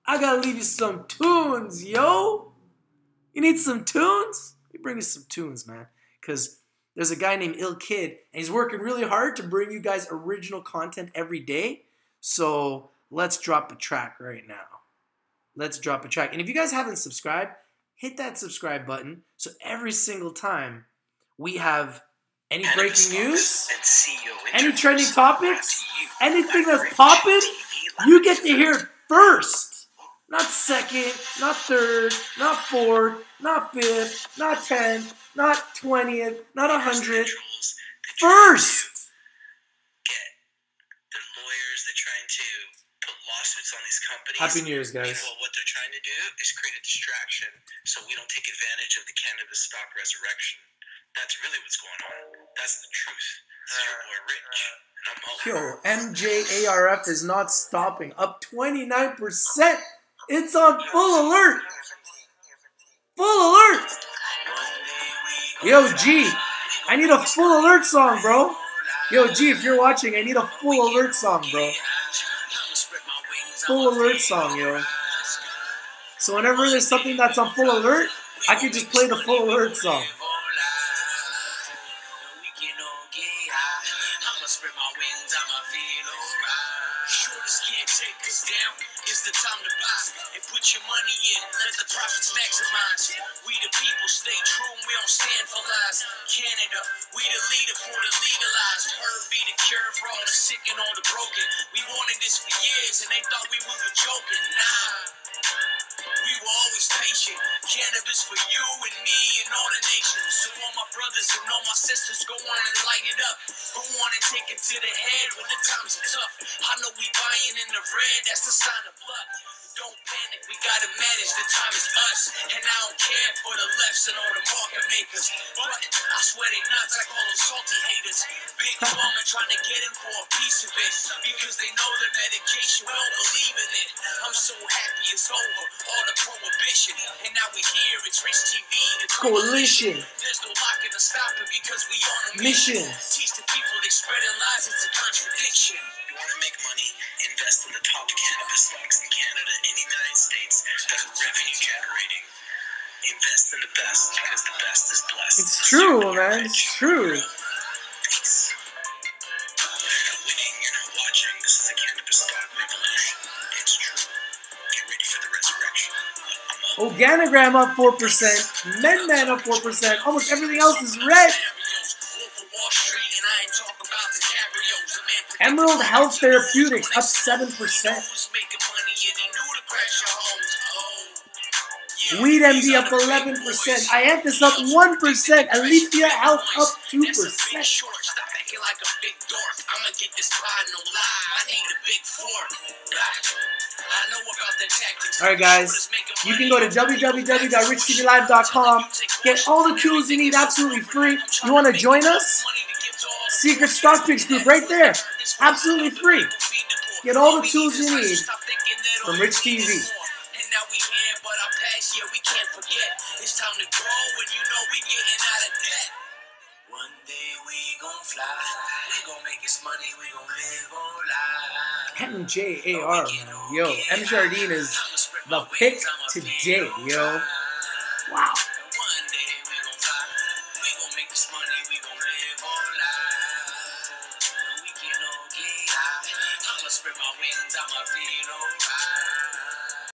A: I gotta leave you some tunes, yo. You need some tunes? Let me bring you some tunes, man. Because there's a guy named Ill Kid, and he's working really hard to bring you guys original content every day. So let's drop a track right now. Let's drop a track. And if you guys haven't subscribed, hit that subscribe button. So every single time we have any breaking news, any trending topics, anything that's popping, you get to hear it first. Not second, not third, not fourth, not fifth, not 10th, not 20th, not 100th. First!
B: Get the lawyers, they're trying to put lawsuits on these companies.
A: Happy New Year's, guys.
B: Meanwhile, what they're trying to do is create a distraction so we don't take advantage of the cannabis stock resurrection. That's really what's going on. That's the truth. This is your boy Rich, and I'm Mo.
A: Yo, MJARF is not stopping. Up 29%. It's on full alert. Full alert. Yo, G, I need a full alert song, bro. Yo, G, if you're watching, I need a full alert song, bro. Full alert song, yo. So whenever there's something that's on full alert, I can just play the full alert song.
B: It's the time to buy and put your money in. Let the profits maximize. We the people stay true and we don't stand for lies. Canada, we the leader for the legalized. Herb be the cure for all the sick and all the broken. We wanted this for years and they thought we were joking. Nah. We were always patient. Cannabis for you and me and all the nations. So all my brothers and all my sisters, go on and light it up. Go on and take it to the head when the times are tough. I know we buying in the red, that's the sign of blood. Don't panic, we gotta manage, the time is us. And I don't care for the lefts and all the market makers. But I swear they nuts, I call them salty haters. Big pharma trying to get in for a piece of it. Because they know the medication, we don't believe in it. I'm so happy it's over, all the prohibition. And now we here, it's Rich TV, the coalition. There's no locking or stopping because we on a mission. Teach the people they spreading lies, it's a contradiction. You want to make money, invest in the top cannabis stocks in Canada and the United States that are revenue generating. Invest in the best because the best is blessed.
A: It's true, man. It's true.
B: Peace. If you're not winning, you're not watching. This is a cannabis stock revolution. It's true. Get ready for the resurrection.
A: Organogram up 4%. MedMan up 4%. Almost everything else is red. Emerald Health Therapeutics up 7%. Weed MD up 11%. Ianthus up 1%. Alethea Health up 2%. Alright guys, you can go to www.richtvlive.com, get all the tools you need absolutely free. You want to join us? Secret Stock Picks group right there, absolutely free. Get all the tools you need from Rich TV.
B: Yeah, we can't forget. It's time to grow, and you know we getting out of debt. One day we gon' fly. We gon' make this money. We gon' live on life.
A: MJAR, man. Yo, M Jardine is the pick today, yo. Wow.
B: One day we gon' fly. We gon' make this money. We gon' live on life. We can all get high. I'ma spread my wings. I'ma feel alright.